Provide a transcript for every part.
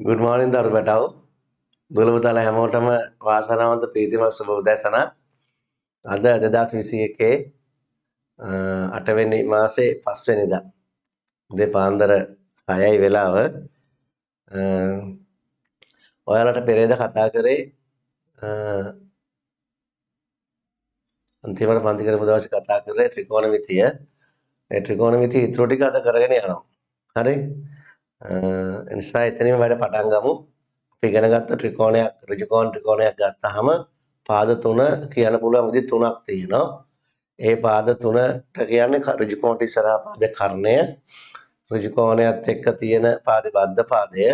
Good morning දරු බටව. දුලබ තල හැමෝටම වාසනාවන්ත ප්‍රීතිමත් සුබ උදෑසන. අද 2021 8 වෙනි මාසේ 5 වෙනිදා. උදේ පාන්දර 6යි වෙලාව. ඔයාලට පෙරේද කතා කරේ අන්තිමට පන්ති කරපු දවසේ කතා කරේ ත්‍රිකෝණමිතිය. ඒ ත්‍රිකෝණමිතිය ඊටු ටික අද කරගෙන යනවා. හරි? එනිසා එතනින්ම වැඩ පටන් ගමු. අපි ඉගෙන ගත්ත ත්‍රිකෝණයක් ඍජුකෝණ ත්‍රිකෝණයක් ගත්තාම පාද තුන කියන්න පුළුවන් විදි තුනක් තියෙනවා. ඒ පාද තුනට කියන්නේ ඍජුකෝණට ඉස්සරහා පාදේ කර්ණය, ඍජුකෝණයත් එක්ක තියෙන පාදේ බද්ධ පාදය,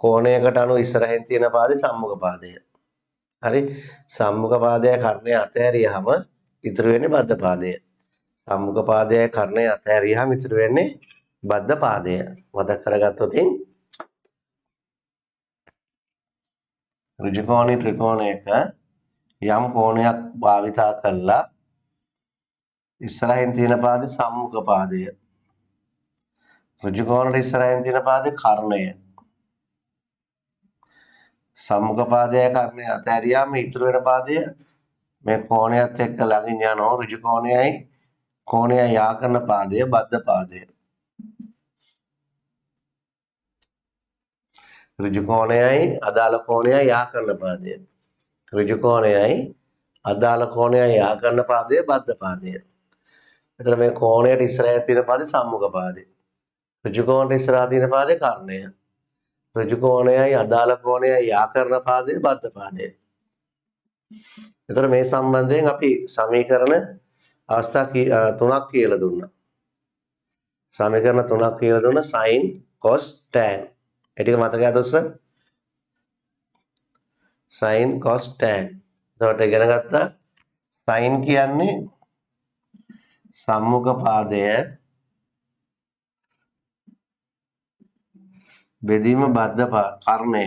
කෝණයකට අනුව ඉස්සරහින් තියෙන පාදේ සම්මුඛ පාදය. හරි? සම්මුඛ පාදයයි කර්ණය අතහැරියාම ඉතුරු වෙන්නේ බද්ධ පාදය. සම්මුඛ පාදයයි කර්ණය අතහැරියාම ඉතුරු වෙන්නේ බද්ධ පාදය. මතක කරගත්තොත් ඍජුකෝණී ත්‍රිකෝණයක යම් කෝණයක් භාවිතා කළා ඉස්සරහින් තියෙන පාදේ සම්මුඛ පාදය. ඍජුකෝණයට ඉස්සරහින් තියෙන පාදේ කර්ණය. සම්මුඛ පාදයයි කර්ණය අතහැරියාම ඉතුරු වෙන පාදය මේ කෝණයත් එක්ක ළඟින් යනවා ඍජුකෝණයයි කෝණයයි යා කරන පාදය බද්ධ පාදය. ඍජුකෝණයයි අදාළ කෝණයයි යා කරන පාදය. ඍජුකෝණයයි අදාළ කෝණයයි යා කරන පාදය බද්ධ පාදය. එතන මේ කෝණයට ඉස්සරහින් තියෙන පාදේ සම්මුඛ පාදය. ඍජුකෝණයට ඉස්සරහා තියෙන පාදේ කර්ණය. ඍජුකෝණයයි අදාළ කෝණයයි යා කරන පාදය බද්ධ පාදය. එතන මේ සම්බන්ධයෙන් අපි සමීකරණ අවස්ථා තුනක් කියලා දුන්නා. සමීකරණ තුනක් කියලා දුන්නා sin cos tan. ඒ ටික මතකයද ඔස්ස? sin cos tan. එතකොට ඉගෙන ගත්තා sin කියන්නේ සම්මුඛ පාදය බෙදීම බද්ධ කර්ණය.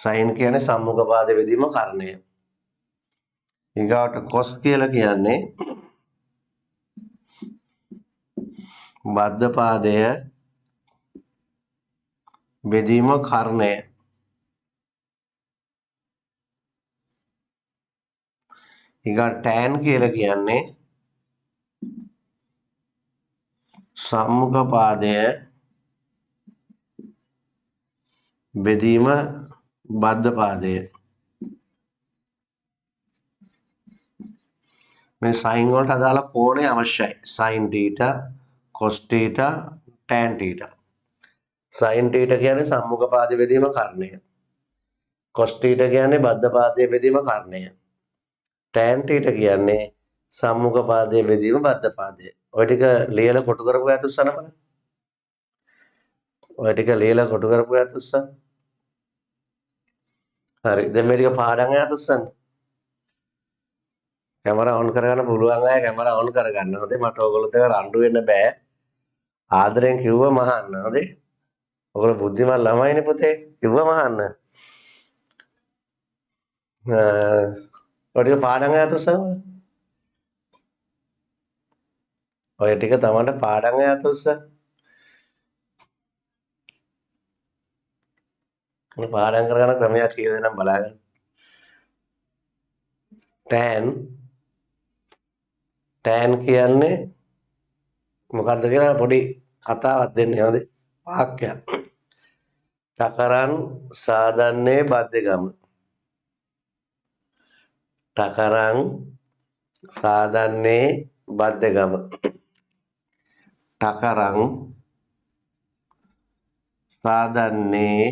sin කියන්නේ සම්මුඛ පාදේ බෙදීම කර්ණය. ඊගාට cos කියලා කියන්නේ බද්ධ පාදය බෙදීම කර්ණය. ඊගාට tan කියලා කියන්නේ සම්මුඛ පාදය බෙදීම බද්ධ පාදය. මේ sin වලට අදාළ කෝණය අවශ්‍යයි. sin θ, cos θ, tan θ. sin θ කියන්නේ සම්මුඛ පාදයේ බෙදීම කර්ණය. cos θ කියන්නේ බද්ධ පාදයේ බෙදීම කර්ණය. tan θ කියන්නේ සම්මුඛ පාදයේ බෙදීම බද්ධ පාදය. ඔය ටික ලියලා කොටු කරපු ඈත උස්සන්න බලන්න. ඔය ටික ලියලා කොටු කරපු ඈත උස්සන්න. හරි. දැන් මේ ටික පාඩම් ඈත උස්සන්න. කැමරා ඔන් කරගන්න පුළුවන් අය කැමරා ඔන් කරගන්න. හොඳේ මට ඕගොල්ලොත් එක්ක රණ්ඩු වෙන්න බෑ. ආදරෙන් කිව්වම අහන්න. හොඳේ. ඔයගොල්ලෝ බුද්ධිමත් ළමයිනේ පුතේ. කිව්වම අහන්න. ඔය ටික පාඩම් ඈත උස්සන්න. ඔය ටික තමයි පාඩම් ඈත උස්සන්න. මේ පාඩම් කරගන්න ක්‍රමයක් කියලා දෙනම් බලාගන්න. tan කියන්නේ මොකක්ද කියලා පොඩි කතාවක් දෙන්නේ හොඳේ වාක්‍යයක්. තකරන් සාදන්නේ බද්ධගම. තකරන් සාදන්නේ බද්ධගම. තකරන් සාදන්නේ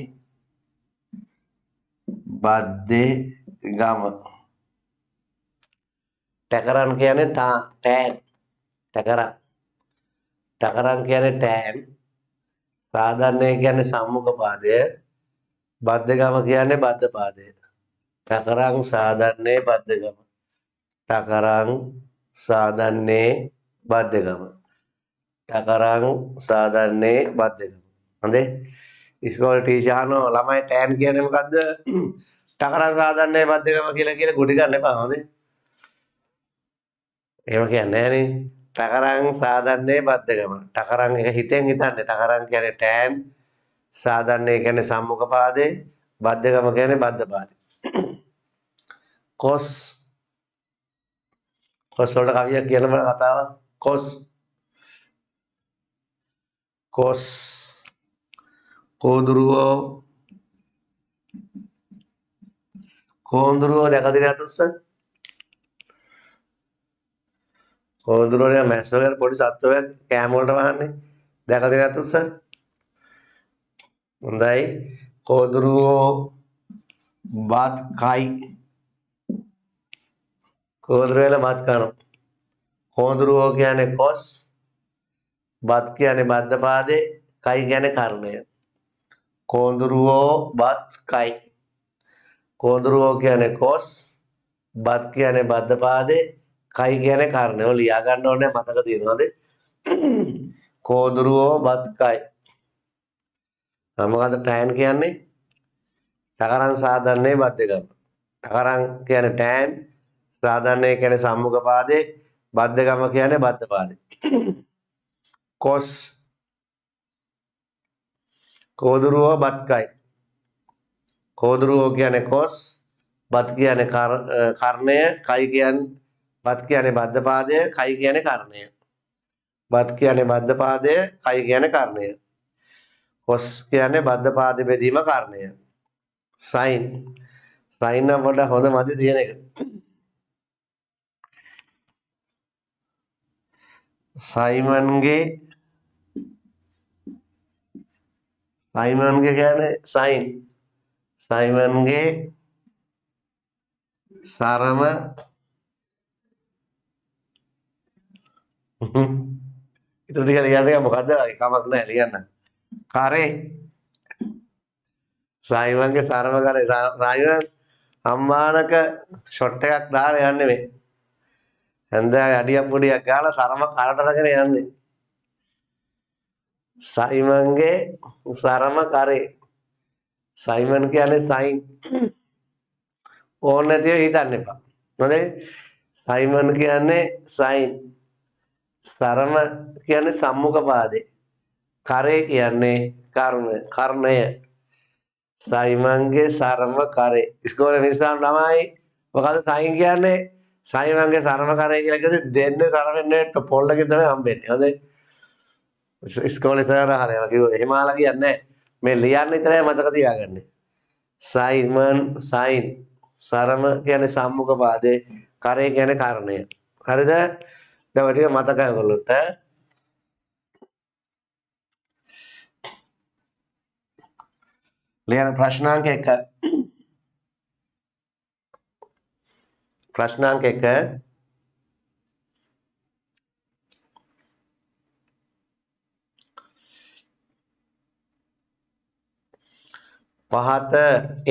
බද්ධගම. තකරන් කියන්නේ tan. තකරන්. තකරන් කියන්නේ tan. සාදන්නේ කියන්නේ සම්මුඛ පාදය. බද්ධගම කියන්නේ බද්ධ පාදය. තකරන් සාදන්නේ බද්ධගම. තකරන් සාදන්නේ බද්ධගම. තකරන් සාදන්නේ බද්ධගම. හොඳේ? ඉස්කෝලේ ටීචර් අහනවා ළමයි tan කියන්නේ මොකද්ද? තකරන් සාදන්නේ බද්ධගම කියලා ගුටි ගන්න එපා හොඳේ? එහෙම කියන්නේ නෑනේ. ටකරන් සාදන්නේ බද්ධගම. ටකරන් එක හිතෙන් හිතන්නේ. ටකරන් කියන්නේ ටෑන්, සාදන්නේ කියන්නේ සම්මුඛ පාදේ, බද්ධගම කියන්නේ බද්ධ පාදේ. කොස් කොස් වලට කවියක් කියන බල කතාවක්. කොස් කෝඳුරුවෝ දැකලා තියෙනවද උස්ස? කෝඳුරුවෝ මැස්සෝ කියන පොඩි සත්වයක් කෑම වලට වහන්නේ. දැකලා තියෙනවද උස්ස? හොඳයි. කෝඳුරුවෝ බත් කයි. කෝඳුරුවෝ බත් කනවා. කෝඳුරුවෝ කියන්නේ කොස්, බත් කියන්නේ බද්ධ පාදේ, කයි කියන්නේ කර්ණය. කෝඳුරුවෝ බත් කයි. කෝඳුරුවෝ කියන්නේ කොස්, බත් කියන්නේ බද්ධ පාදේ, කයි කියන්නේ කර්ණය. ඔය ලියා ගන්න ඕනේ මතක තියෙනවද? කෝඳුරුවෝ බත් කයි. මොකද්ද ටෑන් කියන්නේ? ටකරන් සාදන්නේ බද්ධගම. ටකරන් කියන්නේ ටෑන්, සාදන්නේ කියන්නේ සම්මුඛ පාදේ, බද්ධගම කියන්නේ බද්ධ පාදේ. කොස් කෝඳුරුවෝ බත් කයි. කෝඳුරුවෝ කියන්නේ කොස්, බත් කියන්නේ කර්ණය, කයි කියන්නේ බත් කියන්නේ බද්ධ පාදය, කයි කියන්නේ කර්ණය. බත් කියන්නේ බද්ධ පාදය, කයි කියන්නේ කර්ණය. කොස් කියන්නේ බද්ධ පාද බෙදීම කර්ණය. සයින් නම් වඩා හොඳ මදි තියෙන එක. සයිමන්ගේ කියන්නේ සයින්. සයිමන්ගේ සරම itu ටික ලියන්න එක මොකද්ද? කමක් නැහැ ලියන්න. කරේ සයිමන්ගේ සරම කරේ. සයිමන් අම්මානක ෂොට් එකක් දාලා යන්නේ මේ. හන්දෑවේ අඩියක් පොඩියක් ගාලා සරම කරට රගෙන යන්නේ. සයිමන්ගේ සරම කරේ. සයිමන් කියන්නේ සයින්. ඕන නැතිව හිතන්න එපා. හොඳයි. සයිමන් කියන්නේ සයින්. සරම කියන්නේ සම්මුඛ පාදේ. කරේ කියන්නේ කර්ණය. සයිමන්ගේ සරම කරේ. ඉස්කෝලේ විශ්වාස ළමයි මොකද සයින් කියන්නේ? සයිමන්ගේ සරම කරේ කියලා කිව්වොත් දෙන්නේ තරවෙන්නේ පොල්ලකින් තමයි හම්බෙන්නේ. හොඳයි. ඉස්කෝලේ සර් අහලා කිව්වා එහෙම ආලා කියන්නේ නැහැ. මේ ලියන්න විතරයි මතක තියාගන්න. සයිමන් සයින් සරම කියන්නේ සම්මුඛ පාදේ, කරේ කියන්නේ කර්ණය. හරිද? දැන් ඔය ටික මතකයි ඔයගොල්ලොන්ට. ලියන ප්‍රශ්නාංක 1. ප්‍රශ්නාංක 1. පහත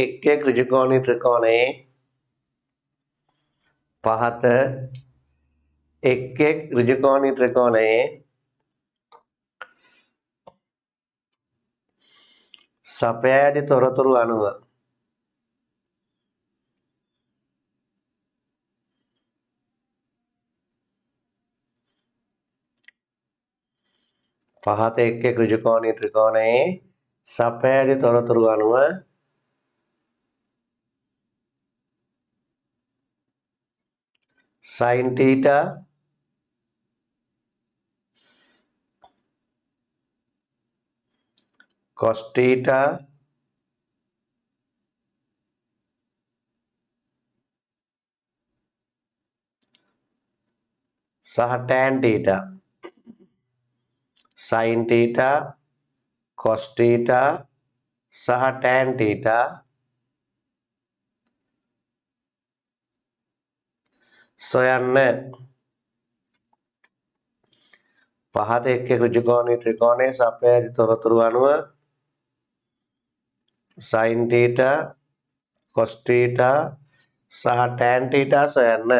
එක් එක් ඍජුකෝණී ත්‍රිකෝණයේ පහත එක් එක් ඍජුකෝණී ත්‍රිකෝණයේ සපයාදී තොරතුරු අනුව පහත එක් එක් ඍජුකෝණී ත්‍රිකෝණයේ සපයාදී තොරතුරු අනුව sin theta cos theta සහ tan theta sin theta cos theta සහ tan theta සොයන්න. පහත එක් එක් ඍජුකෝණී ත්‍රිකෝණයේ සපයාදී තොරතුරු අනුව sin theta cos theta සහ tan theta සොයන්න.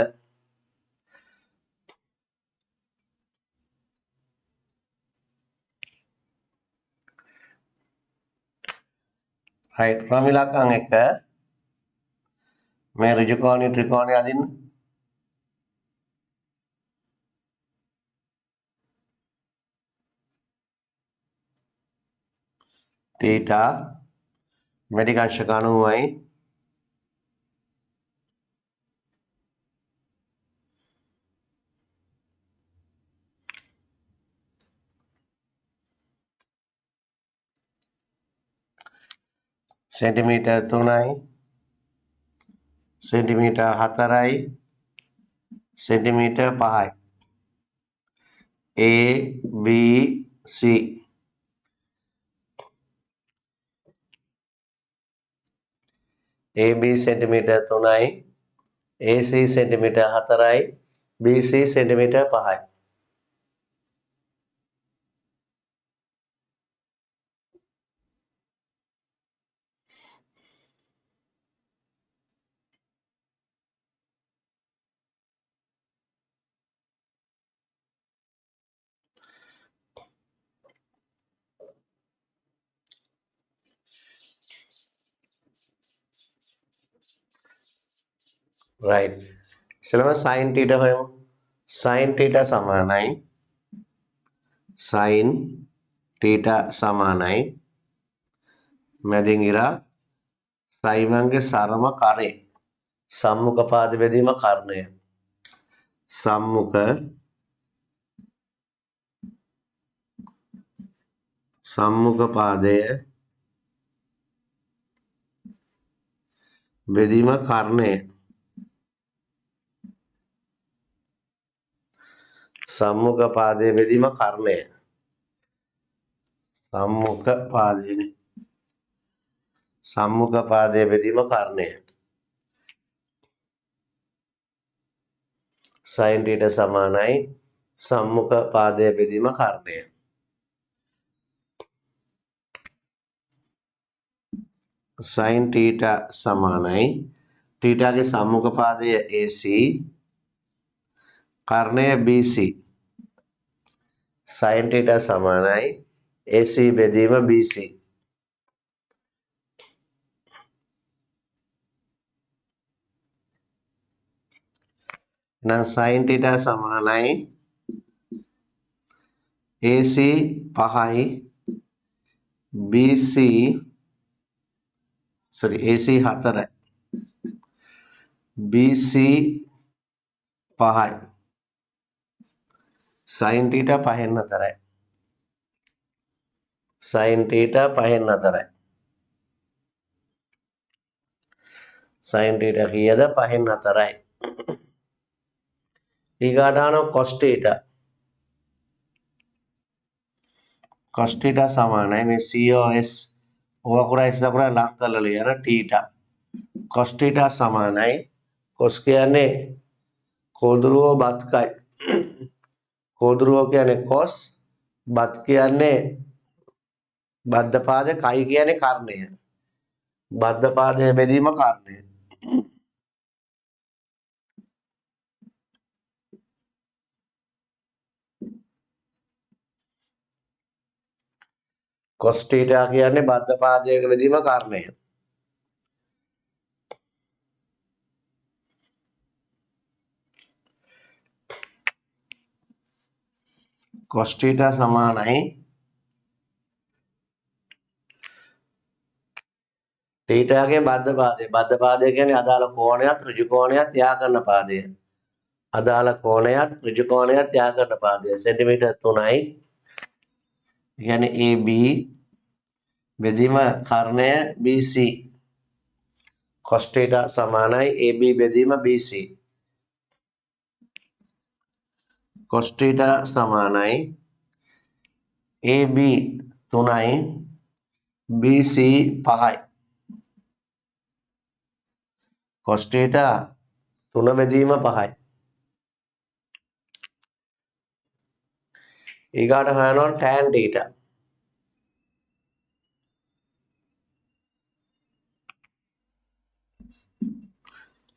right ප්‍රමිලකම් 1 මේ ඍජුකෝණී ත්‍රිකෝණය අදින්න. තීටා වැඩි අංශක 90යි සෙන්ටිමීටර් 3යි සෙන්ටිමීටර් 4යි සෙන්ටිමීටර් 5යි A B C AB centimetre 3යි AC සෙන්ටිමීටර් 4යි BC සෙන්ටිමීටර් 5යි right ඉස්සෙල්ලාම sin θ හොයමු sin θ සමානයි sin θ සමානයි මැදින් ඉරා සයිමන්ගේ සරම කරේ සම්මුඛ පාද බෙදීම කර්ණය සම්මුඛ පාදය බෙදීම කර්ණය සම්මුඛ පාදයේ බෙදීම කර්ණය සම්මුඛ පාදයේ බෙදීම කර්ණය sin θ සමානයි සම්මුඛ පාදයේ බෙදීම කර්ණය sin θ සමානයි θගේ සම්මුඛ පාදය AC කර්ණය BC sin θ සමානයි AC බෙදීම BC නම් sin θ සමානයි AC 5යි BC AC 4යි BC 5යි sin θ 5න් 4යි sin θ 5න් 4යි sin θ කීයද 5න් 4යි ඊගාටාන cos θ සමානයි මේ COS ඕවා ඉස්සර කරලා ලං කරලා ලියන θ cos θ සමානයි cos කියන්නේ කෝදුරුව බත්කයි කෝදුරුව කියන්නේ cos බත් කියන්නේ බද්ධ පාද කයි කියන්නේ කර්ණය බද්ධ පාදයේ බෙදීම කර්ණය cos θ කියන්නේ බද්ධ පාදයක බෙදීම කර්ණය cos θ සමානයි θගේ බද්ධ පාදය කියන්නේ අදාළ කෝණයත් ඍජු කෝණයත් යා කරන පාදය අදාළ කෝණයත් ඍජු කෝණයත් යා කරන පාදය සෙන්ටිමීටර් 3යි කියන්නේ AB බෙදීම කර්ණය BC cos θ සමානයි AB බෙදීම BC cos θ සමානයි AB 3යි BC 5යි cos θ 3 බෙදීම 5යි ඊගාට හොයනවා tan θ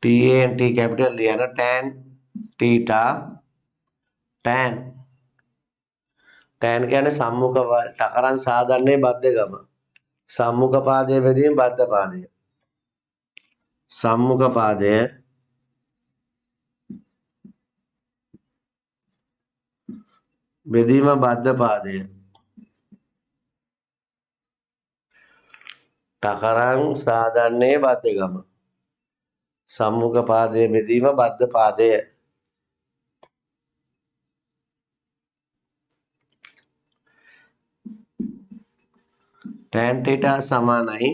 TAN T capital ලියන tan theta tan කියන්නේ සම්මුඛ ටකරන් සාධන්නේ බද්ධගම සම්මුඛ පාදයේ බෙදීම බද්ධ පාදය සම්මුඛ පාදය බෙදීම බද්ධ පාදය තකරං සාදන්නේ බද්ධගම. සම්මුඛ පාදයේ බෙදීම බද්ධ පාදය. tan θ සමානයි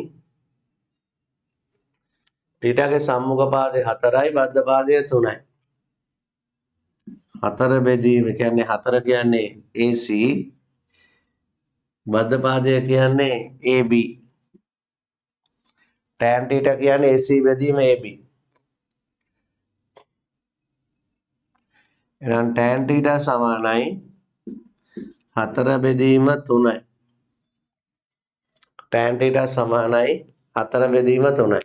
θගේ සම්මුඛ පාදය 4යි බද්ධ පාදය 3යි. 4 බෙදීම කියන්නේ 4 කියන්නේ AC, බද්ධ පාදය කියන්නේ AB. tan θ කියන්නේ AC බෙදීම AB. එහෙනම් tan θ සමානයි 4 බෙදීම 3යි. tan θ සමානයි 4 බෙදීම 3යි.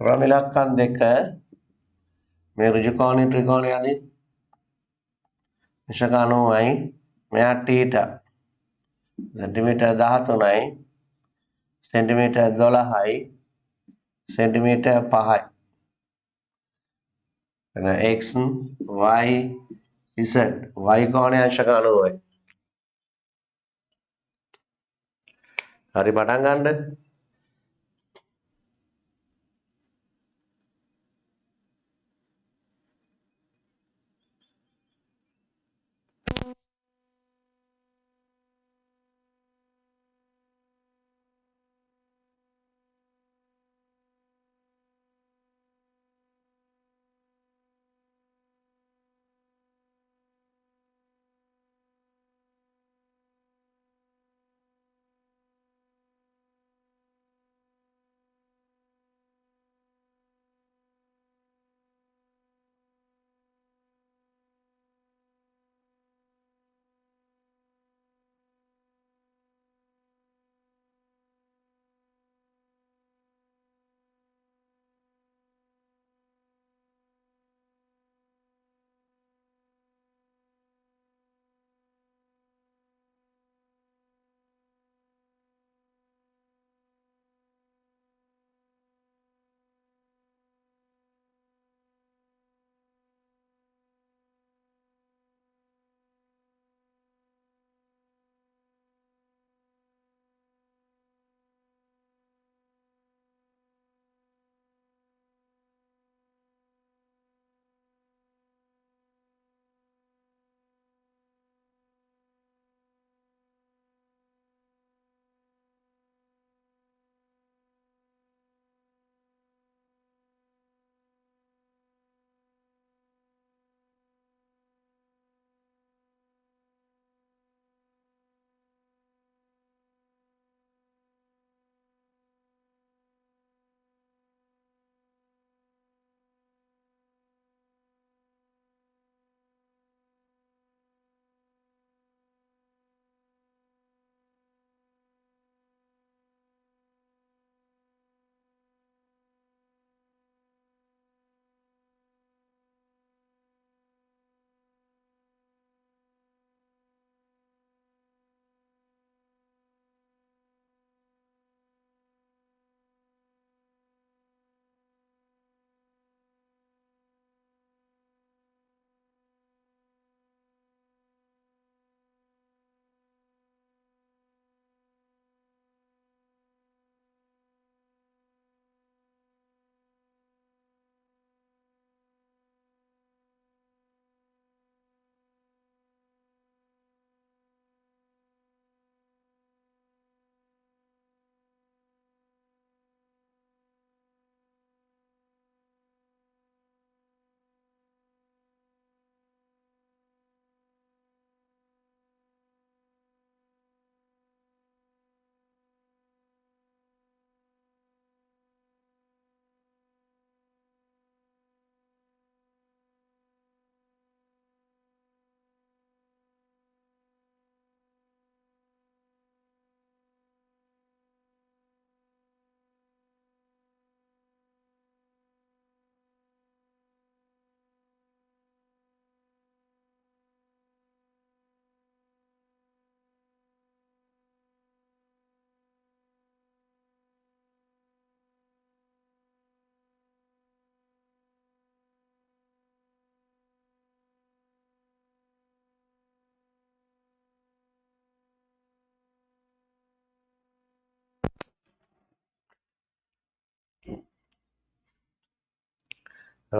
රමිලක්කන් දෙක මේ ඍජු කෝණී ත්‍රිකෝණය අදින් විශක 90යි මෙහා θ සෙන්ටිමීටර් 13යි සෙන්ටිමීටර් 12යි සෙන්ටිමීටර් 5යි. එන x y z y කෝණය අංශක 90යි. හරි පටන් ගන්න.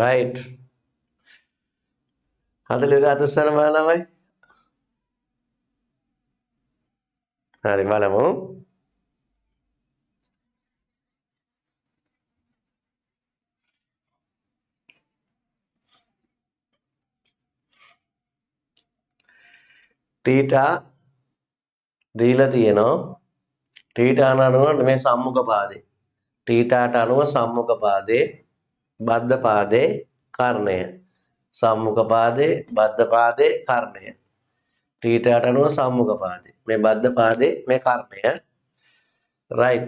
right. അതിലൊരു അതുസ്ഥാനം വേണമേ. හරි බලමු. තීටා දීලා තියෙනවා. තීටාට අනුව මේ සම්මුඛ පාදේ. තීටාට අනුව සම්මුඛ පාදේ, බද්ධ පාදේ, කර්ණය. සම්මුඛ පාදේ, බද්ධ පාදේ, කර්ණය. තීටාට අනුව සම්මුඛ පාදේ. මේ බද්ධ පාදේ, මේ කර්ණය. right.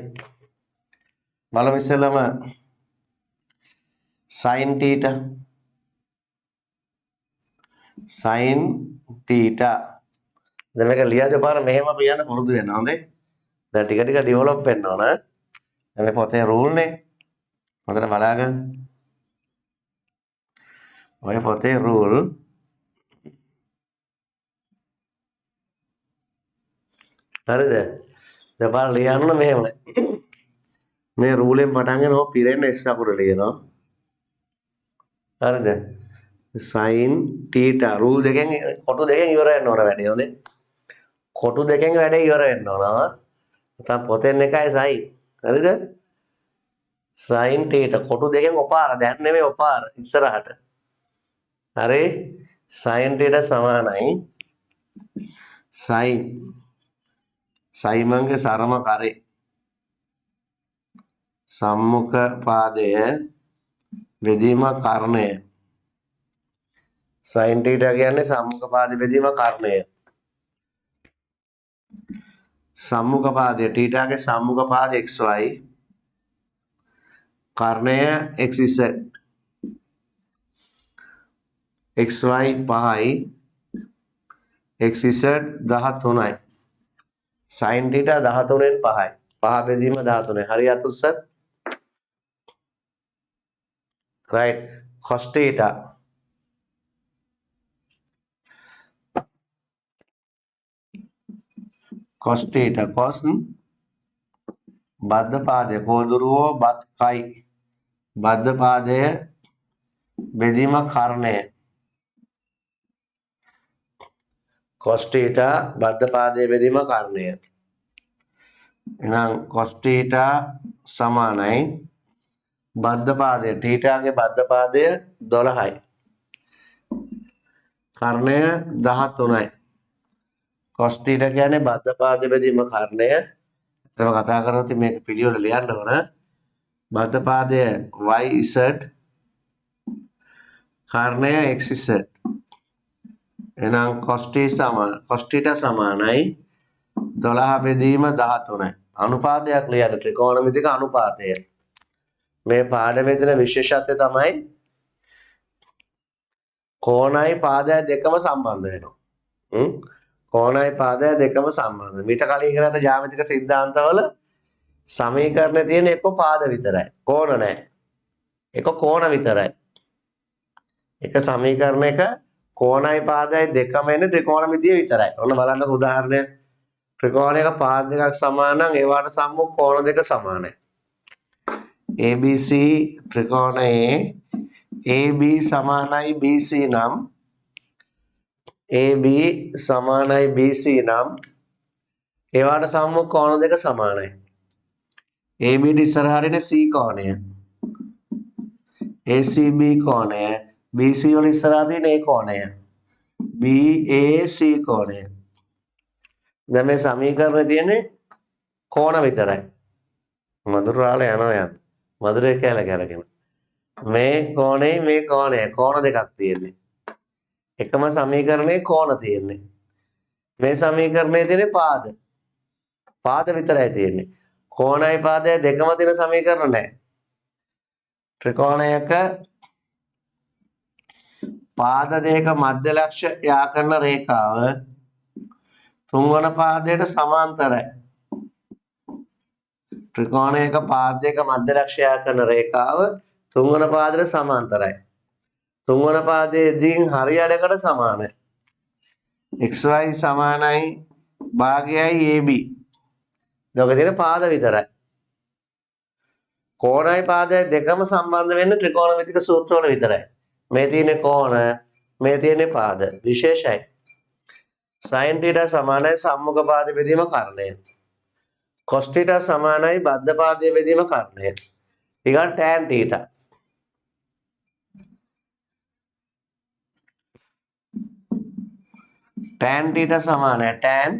බලමු ඉස්සෙල්ලාම sin theta. sin theta. දැන් මේක ලියද්දී පාර මෙහෙම කියන්න පුරුදු වෙන්න ඕනේ. දැන් ටික ටික ඩෙවලොප් වෙන්න ඕන. දැන් මේ පොතේ රූල් නේ. හොඳට බලාගන්න. ඔය පොතේ රූල් හරිද? දැන් පාර ලියන්න මෙහෙම. මේ රූලෙන් පටන් ගෙන ඔය පිරෙන්න x අකුර ලියනවා. හරිද? sin theta රූල් දෙකෙන් කොටු දෙකෙන් ඉවර වෙන්න ඕන වැඩේ හොඳේ. කොටු දෙකෙන් වැඩේ ඉවර වෙන්න ඕන. නැත්නම් පොතෙන් එකයි sin. හරිද? sin theta කොටු දෙකෙන් ඔපාර දැන් නෙමෙයි ඔපාර ඉස්සරහට. හරි? sin theta සමානයි sin සයිමන්ගේ සරම කරේ සම්මුඛ පාදය බෙදීම කර්ණය. sin theta කියන්නේ සම්මුඛ පාදය බෙදීම කර්ණය. සම්මුඛ පාදය θගේ සම්මුඛ පාදය xy කර්ණය xz xy 5යි xz 13යි sin theta 13න් 5යි 5 බෙදීම 13යි හරි අතුස්සත් right. cos theta cos theta cos බද්ධ පාදය කෝදුරුවෝ බත් කයි බද්ධ පාදය බෙදීම කර්ණය. cos theta බද්ධ පාදය බෙදීම කර්ණය. එහෙනම් cos theta සමානයි බද්ධ පාදය θගේ බද්ධ පාදය 12යි කර්ණය 13යි. cos theta කියන්නේ බද්ධ පාදය බෙදීම කර්ණය. ඒව කතා කරොත් මේක පිළිවෙල ලියන්න ඕන. බද්ධ පාදය yz කර්ණය xz. එහෙනම් cos theta සමානයි 12 බෙදීම 13යි. අනුපාතයක් ලියන්න ත්‍රිකෝණමිතික අනුපාතය. මේ පාඩමේ තියෙන විශේෂත්වය තමයි කෝණයි පාදය දෙකම සම්බන්ධ වෙනවා. කෝණයි පාදය දෙකම සම්බන්ධ. මීට කලින් ඉගෙන ගන්න ජ්‍යාමිතික සිද්ධාන්තවල සමීකරණේ තියෙන එක පාද විතරයි. කෝණ නැහැ. එක කෝණ විතරයි. එක සමීකරණයක කෝණයි පාදයි දෙකම එන්නේ ත්‍රිකෝණමිතිය විතරයි. ඔන්න බලන්නකො උදාහරණයක්. ත්‍රිකෝණයක පාද දෙකක් සමාන නම් ඒවට සම්මුඛ කෝණ දෙක සමානයි. ABC ත්‍රිකෝණයේ AB සමානයි BC නම් AB සමානයි BC නම් ඒවට සම්මුඛ කෝණ දෙක සමානයි. AB ඉස්සරහට C කෝණය ACB කෝණය BC වල ඉස්සරහට තියෙන ඒ කෝණය BAC කෝණය. දැන් මේ සමීකරණේ තියෙන්නේ කෝණ විතරයි. මధుරාල යනවා මధుරේ කියලා කරගෙන මේ කෝණේ මේ කෝණය කෝණ දෙකක් තියෙන්නේ. එකම සමීකරණේ කෝණ තියෙන්නේ. මේ සමීකරණයේ තියෙන්නේ පාද විතරයි තියෙන්නේ. කෝණයි පාදය දෙකම තියෙන සමීකරණ නැහැ. ත්‍රිකෝණයක පාද දෙක මධ්‍ය ලක්ෂ යා කරන රේඛාව තුන්වන පාදයට සමාන්තරයි. ත්‍රිකෝණයක පාද දෙක මධ්‍ය ලක්ෂ යා කරන රේඛාව තුන්වන පාදයට සමාන්තරයි. තුන්වන පාදයේදී හරි අඩකට සමානයි. xy සමානයි භාගයයි AB. දෙක තියෙන පාද විතරයි. කෝණයි පාදයි දෙකම සම්බන්ධ වෙන්නේ ත්‍රිකෝණමිතික සූත්‍රවල විතරයි. මේ තියෙන්නේ කෝණ, මේ තියෙන්නේ පාද. විශේෂයි. sin θ සමානයි සම්මුඛ පාද බෙදීම කර්ණය. cos θ සමානයි බද්ධ පාදයේ බෙදීම කර්ණය. ඊගා tan θ. tan θ සමානයි tan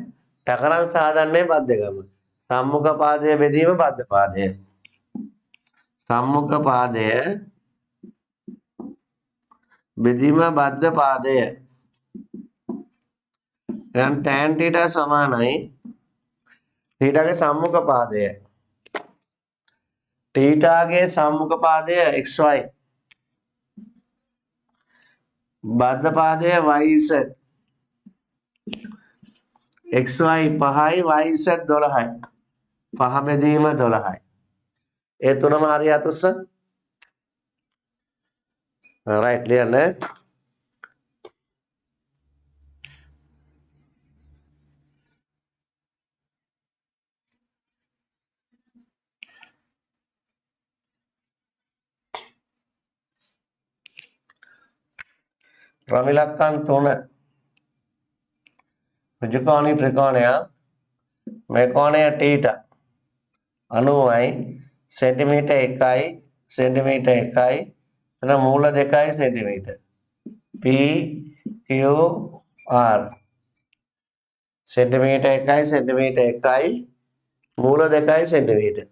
ටකරන් සාධන්නේ බද්ධකම. සම්මුඛ පාදයේ බෙදීම බද්ධ පාදය. සම්මුඛ පාදය බෙදීම බද්ධ පාදය. එහෙනම් tan θ සමානයි θ ගේ සම්මුඛ පාදය. θ ගේ සම්මුඛ පාදය xy. බද්ධ පාදය yz. xy 5යි yz 12යි. 5 බෙදීම 12යි. ඒ තුනම හරියට උස්ස. right clear නේ? රමිලක්කන් 3 ඍජුකෝණී ත්‍රිකෝණය මේ කෝණය θ 90යි සෙන්ටිමීටර් 1යි සෙන්ටිමීටර් 1යි එන මූල 2යි centimetre P Q R centimetre 1යි සෙන්ටිමීටර් 1යි මූල 2යි සෙන්ටිමීටර්.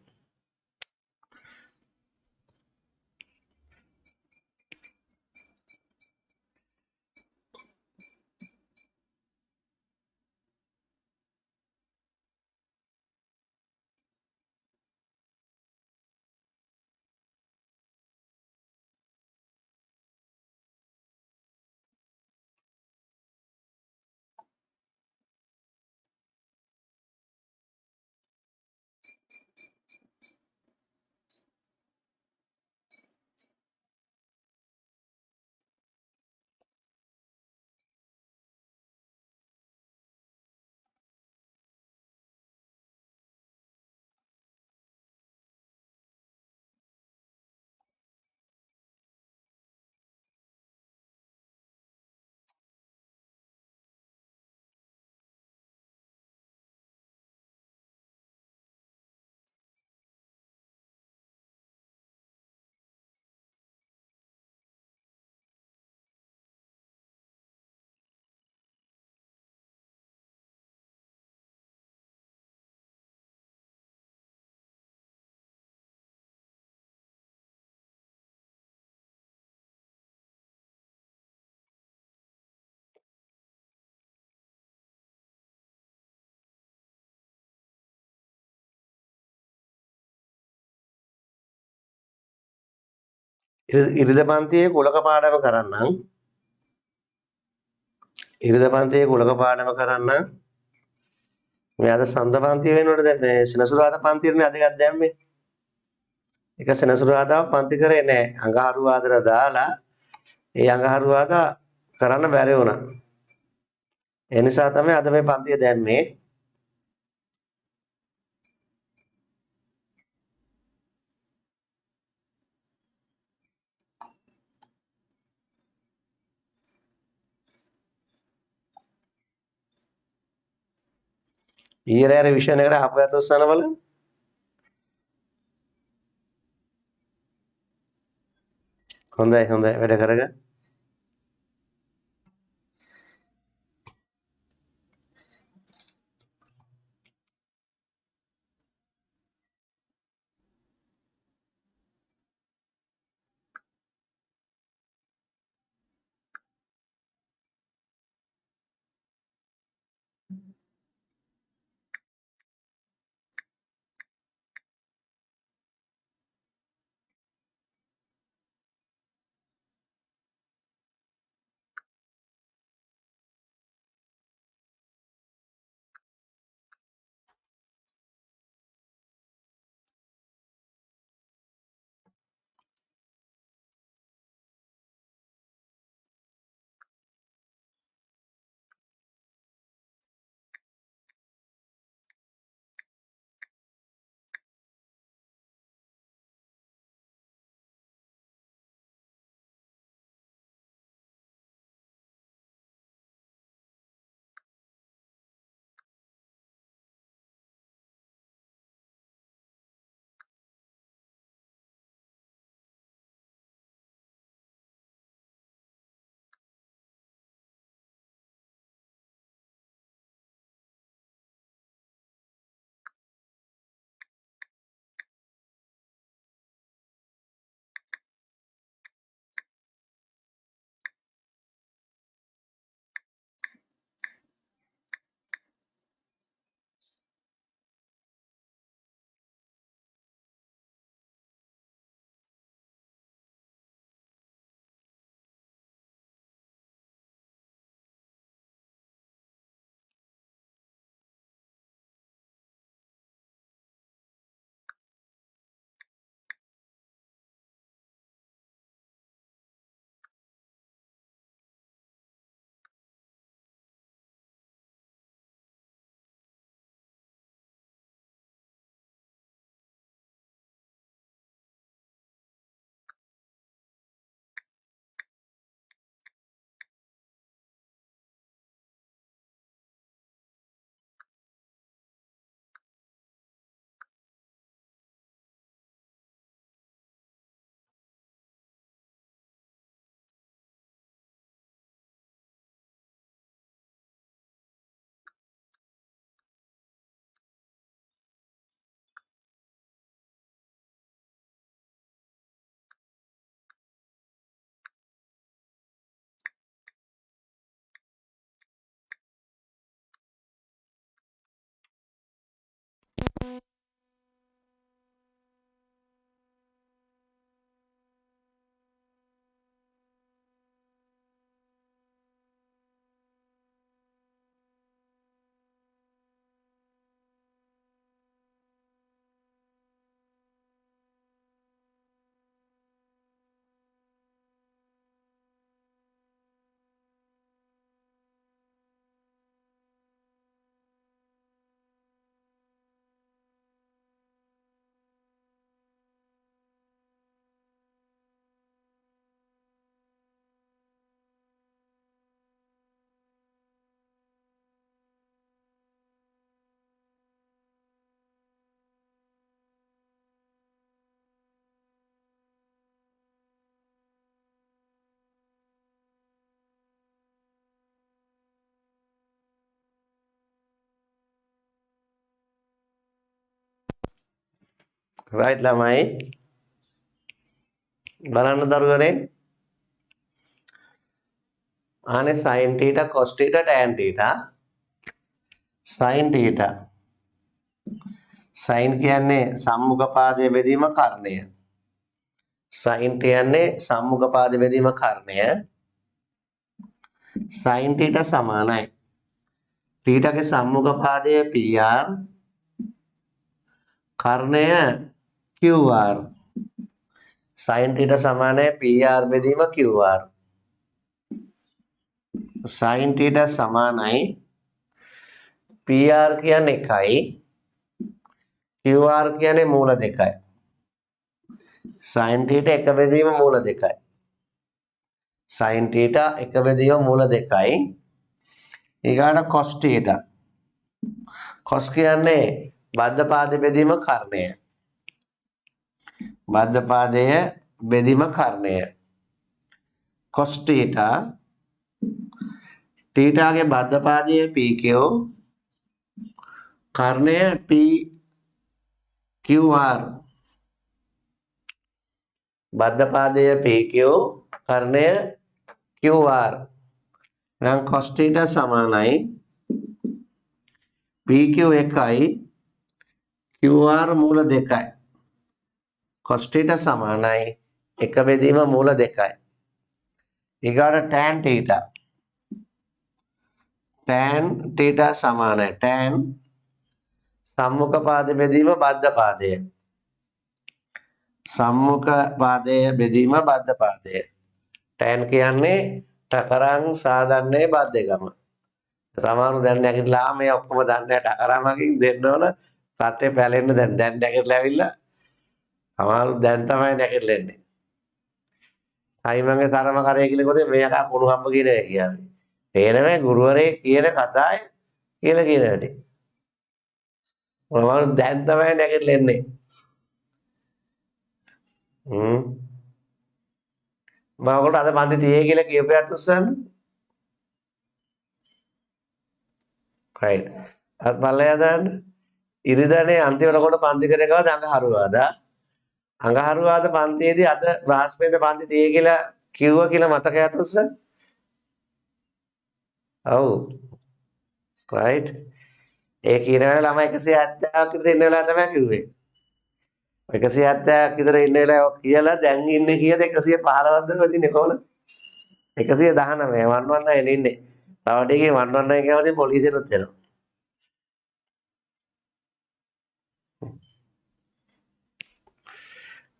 ඉරිද පන්තියේ කුලක පාඩම කරන්නම්. ඉරිද පන්තියේ කුලක පාඩම කරන්නම්. මේ අද සඳ පන්තිය වෙනකොට දැන් මේ සෙනසුරාදා පන්තියනේ අද එකක් දැම්මේ. එක සෙනසුරාදාව පන්ති කරේ නැහැ. අඟහරුවාදා දාලා ඒ අඟහරුවාදා කරන්න බැරි වුණා. ඒ නිසා තමයි අද මේ පන්තිය දැම්මේ. ඊයේ රෑ රිවිෂන් එකට ආපු යත උස්සන බලන්න. හොඳයි වැඩ කරගන්න. right ළමයි බලන්න දරුවනේ ආනේ sin theta cos theta tan theta sin theta sin කියන්නේ සම්මුඛ පාදයේ බෙදීම කර්ණය sin කියන්නේ සම්මුඛ පාදයේ බෙදීම කර්ණය sin theta සමානයි theta ගේ සම්මුඛ පාදය pr කර්ණය qr sin theta සමානයි pr බෙදීම qr sin theta සමානයි pr කියන්නේ 1යි qr කියන්නේ මූල 2යි sin theta 1 බෙදීම මූල 2යි sin theta 1 බෙදීම මූල 2යි ඊගාට cos theta cos කියන්නේ බද්ධ පාදයේ බෙදීම කර්ණය බද්ධ පාදයේ බෙදීම කර්ණය cos theta theta ගේ බද්ධ පාදයේ pq කර්ණය pqr බද්ධ පාදයේ pq කර්ණය qr නම් cos theta සමානයි pq 1යි qr මූල 2යි cos theta සමානයි 1 බෙදීම මූල 2යි ඊගාට tan theta සමානයි tan සම්මුඛ පාද බෙදීම බද්ධ පාදය සම්මුඛ පාදයේ බෙදීම බද්ධ පාදය tan කියන්නේ ටකරන් සාදන්නේ බද්ධකම සමහරව දැන් නැගිටලා මේ ඔක්කොම දන්නේ ටකරමකින් දෙන්න ඕන රටේ පැලෙන්න දැන් නැගිටලා ඇවිල්ලා සමහරව දැන් තමයි නැගිටලෙන්නේ අයිමගේ තරම කරේ කියලා කොහේ මේක කුණු හම්බ කියන එක කියන්නේ තේරෙන්නේ ගුරුවරේ කියන කතාය කියලා කියන වැඩි මොනවද දැන් තමයි නැගිටලෙන්නේ මම ඔයගොල්ලෝ අද පන්ති 30 කියලා කියපියත් උස්සන්න right අත් බලය දාන්න ඉරිදානේ අන්තිමට කොට පන්ති කරේ කවද අඟහරුවාද පන්තියේදී අද බ්‍රහස්පතින්ද පන්ති 30 කියලා කිව්වා කියලා මතකයක් උස්සන්න ඔව් right ඒ කියන වෙලාව ළමයි 170ක් විතර ඉන්න වෙලාව තමයි කිව්වේ 170ක් විතර ඉන්න වෙලාව කියලා දැන් ඉන්නේ කීයද 115ක්ද වෙන්නේ කොහොමද 119 119 ඉන්නේ තව ටිකේ 119 කියවදී පොලිසියට එනවා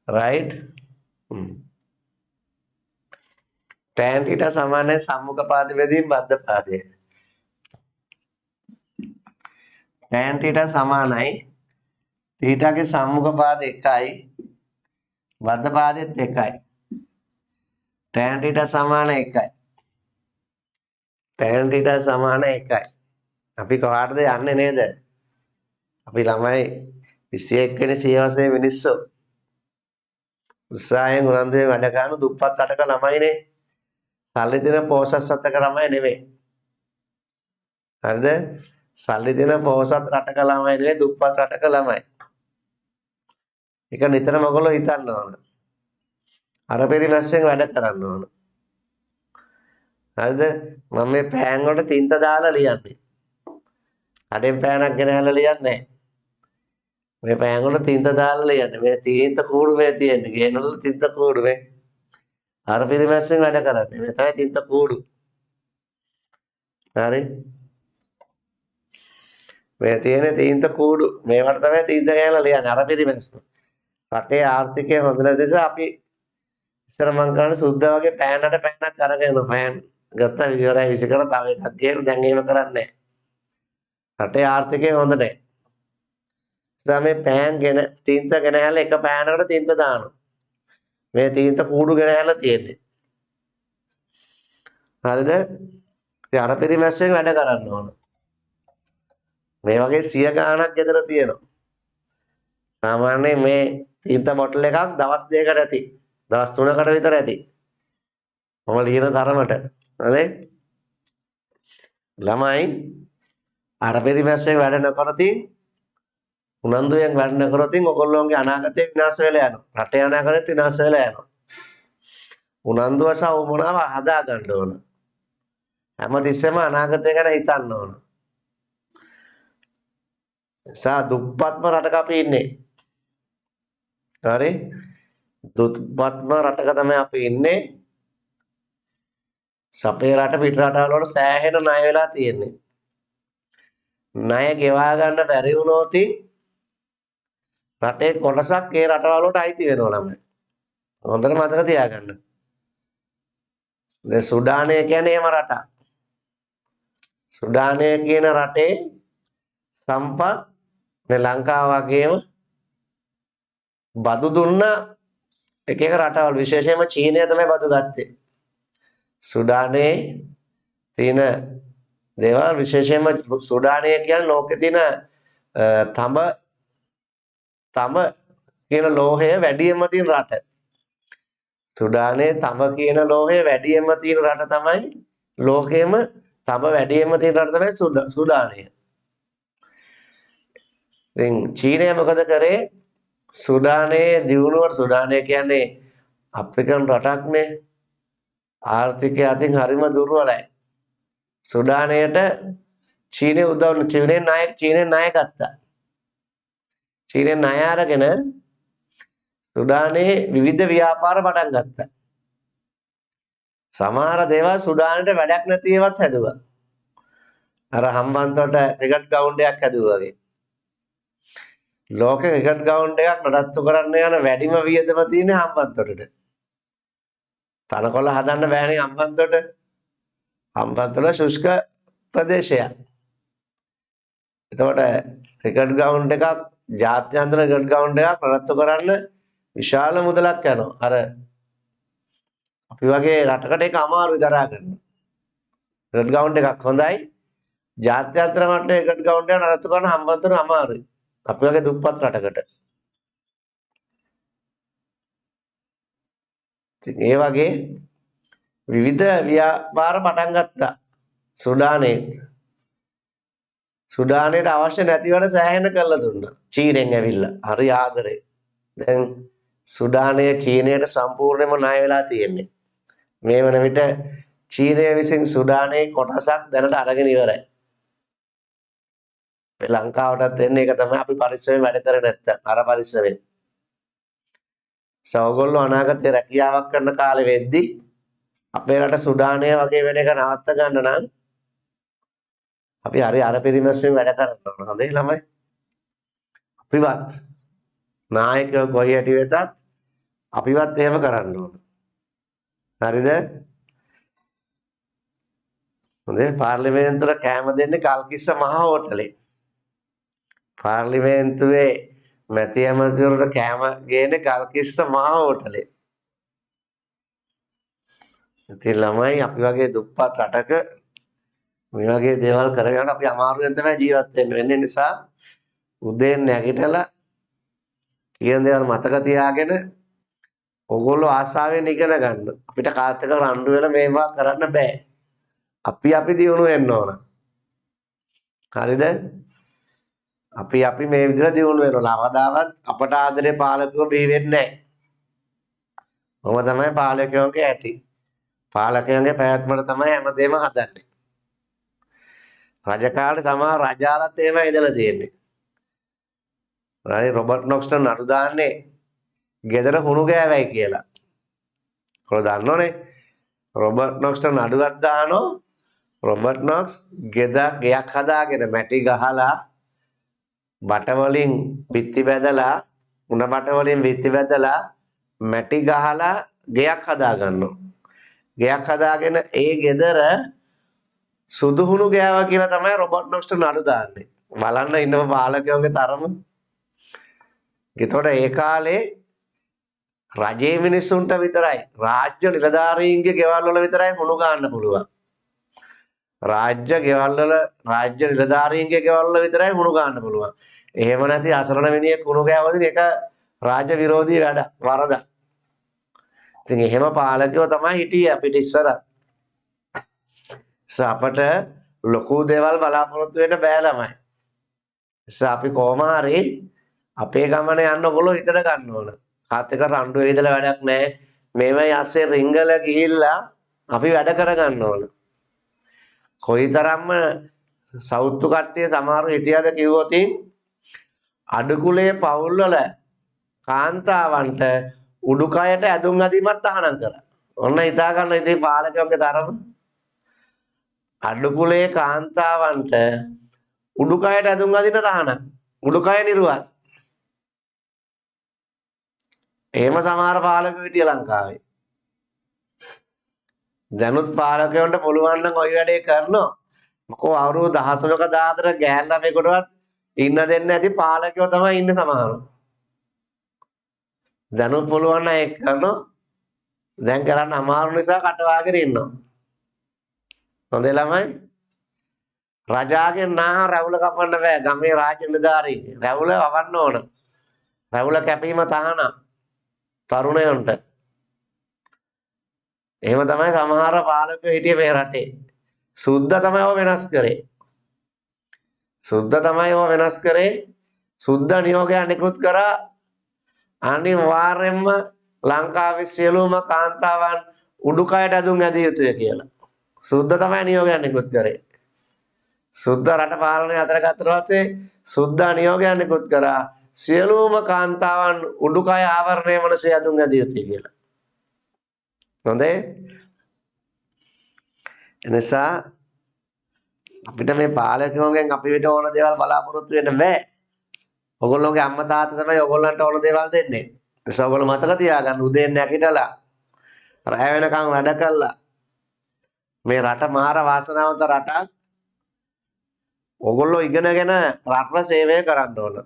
right tan theta සමානයි සම්මුඛ පාද බෙදීම බද්ධ පාදය tan theta සමානයි theta ගේ සම්මුඛ පාද 1යි බද්ධ පාදෙත් 1යි tan theta සමාන 1යි tan theta සමාන 1යි අපි කොහාටද යන්නේ නේද අපි ළමයි 21 වෙනි සියවසේ මිනිස්සු උත්සාහයෙන් උනන්දුවෙන් වැඩ කරන දුප්පත් රටක ළමයිනේ සල්ලි දෙන පොහොසත් රටක ළමයි නෙවෙයි හරිද සල්ලි දෙන පොහොසත් රටක ළමයි නෙවෙයි දුප්පත් රටක ළමයි ඒක නිතරම ඔයගොල්ලෝ හිතන්න ඕන අර පරිවැස්සෙන් වැඩ කරන්න ඕන හරිද මම මේ පෑන් වලට තින්ත දාලා ලියන්නේ කඩෙන් පෑනක් ගෙනහැල්ලා ලියන්නේ මේ පෑන් වල තින්ත දාලා ලියන්නේ. මේ තින්ත කූඩු මේ තියෙන්නේ. ගේන වල තින්ත කූඩු මේ. අර පිරිමැස්සෙන් වැඩ කරන්නේ. මේ තමයි තින්ත කූඩු. හරි. මේ තියෙන තින්ත කූඩු. මේවට තමයි තින්ත කියලා ලියන්නේ. අර පිරිමැස්ස. රටේ ආර්ථිකය හොඳ නැති නිසා අපි ඉස්සර මං කරන්නේ සුද්ධ වගේ පෑනට පෑනක් අරගෙන පෑන් ගත්තා ඉවරයි විසි කර තව එකක් ගේන දැන් එහෙම කරන්නේ නැහැ. රටේ ආර්ථිකය හොඳ නැහැ. දැන් මේ පෑන් ගෙන තින්ත ගෙන හැල එක පෑනකට තින්ත දානවා. මේ තින්ත කූඩු ගෙන හැල තියෙන්නේ. හරිද? ඉතින් අර පිරිමැස්සෙන් වැඩ කරන්න ඕන. මේ වගේ 100 ගාණක් ගෙදර තියෙනවා. සාමාන්‍යයෙන් මේ තින්ත බොටල් එකක් දවස් 2කට ඇති. දවස් 3කට විතර ඇති. මම ලියන තරමට. හරි? ළමයි අර පිරිමැස්සෙන් වැඩ නොකරතින් උනන්දුවෙන් වැඩ නොකරතින් ඔයගොල්ලෝගේ අනාගතය විනාශ වෙලා යනවා. රටේ අනාගතය විනාශ වෙලා යනවා. උනන්දුව සහ උමනාව හදා ගන්න ඕන. හැමතිස්සෙම අනාගතය ගැන හිතන්න ඕන. දුප්පත්ම රටක අපි ඉන්නේ. හරි? දුප්පත්ම රටක තමයි අපි ඉන්නේ. අපේ රට පිට රටවල් වල සෑහෙන ණය වෙලා තියෙන්නේ. ණය ගෙවා ගන්න බැරි වුණොත් රටේ කොටසක් ඒ රටවල් වලට අයිති වෙනවා ළමයි. හොඳට මතක තියාගන්න. දැන් සුඩානය කියන්නේ එහෙම රටක්. සුඩානය කියන රටේ සම්පත් මේ ලංකාව වගේම බදු දුන්න එක එක රටවල් විශේෂයෙන්ම චීනය තමයි බදු ගත්තේ. සුඩානයේ තියෙන දේවල් විශේෂයෙන්ම සුඩානය කියන්නේ ලෝකේ තියෙන තඹ කියන ලෝහය වැඩියෙන්ම තියෙන රට. සුඩානයේ තඹ කියන ලෝහය වැඩියෙන්ම තියෙන රට තමයි ලෝකෙම තඹ වැඩියෙන්ම තියෙන රට තමයි සුඩානය. ඉතින් චීනය මොකද කරේ? සුඩානයේ දියුණුවට සුඩානය කියන්නේ අප්‍රිකන් රටක්නේ. ආර්ථිකය අතින් හරිම දුර්වලයි. සුඩානයට චීනය උදව් චීනයේ ණය ගත්තා. චීනයේ ණය අරගෙන සුඩානයේ විවිධ ව්‍යාපාර පටන් ගත්තා. සමහර දේවල් සුඩානයට වැඩක් නැති ඒවාත් හැදුවා. අර හම්බන්තොට ක්‍රිකට් ග්‍රවුන්ඩ් එකක් හැදුවා වගේ. ලෝකේ ක්‍රිකට් ග්‍රවුන්ඩ් එකක් නඩත්තු කරන්න යන වැඩිම වියදම තියෙන්නේ හම්බන්තොටට. තනකොළ හදන්න බෑනේ හම්බන්තොට. හම්බන්තොට ශුෂ්ක ප්‍රදේශයක්. එතකොට ක්‍රිකට් ග්‍රවුන්ඩ් එකක් ජාත්‍යන්තර ක්‍රිකට් ග්‍රවුන්ඩ් එකක් නඩත්තු කරන්න විශාල මුදලක් යනවා. අර අපි වගේ රටකට ඒක අමාරුයි දරා ගන්න. ක්‍රිකට් ග්‍රවුන්ඩ් එකක් හොඳයි. ජාත්‍යන්තර මට්ටමේ ක්‍රිකට් ග්‍රවුන්ඩ් එකක් නඩත්තු කරන්න හම්බන්තොට අමාරුයි. අපි වගේ දුප්පත් රටකට. ඉතින් ඒ වගේ විවිධ ව්‍යාපාර පටන් ගත්තා සුඩානයේ. සුඩානයට අවශ්‍ය නැති වැඩ සෑහෙන කළා දුන්නා. චීනෙන් ඇවිල්ලා. හරි ආදරේ. දැන් සුඩානය චීනයට සම්පූර්ණයෙන්ම ණය වෙලා තියෙන්නේ. මේ වන විට චීනය විසින් සුඩානයේ කොටසක් දැනට අරගෙන ඉවරයි. ලංකාවටත් වෙන්නේ ඒක තමයි අපි පරිස්සමෙන් වැඩ කරේ නැත්තම් අර පරිස්සමෙන්. සෝගොල්ලෝ අනාගතේ රැකියාවක් කරන කාලේ වෙද්දී අපේ රට සුඩානය වගේ වෙන එක නවත්ත ගන්න නම් අපි හරි අර පිරිමැස්සෙන් වැඩ කරන්න ඕන. හොඳේ ළමයි. අපිවත් නායකයෝ කොයි හැටි වෙතත් අපිවත් එහෙම කරන්න ඕන. හරිද? හොඳේ පාර්ලිමේන්තුවට කෑම දෙන්නේ කල්කිස්ස මහ හෝටලේ. පාර්ලිමේන්තුවේ මැති ඇමතිවරට කෑම ගේන්නේ කල්කිස්ස මහ හෝටලේ. ඉතින් ළමයි අපි වගේ දුප්පත් රටක මේ වගේ දේවල් කරගෙන අපි අමාරුවෙන් තමයි ජීවත් වෙන්නේ. නිසා උදේ නැගිටලා කියන දේවල් මතක තියාගෙන ඔයගොල්ලෝ ආසාවෙන් ඉගෙන ගන්න. අපිට කාත් එක රණ්ඩු වෙලා මේවා කරන්න බෑ. අපි දියුණු වෙන්න ඕන. හරිද? අපි මේ විදිහට දියුණු වෙනවා. අවදාවත් අපට ආදරේ පාලකයෝ බිහි වෙන්නේ නැහැ. මම තමයි පාලකයන්ගේ ඇති. පාලකයන්ගේ පැවැත්මට තමයි හැමදේම හදන්නේ. රජ කාලේ සමහර රජාලත් එහෙම ඉඳලා තියෙන්නේ. හරි රොබර්ට් නොක්ස්ට නඩු දාන්නේ ගෙදර හුණු ගෑවයි කියලා. ඔයාලා දන්නවනේ රොබර්ට් නොක්ස්ට නඩුවක් දානවා. රොබර්ට් නොක්ස් ගෙයක් හදාගෙන මැටි ගහලා බට වලින් බිත්ති බැදලා උණ බට වලින් බිත්ති බැදලා මැටි ගහලා ගෙයක් හදා ගන්නවා. ගෙයක් හදාගෙන ඒ ගෙදර සුදුහුණු ගෑවා කියලා තමයි රොබර්ට් නොක්ස්ට නඩු දාන්නේ. බලන්න ඉන්නව පාලකයන්ගේ තරම. ඒතකොට ඒ කාලේ රජයේ මිනිස්සුන්ට විතරයි රාජ්‍ය නිලධාරීන්ගේ ගෙවල් වල විතරයි හුණු ගන්න පුළුවන්. රාජ්‍ය නිලධාරීන්ගේ ගෙවල් වල විතරයි හුණු ගන්න පුළුවන්. එහෙම නැති අසරණ මිනිහෙක් හුණු ගෑවොත් ඒක රාජ්‍ය විරෝධී වරදක්. ඉතින් එහෙම පාලකයෝ තමයි හිටියේ අපිට ඉස්සර. අපට ලොකු දේවල් බලාපොරොත්තු වෙන්න බෑ ළමයි. අපි කොහොම හරි අපේ ගමන යන්න ඔයගොල්ලෝ හිතට ගන්න ඕන. කාත් එක රණ්ඩු වේදලා වැඩක් නැහැ. මේවයි ASCII රිංගල ගිහිල්ලා අපි වැඩ කරගන්න ඕන. කොයිතරම්ම සෞතු කට්ටිය සමහරව හිටියද කිව්වොත් අඩු කුලයේ පවුල් වල කාන්තාවන්ට උඩුකයට ඇඳුම් අඳීමක් තහනම් කරා. ඔන්න හිතා ගන්න ඉතින් පාලකයන්ගේ තරම. අඩු කුලයේ කාන්තාවන්ට උඩුකයට ඇඳුම් අඳින්න තහනම්. උඩුකය නිරුවත්. එහෙම සමහර පාලකයෝ හිටිය ලංකාවේ. දැනුත් පාලකයන්ට පුළුවන් නම් ওই වැඩේ කරනවා. මොකෝ අවුරුදු 13ක 14 ගෑන් ළමයෙකුටවත් ඉන්න දෙන්නේ නැති පාලකයෝ තමයි ඉන්නේ සමහරව. දැනුත් පුළුවන් නම් ඒක කරනවා. දැන් කරන්න අමාරු නිසා කටවාගෙන ඉන්නවා. හොඳේ ළමයි. රජාගේ නාහ රැවුල කපන්න බෑ. ගමේ රාජ්‍ය නිලධාරී රැවුල වවන්න ඕන. රැවුල කැපීම තහනම් තරුණයන්ට. එහෙම තමයි සමහර පාලකයෝ හිටියේ මේ රටේ. සුද්ධ තමයි ඔය වෙනස් කරේ. සුද්ධ නියෝගයක් නිකුත් කරා අනිවාර්යයෙන්ම ලංකාවේ සියලුම කාන්තාවන් උඩුකයට ඇඳුම් ඇඳිය යුතුය කියලා. සුද්ධ තමයි නියෝගයක් නිකුත් කරේ. සුද්ධ රට පාලනය අතර ගත්තට පස්සේ සුද්ධ නියෝගයක් නිකුත් කරා සියලුම කාන්තාවන් උඩුකය ආවරණය වනසේ ඇඳුම් ඇඳිය යුතුය කියලා. හොඳේ. එනිසා අපිට මේ පාලකයන්ගෙන් අපිට ඕන දේවල් බලාපොරොත්තු වෙන්න බෑ. ඔයගොල්ලෝගේ අම්මා තාත්තා තමයි ඔයගොල්ලන්ට ඕන දේවල් දෙන්නේ. ඒක ඔයගොල්ලෝ මතක තියාගන්න. උදේ නැගිටලා රැය වෙනකන් වැඩ කළා. මේ රට මාර වාසනාවන්ත රටක්. ඔයගොල්ලෝ ඉගෙනගෙන රට සේවය කරන්න ඕන.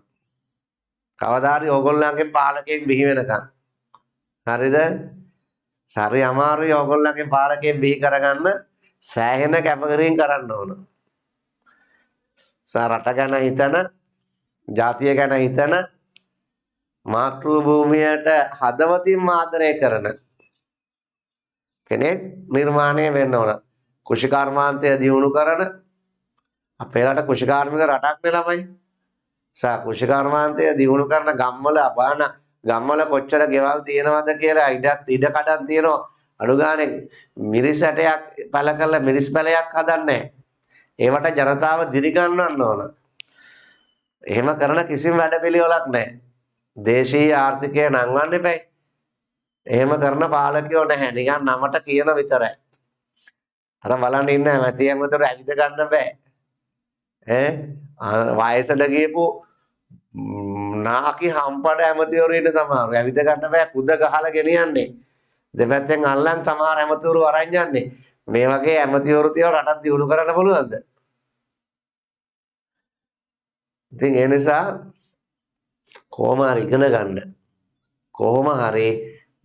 කවදා හරි ඔයගොල්ලන්ගෙන් පාලකයෙක් බිහි වෙනකන්. හරිද? සරි අමාරුයි ඔයගොල්ලන්ගෙන් පාලකයෙක් බිහි කරගන්න සෑහෙන කැපකිරීම කරන්න ඕන. රට ගැන හිතන, ජාතිය ගැන හිතන, මාතෘ භූමියට හදවතින් ආදරය කරන කෙනෙක් නිර්මාණය වෙන්න ඕන. කුෂිකර්මාන්තය දියුණු කරන අපේ රට කුෂිකාර්මික රටක් නේ ළමයි. කුෂිකර්මාන්තය දියුණු කරන ගම්වල අපාන ගම්වල කොච්චර ගෙවල් තියෙනවද කියලා ඉඩ කඩන් තියෙනවා. අඩු ගානේ මිරිස් ඇටයක් පළ කරලා මිරිස් පැලයක් හදන්නේ. ඒවට ජනතාව දිරි ගන්නවන්න ඕන. එහෙම කරන කිසිම වැඩපිළිවෙලක් නැහැ. දේශීය ආර්ථිකය නංවන්න එපයි. එහෙම කරන පාලකයෝ නැහැ. නිකන් නමට කියන විතරයි. අර බලන්න ඉන්න මැතියන් උතර ඇවිද ගන්න බෑ. වයසට ගියපු නාකි හම්පඩ ඇමතිවරු ඉන්න සමහර ඇවිද ගන්න බෑ කුද ගහලා ගෙනියන්නේ. දෙපැත්තෙන් අල්ලන් සමහර ඇමතිවරු අරන් යන්නේ. මේ වගේ ඇමතිවරු තියලා රටක් දියුණු කරන්න පුළුවන්ද? ඉතින් ඒ නිසා කොහොම හරි ඉගෙන ගන්න. කොහොම හරි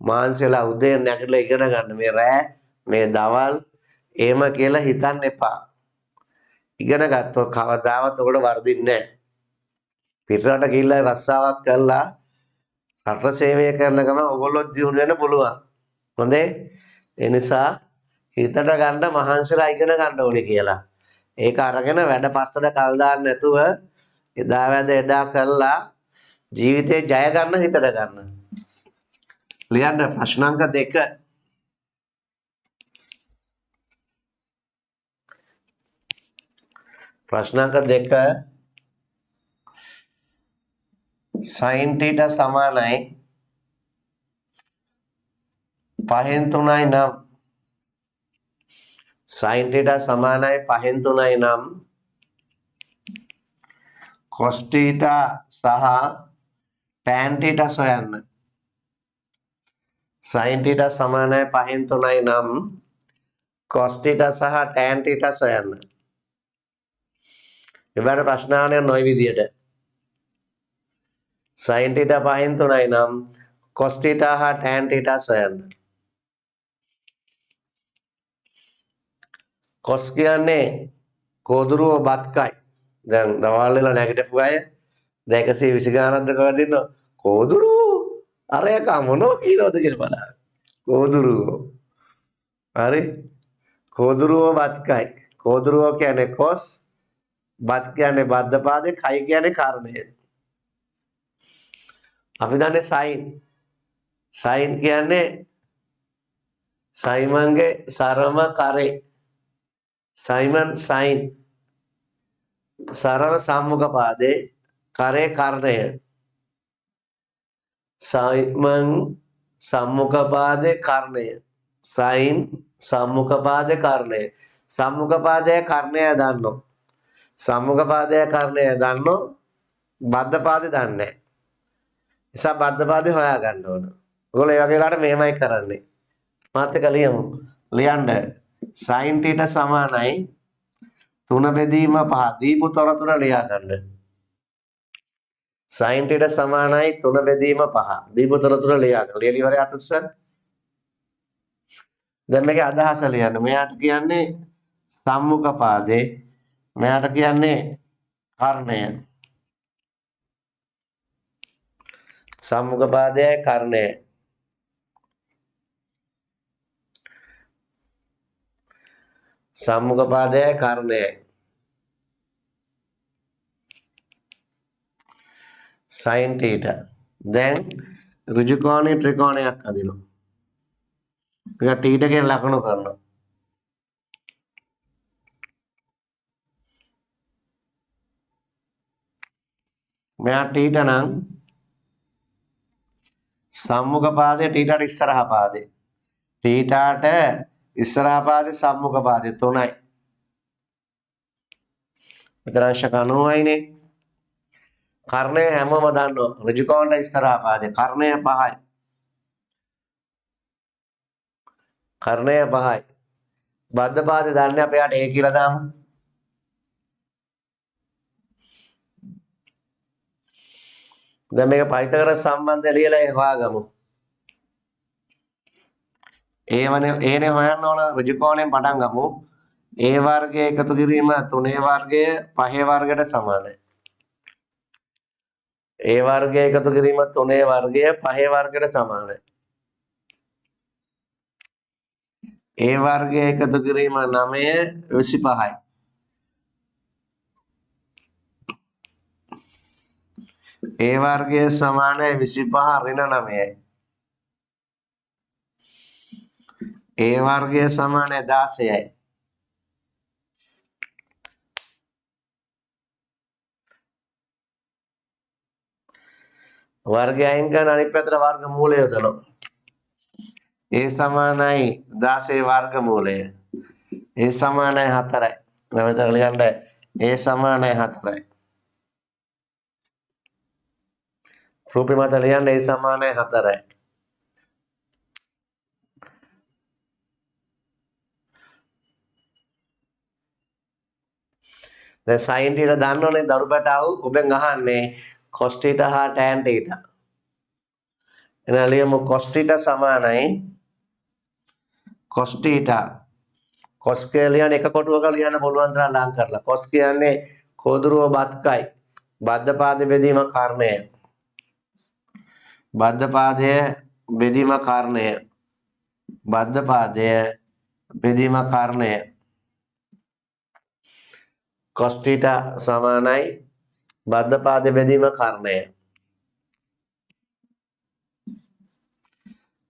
මාන්සලා උදේ නැගිටලා ඉගෙන ගන්න. මේ රෑ මේ දවල් එහෙම කියලා හිතන්න එපා. ඉගෙන ගත්තොත් කවදාවත් ඔකට වර්ධින්නේ නැහැ. පිටරට ගිහිල්ලා රස්සාවක් කරලා රට සේවය කරන ගමන් ඔයගොල්ලෝ දියුණු වෙන්න පුළුවන්. හොඳේ. ඒ නිසා හිතට ගන්න මහන්සිලා ඉගෙන ගන්න ඕනේ කියලා. ඒක අරගෙන වැඩ පස්සට කල් දාන්න නැතුව එදා වැඩ එදා කළා ජීවිතේ ජය ගන්න හිතට ගන්න. ලියන්න ප්‍රශ්න අංක 2. ප්‍රශ්න අංක 2 sin theta සමානයි 5න් 3යි නම් sin theta සමානයි 5න් 3යි නම් cos theta සහ tan theta සොයන්න. sin theta සමානයි 5න් 3යි නම් cos theta සහ tan theta සොයන්න. ඉවර ප්‍රශ්න අහන්නේ නොයි විදියට. sin theta 5න් 3යි නම් cos theta හා tan theta සොයන්න. cos කියන්නේ කෝදුරුව බත්කයි. දැන් දවල් වෙලා නැගිටපු අය 120 ගානක්ද කවද ඉන්නවා. කෝදුරුව අරයක මොනෝ කියනවද කියලා බලන්න. කෝදුරුව. හරි. කෝදුරුව බත්කයි. කෝදුරුව කියන්නේ cos, බත් කියන්නේ බද්ධපාදේ, කයි කියන්නේ කර්ණය. අපි දන්නේ sin. sin කියන්නේ සයිමන්ගේ සරම කරේ. Simon sin. සරම සම්මුඛ පාදේ කරේ කර්ණය. සයිමන් සම්මුඛ පාදේ කර්ණය. sin සම්මුඛ පාදේ කර්ණය. සම්මුඛ පාදයේ කර්ණය දන්නෝ. සම්මුඛ පාදයේ කර්ණය දන්නෝ. බද්ධ පාදේ දන්නේ නැහැ. නිසා බද්ධ පාදේ හොයා ගන්න ඕන. ඔයගොල්ලෝ ඒ වගේ වෙලාවට මෙහෙමයි කරන්නේ. මාත් එක ලියමු. ලියන්න sin θ සමානයි 3/5 දීපු තොරතුර ලියා ගන්න. sin θ සමානයි 3/5 දීපු තොරතුර ලියා ගන්න. ලියලි ඉවරයි අතුස්සන්. දැන් මේකේ අදහස ලියන්න. මෙයාට කියන්නේ සම්මුඛ පාදේ, මෙයාට කියන්නේ කර්ණය. සම්මුඛ පාදයයි කර්ණය. සම්මුඛ පාදයයි කර්ණයයි. sin θ. දැන් ඍජු කෝණී ත්‍රිකෝණයක් හදිනවා. මේක θ කියන ලකුණු කරනවා. මෙයා θ නම් සම්මුඛ පාදේ θට ඉස්සරහා පාදේ. θට ඉස්සරහා පාදේ සම්මුඛ පාදේ 3යි. මෙතන අංශක 90යිනේ. කර්ණය හැමෝම දන්නවා. ඍජු කෝණයට ඉස්සරහා පාදේ කර්ණය 5යි. කර්ණය 5යි. බද්ධ පාදේ දන්නේ අපි යට A කියලා දාමු. දැන් මේක පයිතගරස් සම්බන්ධය ලියලා හොයාගමු. ඒනේ හොයන්න ඕන ඍජු කෝණයෙන් පටන් ගමු. A වර්ගය එකතු කිරීම 3 වර්ගය 5 වර්ගයට සමානයි. A වර්ගය එකතු කිරීම 3 වර්ගය 5 වර්ගයට සමානයි. A වර්ගය එකතු කිරීම 9 25යි. A වර්ගය සමානයි 25 ඍණ 9යි. A වර්ගය සමානයි 16යි. වර්ගය අයින් කරන අනිත් පැත්තට වර්ග මූලය යොදනවා. A සමානයි 16 වර්ග මූලය. A සමානයි 4යි. නැවත ලියන්න A සමානයි 4යි. රූපේ මත ලියන්න A සමානයි 4යි. දැන් sin θ දන්නවනේ දරු පැටාව ඔබෙන් අහන්නේ cos θ හා tan θ. එහෙනම් ලියමු cos θ සමානයි cos θ. cos කියලා එක කොටුවක ලියන්න පුළුවන් තරම් ලං කරලා. cos කියන්නේ කෝදුරුව බත්කයි. බද්ධ පාදයේ බෙදීම කර්ණය. බද්ධ පාදයේ බෙදීම කර්ණය. බද්ධ පාදයේ බෙදීම කර්ණය. cos θ සමානයි බද්ධ පාදයේ බෙදීම කර්ණය.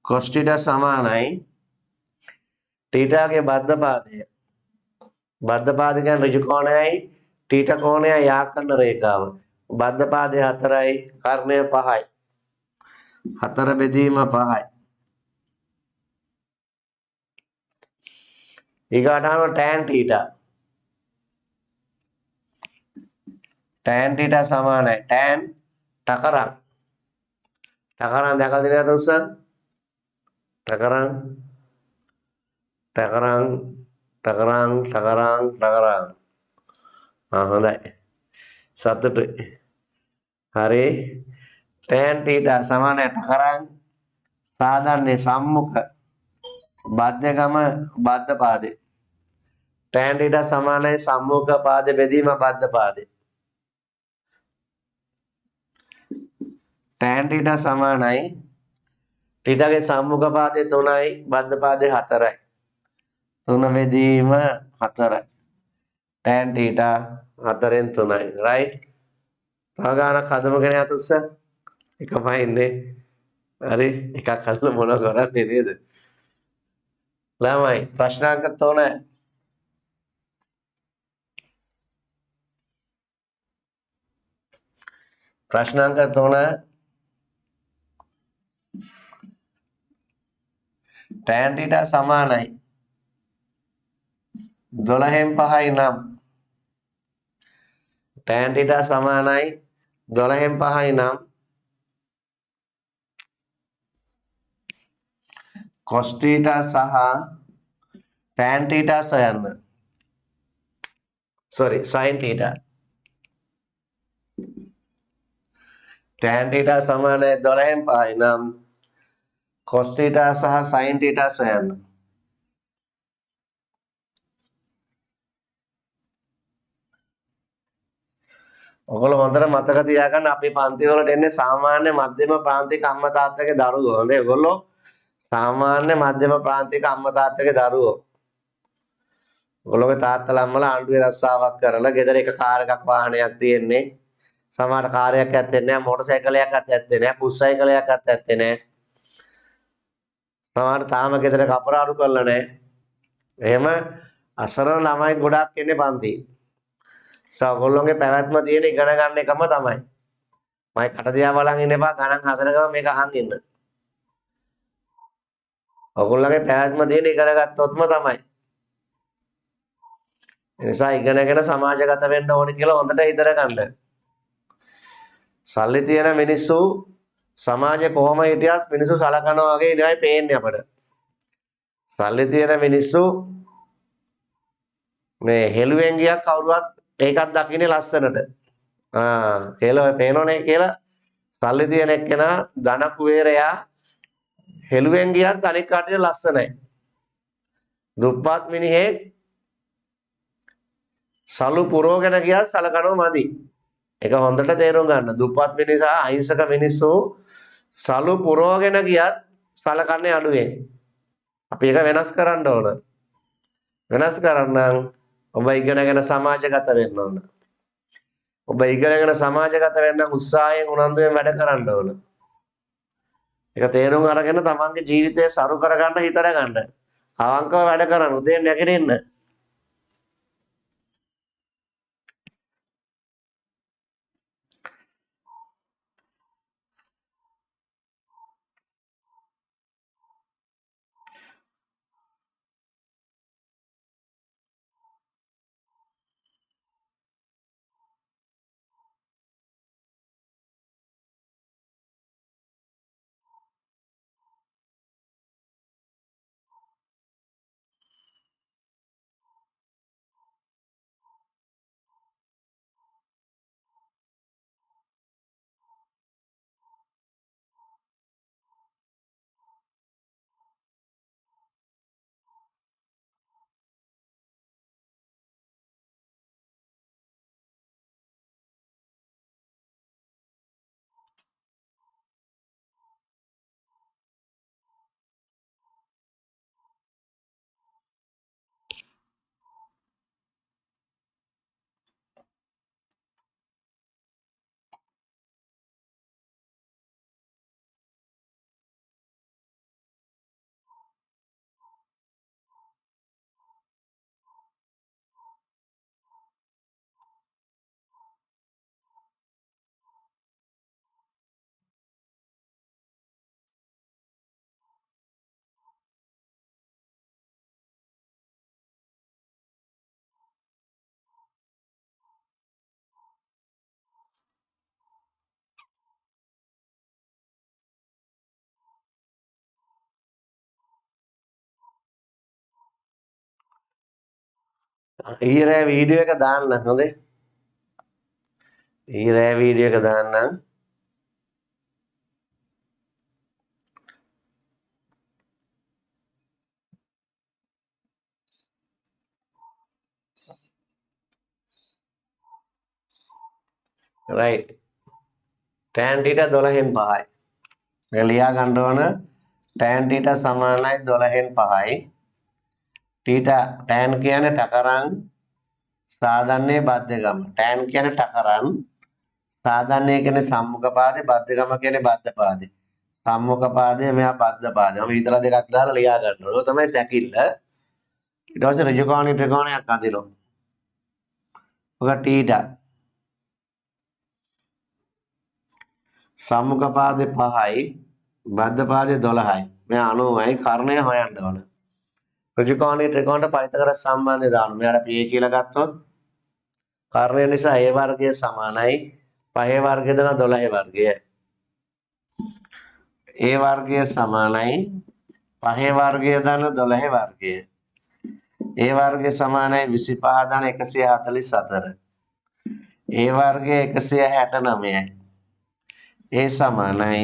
cos θ සමානයි θගේ බද්ධ පාදය. බද්ධ පාදය කියන්නේ ඍජු කෝණයයි θ කෝණයයි යා කරන රේඛාව. බද්ධ පාදේ 4යි කර්ණය 5යි. 4 බෙදීම 5යි. ඊගාට අහනවා tan θ. tan θ සමානයි tan තකරන්. තකරන් දැකලා තියෙනවද උස්සන්? තකරන් තකරන් තකරන් තකරන් තකරන්. හොඳයි. සතුටුයි. හරි. tan θ සමානයි තකරන් සාධාරණේ සම්මුඛ බද්ධගම බද්ධ පාදේ. tan θ සමානයි සම්මුඛ පාද බෙදීම බද්ධ පාදේ. tan θ සමානයි ථීටාගේ සම්මුඛ පාදේ 3යි බද්ධ පාදේ 4යි. 3 බෙදීම 4යි. tan θ 4ෙන් 3යි. right? තව ගානක් හදමු කෙනේ අතුස්ස. එකමයි ඉන්නේ. හරි. එකක් හදලා මොන කරන්නේ නේද? ළමයි ප්‍රශ්නාංක 3. ප්‍රශ්නාංක 3 tan θ සමානයි 12න් 5යි නම් tan θ සමානයි 12න් 5යි නම් cos θ සහ tan θ සොයන්න. sorry sin θ. tan θ සමානයි 12න් 5යි නම් cos θ සහ sin θ සොයන්න. ඔයගොල්ලෝ හොඳට මතක තියාගන්න අපි පන්ති වලට එන්නේ සාමාන්‍ය මධ්‍යම ප්‍රාන්තික අම්මා තාත්තගේ දරුවෝ. හොඳේ ඔයගොල්ලෝ සාමාන්‍ය මධ්‍යම ප්‍රාන්තික අම්මා තාත්තගේ දරුවෝ. ඔයගොල්ලෝගේ තාත්තලා අම්මලා ආණ්ඩුවේ රස්සාවක් කරලා ගෙදර එක කාර් එකක් වාහනයක් තියෙන්නේ. සමහර කාර්යයක් ඇත්තේ නැහැ, මෝටර් සයිකලයක් ඇත්තේ නැහැ, පුස් සයිකලයක් ඇත්තේ නැහැ. සමහර තාම ගෙදර කපරාරු කරලා නැහැ. එහෙම අසරණ ළමයි ගොඩක් ඉන්නේ පන්ති. ඔයගොල්ලෝගේ පැවැත්ම තියෙන ඉගෙන ගන්න එකම තමයි. මයි කට දිහා බලන් ඉන්න එපා ගණන් හදනකම මේක අහන් ඉන්න. ඔයගොල්ලෝගේ පැවැත්ම තියෙන ඉගෙන ගත්තොත්ම තමයි. ඒ නිසා ඉගෙනගෙන සමාජගත වෙන්න ඕනේ කියලා හොඳට හිතර ගන්න. සල්ලි තියෙන මිනිස්සු සමාජය කොහොම හිටියත් මිනිස්සු සලකනවා වගේ ඉඳයි පේන්නේ අපට. සල්ලි තියෙන මිනිස්සු මේ හෙළුවෙන් ගියක් කවුරුවත් ඒකත් දකින්නේ ලස්සනට. කියලා පේනෝනේ කියලා සල්ලි තියෙන එක්කෙනා ධන කුවේරයා හෙළුවෙන් ගියත් අනික් කටියට ලස්සනයි. දුප්පත් මිනිහෙක් සලු පුරවගෙන ගියත් සලකනවා මදි. ඒක හොඳට තේරුම් ගන්න. දුප්පත් මිනිසා අහිංසක මිනිස්සු සලු පුරවගෙන ගියත් සලකන්නේ අඩුවෙන්. අපි ඒක වෙනස් කරන්න ඕන. වෙනස් කරන්න ඔබ ඉගෙනගෙන සමාජගත වෙන්න ඕන. ඔබ ඉගෙනගෙන සමාජගත වෙන්න උත්සාහයෙන් උනන්දුවෙන් වැඩ කරන්න ඕන. ඒක තේරුම් අරගෙන තමන්ගේ ජීවිතය සරු කරගන්න හිතර ගන්න. අවංකව වැඩ කරන්න. උදේ නැගිටින්න. ඊරෑ වීඩියෝ එක දාන්න හොඳේ. ඊරෑ වීඩියෝ එක දාන්නම්. රයිට්. tan θ 12න් 5යි. මේ ලියා ගන්න ඕන tan θ සමානයි 12න් 5යි. tan කියන්නේ ටකරන් සාධන්නේ බද්ධගම. tan කියන්නේ ටකරන් සාධන්නේ කියන්නේ සම්මුඛ පාදේ බද්ධගම කියන්නේ බද්ධ පාදේ. සම්මුඛ පාදේ මෙයා බද්ධ පාදේ. මම ඊතල දෙකක් දාලා ලියා ගන්න ඕන. ඔය තමයි සැකිල්ල. ඊට පස්සේ ඍජුකෝණී ත්‍රිකෝණයක් අදිනවා. ඔක θ සම්මුඛ පාදේ 5යි බද්ධ පාදේ 12යි. මෙයා 90යි කර්ණය හොයන්න ඕන. ඍජුකෝණී ත්‍රිකෝණයට පරිතකර සම්බන්ධය දාන්න. මෙයාට P කියලා ගත්තොත් කර්ණය නිසා a වර්ගය සමානයි 5 වර්ගය දන 12 වර්ගය. a වර්ගය සමානයි 5 වර්ගය දන 12 වර්ගය. a වර්ගය සමානයි 25 දන 144. a වර්ගය 169යි. a සමානයි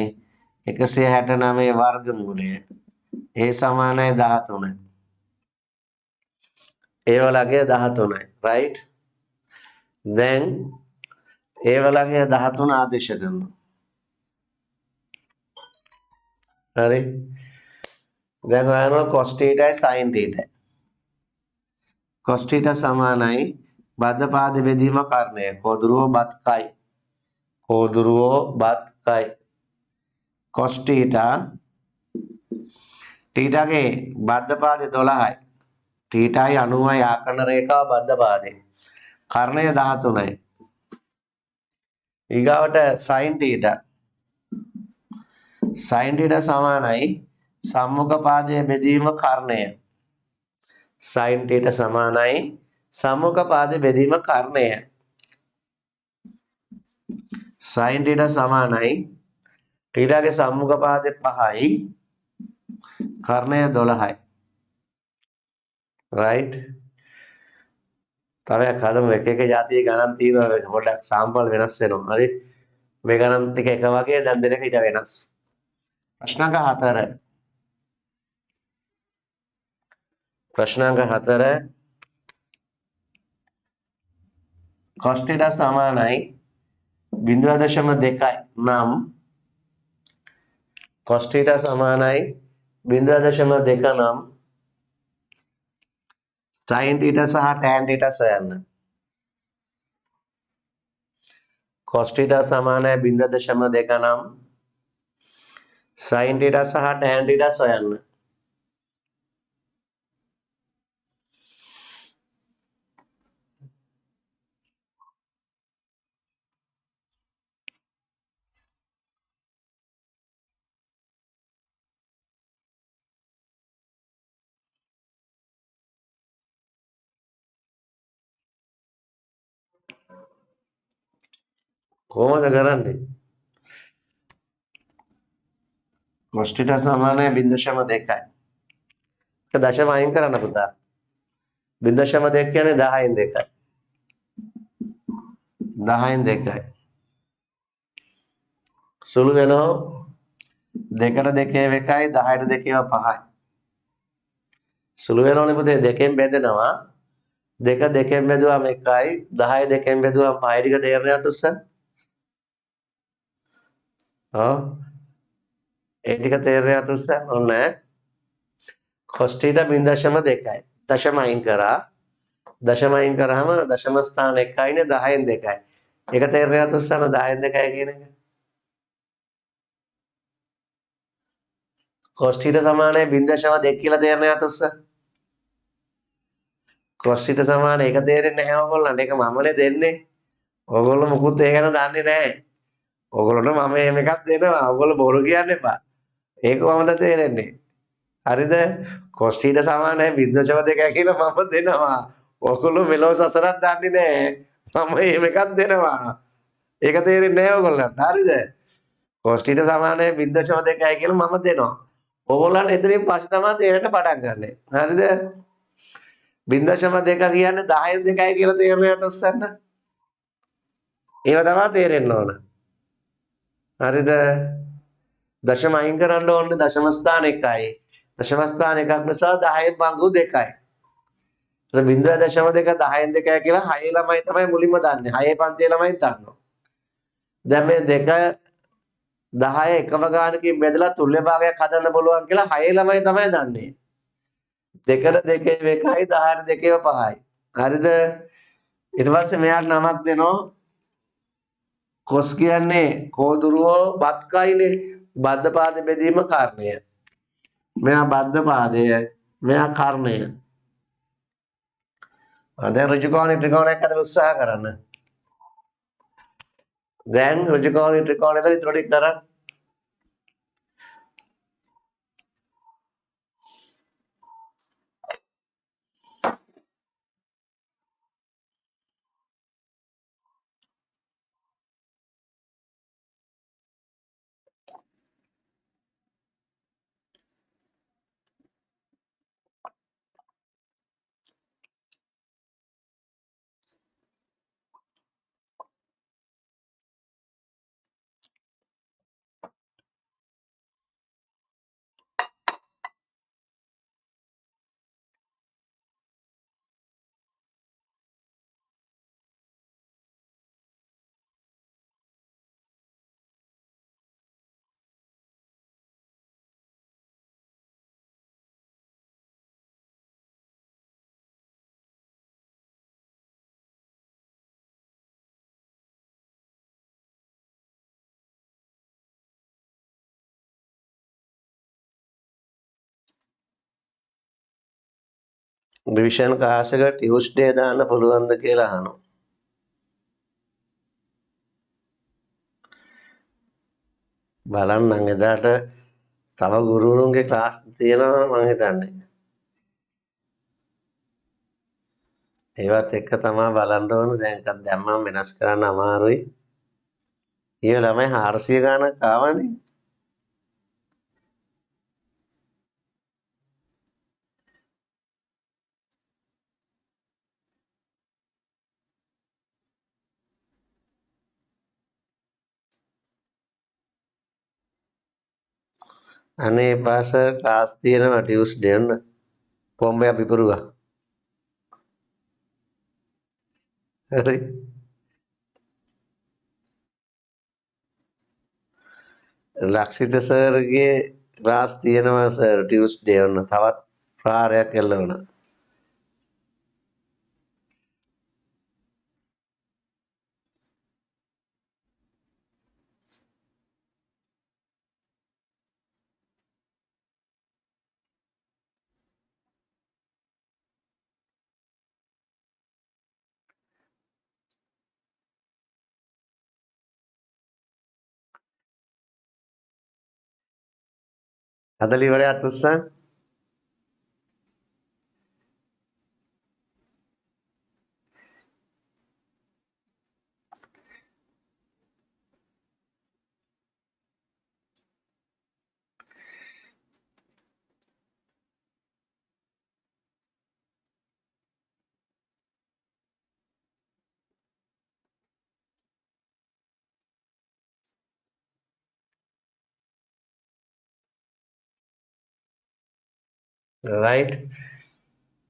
169 වර්ගමූලය. a සමානයි 13. a වලගේ 13යි. right? then a වලගේ 13 ආදේශ කරනවා. හරි. දැන් හොයනවා cos θ sin θ. cos θ සමානයි බද්ධ පාද බෙදීම කර්ණය. කොදුරුව බත් කයි. කොදුරුව බත් කයි. cos θ ගේ බද්ධ පාදේ 12යි. θයි 90යි ආකර්ණ රේඛාව බද්ධ පාදේ. කර්ණය 13යි. ඊගාවට sin θ. sin θ සමානයි සම්මුඛ පාදයේ බෙදීම කර්ණය. sin θ සමානයි සම්මුඛ පාදයේ බෙදීම කර්ණය. sin θ සමානයි θ ගේ සම්මුඛ පාදේ 5යි කර්ණය 12යි. right? තව එකක් හදමු. එක එක જાතියේ ගණන් තියෙනවා. පොඩ්ඩක් සාම්පල් වෙනස් වෙනවා. හරි. මේ ගණන් ටික එක වගේ දැන් දෙනක ඊට වෙනස්. ප්‍රශ්නාංක 4. ප්‍රශ්නාංක 4 cos θ සමානයි 0.2යි නම් cos θ සමානයි 0.2 නම් sin θ සහ tan θ සොයන්න. cos θ සමානයි 0.2 නම් sin θ සහ tan θ සොයන්න. කොහොමද කරන්නේ? cos θ සමානයි 0.2යි. ඒක දශම අයින් කරන්න පුතා. 0.2 කියන්නේ 10න් 2යි. 10න් 2යි. සුළු වෙනවා 2ට 2 1යි 10ට 2 5යි. සුළු වෙනවනේ පුතේ 2න් බෙදෙනවා. 2 2න් බෙදුවාම 1යි 10 2න් බෙදුවාම 5යි ටික තේරෙනවද උස්සන්? ඒ ටික තේරෙනවද උස්සන්? ඔන්න cos θ 0.2යි. දශම අයින් කරා. දශම අයින් කරාම දශම ස්ථාන 1යිනේ 10න් 2යි. ඒක තේරෙනවද උස්සන් 10න් 2යි කියන එක? cos θ සමානයි 0.2 කියලා තේරෙනවද උස්සන්? cos θ සමාන ඒක තේරෙන්නේ නැහැ ඕගොල්ලන්ට. ඒක මමනේ දෙන්නේ. ඕගොල්ලෝ මුකුත් ඒ ගැන දන්නේ නැහැ. ඕගොල්ලන්ට මම එහෙම එකක් දෙනවා. ඕගොල්ලෝ බොරු කියන්න එපා. ඒක කොහොමද තේරෙන්නේ? හරිද? cos θ සමානයි 0.2 කියලා මම දෙනවා. ඕගොල්ලෝ මෙලෝ සසරක් දන්නේ නැහැ. මම එහෙම එකක් දෙනවා. ඒක තේරෙන්නේ නැහැ ඕගොල්ලන්ට. හරිද? cos θ සමානයි 0.2 කියලා මම දෙනවා. ඕගොල්ලන්ට එතනින් පස්සේ තමයි තේරෙන්න පටන් ගන්න. හරිද? 0.2 කියන්නේ 10න් 2යි කියලා තේරුණාද උස්සන්න? ඒව තමයි තේරෙන්න ඕන. හරිද? දශම අයින් කරන්න ඕනේ දශම ස්ථාන 1යි. දශම ස්ථාන 1ක් නිසා 10න් භංගු 2යි. ඒක 0.2 10න් 2යි කියලා 6 ළමයි තමයි මුලින්ම දන්නේ. 6 පන්තියේ ළමයි දන්නවා. දැන් මේ 2 10 එකම ගානකින් බෙදලා තුල්‍ය භාගයක් හදන්න පුළුවන් කියලා 6 ළමයි තමයි දන්නේ. 2ට 2 1යි 10ට 2 5යි. හරිද? ඊට පස්සේ මෙයාට නමක් දෙනවා. කොස් කියන්නේ කෝදුරුවෝ බත් කයිනේ. බද්ධ පාද බෙදීම කාරණය. මෙයා බද්ධ පාදය, මෙයා කර්ණය. දැන් ඍජු කෝණේ ත්‍රිකෝණයක් හදලා උත්සාහ කරන්න. දැන් ඍජු කෝණේ ත්‍රිකෝණය හදලා ඉතුරු ටික කරන්න. රිවිෂන් ක්ලාස් එක ටියුස්ඩේ දාන්න පුළුවන්ද කියලා අහනවා. බලන්න එදාට තව ගුරුවරුන්ගේ ක්ලාස් තියෙනවා මම හිතන්නේ. ඒවත් එක්ක තමයි බලන්න ඕන. දැන් එකක් දැම්මම වෙනස් කරන්න අමාරුයි. ඊයේ ළමයි 400 ගාණක් ආවනේ. අනේ පාස ක්ලාස් තියෙනවා ටියුස්ඩේ ඔන්න. පොම්බයක් විපරුවා. හරි. ලක්ෂිත සර්ගේ ක්ලාස් තියෙනවා සර් ටියුස්ඩේ ඔන්න. තවත් ප්‍රහාරයක් එල්ල වුණා. අදලි වලයක් උස්සන්. රයිට්.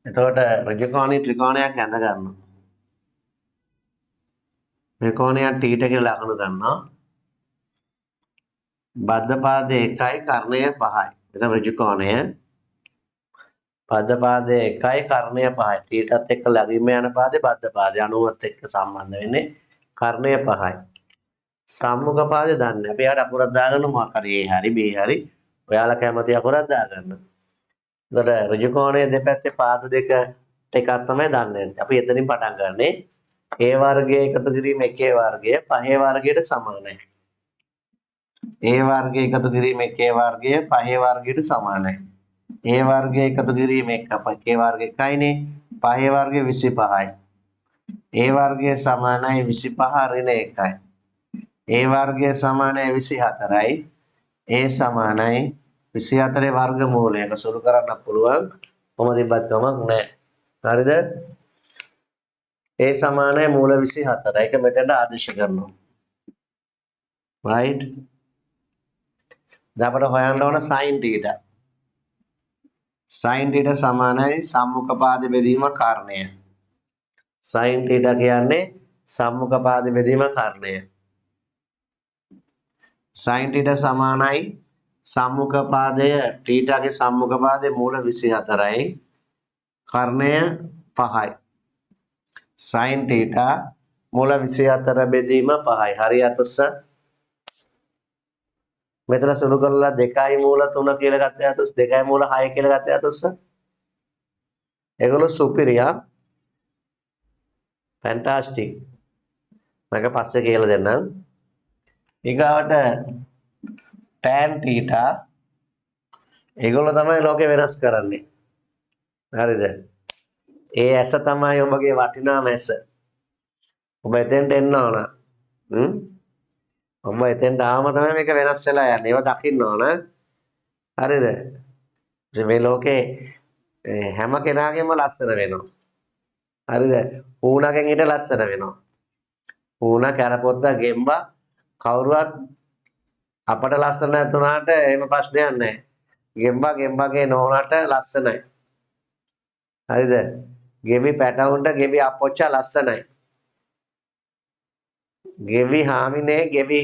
එතකොට ඍජු කෝණී ත්‍රිකෝණයක් ඇඳ ගන්නවා. මේ කෝණයක් θ කියලා ලකුණු ගන්නවා. බද්ධ පාදයේ 1යි කර්ණය 5යි. එතන ඍජු කෝණය. බද්ධ පාදයේ 1යි කර්ණය 5යි. θත් එක්ක ළඟින්ම යන පාදේ බද්ධ පාදය 90ත් එක්ක සම්බන්ධ වෙන්නේ කර්ණය 5යි. සම්මුඛ පාදේ දන්නේ. අපි යාට අකුරක් දාගන්න මොකක් හරි A හරි B හරි. ඔයාලා කැමති අකුරක් දාගන්න. එතකොට ඍජු කෝණයේ දෙපැත්තේ පාද දෙක එකක් තමයි දන්නේ. අපි එතනින් පටන් ගන්නෙ. A වර්ගයේ එකතු කිරීම 1 වර්ගය 5 වර්ගයට සමානයි. A වර්ගයේ එකතු කිරීම 1 වර්ගය 5 වර්ගයට සමානයි. A වර්ගයේ එකතු කිරීම 1 වර්ගය 1යිනේ 5 වර්ගය 25යි. A වර්ගය සමානයි 25 ඍණ 1යි. A වර්ගය සමානයි 24යි. A සමානයි 24 වර්ගමූලයක සුළු කරන්න පුළුවන්. කොහොම තිබ්බත් කමක් නැහැ. හරිද? ඒ සමානයි මූල 24. ඒක මෙතනට ආදේශ කරනවා. right? දැන් අපිට හොයන්න ඕන sin θ. sin θ සමානයි සම්මුඛ පාද බෙදීම කාරණය. sin θ කියන්නේ සම්මුඛ පාද බෙදීම කාරණය. sin θ සමානයි සම්මුඛ පාදය θගේ සම්මුඛ පාදයේ මූල 24යි කර්ණය 5යි. sin θ මූල 24 බෙදීම 5යි. හරි අතස්ස. මෙතන සුළු කරලා 2යි මූල 3 කියලා ගත්ත අතස් 2යි මූල 6 කියලා ගත්ත අතස් ඒගොල්ලෝ සුපිරියා ෆැන්ටස්ටික්. මම පස්සේ කියලා දෙන්නම්. ඊගාවට tan θ ඒගොල්ලෝ තමයි ලෝකේ වෙනස් කරන්නේ. හරිද? ඒ ඇස තමයි ඔබගේ වටිනාම ඇස. ඔබ එතෙන්ට එන්න ඕන. ඔබ එතෙන්ට ආවම තමයි මේක වෙනස් වෙලා යන්නේ. ඒව දකින්න ඕන. හරිද? මේ ලෝකේ හැම කෙනාගේම ලස්සන වෙනවා. හරිද? ඌණගෙන් ඊට ලස්සන වෙනවා. ඌණ කරපොත්ත ගෙම්බා කවුරුවත් අපට ලස්සන නැතුණාට එහෙම ප්‍රශ්නයක් නැහැ. ගෙම්බා ගෙම්බාගේ නෝනාට ලස්සනයි. හරිද? ගෙවි පැටවුන්ට ගෙවි අපොච්චා ලස්සනයි. ගෙවි හාමිනේ ගෙවි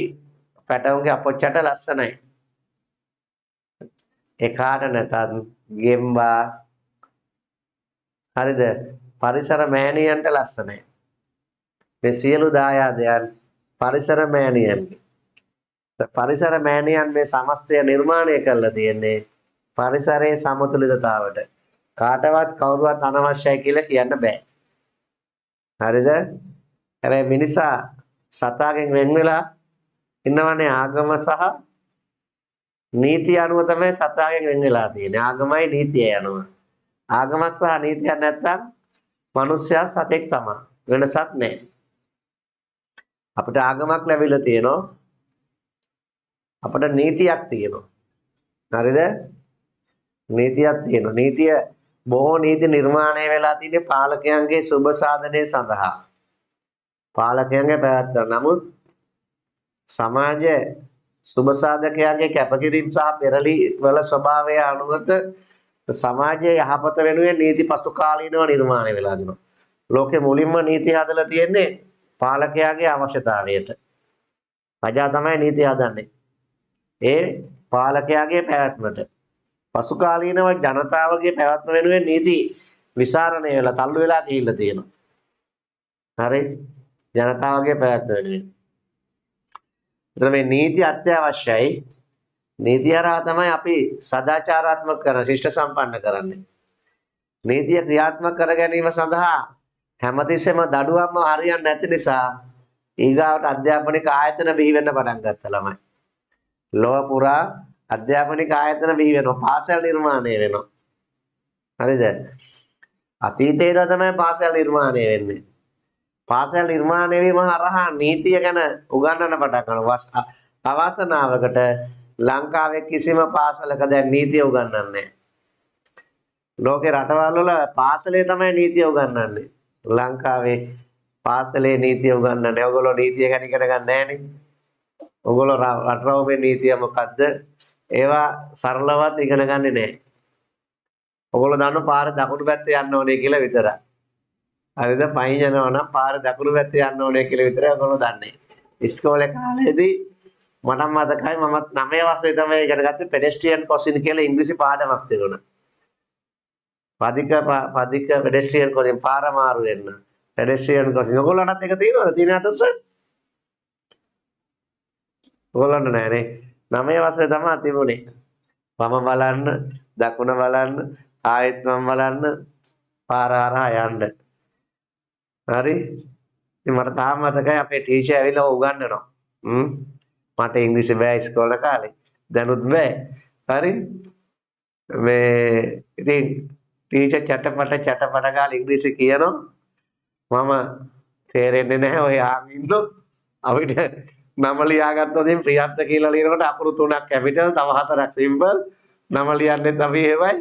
පැටවුන්ගේ අපොච්චට ලස්සනයි. එකාට නැතත් ගෙම්බා හරිද? පරිසර මෑණියන්ට ලස්සනයි. මේ සියලු දායාදයන් පරිසර මෑණියන්ගේ. පරිසර මෑණියන් මේ සමස්තය නිර්මාණය කරලා තියෙන්නේ පරිසරයේ සමතුලිතතාවට. කාටවත් කවුරුවත් අනවශ්‍යයි කියලා කියන්න බෑ. හරිද? හැබැයි මිනිසා සතාගෙන් වෙන් වෙලා ඉන්නවනේ ආගම සහ නීතිය අනුව තමයි සතාගෙන් වෙන් වෙලා තියෙන්නේ. ආගමයි නීතියයි අනුව. ආගමක් සහ නීතියක් නැත්තම් මිනිස්සයා සතෙක් තමයි. වෙනසක් නැහැ. අපිට ආගමක් ලැබිලා තියෙනවා. අපිට නීතියක් තියෙනවා. හරිද? නීතියක් තියෙනවා. නීතිය බොහෝ නීති නිර්මාණය වෙලා තියෙන්නේ පාලකයන්ගේ සුබ සාධනය සඳහා. පාලකයන්ගේ පැවැත්ම. නමුත් සමාජයේ සුබ සාධකයන්ගේ කැපකිරීම සහ පෙරලි වල ස්වභාවය අනුවත සමාජයේ යහපත වෙනුවෙන් නීති පසු කාලීනව නිර්මාණය වෙලා දෙනවා. ලෝකෙ මුලින්ම නීති හදලා තියෙන්නේ පාලකයාගේ අවශ්‍යතාවයට. රජා තමයි නීති හදන්නේ. ඒ පාලකයාගේ පැවැත්මට. පසු කාලීනව ජනතාවගේ පැවැත්ම වෙනුවෙන් නීති විසරණය වෙලා තල්ලු වෙලා ගිහිල්ලා තියෙනවා. හරි? ජනතාවගේ පැවැත්ම වෙනුවෙන්. එතන මේ නීති අත්‍යවශ්‍යයි. නීතිය හරහා තමයි අපි සදාචාරාත්මක කරන ශිෂ්ට සම්පන්න කරන්නේ. නීතිය ක්‍රියාත්මක කර ගැනීම සඳහා හැමතිස්සෙම දඩුවම්ම හරියන්නේ නැති නිසා ඊගාවට අධ්‍යාපනික ආයතන බිහි වෙන්න පටන් ගත්තා ළමයි. ලෝක පුරා අධ්‍යාපනික ආයතන බිහි වෙනවා. පාසල් නිර්මාණය වෙනවා. හරිද? අතීතයේ තමයි පාසල් නිර්මාණය වෙන්නේ. පාසල් නිර්මාණය වීම හරහා නීතිය ගැන උගන්වන්න පටන් ගන්නවා. අවසනාවකට ලංකාවේ කිසිම පාසලක දැන් නීතිය උගන්වන්නේ නැහැ. ලෝකේ රටවල් වල පාසලේ තමයි නීතිය උගන්වන්නේ. ලංකාවේ පාසලේ නීතිය උගන්වන්නේ. ඔයගොල්ලෝ නීතිය ගැන ඉගෙන ගන්න නැහනේ. ඔයගොල්ලෝ රටරවුමේ නීතිය මොකද්ද? ඒවා සරලවත් ඉගෙන ගන්නේ නැහැ. ඔයගොල්ලෝ දන්න පාර දකුණු පැත්තේ යන්න ඕනේ කියලා විතරයි. හරිද? පයින් යනවා නම් පාර දකුණු පැත්තේ යන්න ඕනේ කියලා විතරයි ඔයගොල්ලෝ දන්නේ. ඉස්කෝලේ කාලේදී මට මතකයි මමත් 9 වසරේ තමයි ඉගෙන ගත්තේ pedestrian crossing කියලා ඉංග්‍රීසි පාඩමක් තිබුණා. පදික pedestrian crossing පාර මාරු වෙන්න. pedestrian crossing ඔයගොල්ලන්ටත් ඒක තියෙනවද? තියෙන අතස? ඔයගොල්ලන්ට නෑනේ. 9 වසරේ තමයි තිබුණේ. වම බලන්න, දකුණ බලන්න, ආයෙත් වම් බලන්න, පාර හරහා යන්න. හරි? ඉතින් මට තාම මතකයි අපේ ටීචර් ඇවිල්ලා උගන්වනවා. මට ඉංග්‍රීසි බෑ ඉස්කෝලේ කාලේ. දැනුත් බෑ. හරි? මේ ඉතින් ටීචර් චටපට ගාලා ඉංග්‍රීසි කියනවා. මම තේරෙන්නේ නැහැ ඔය ආන් ඉන්නෝ. අපිට නම ලියාගත්තොත් ඉතින් ප්‍රියත්ත කියලා ලියනකොට අකුරු 3ක් කැපිටල් තව 4ක් සිම්පල්. නම ලියන්නෙත් අපි එහෙමයි.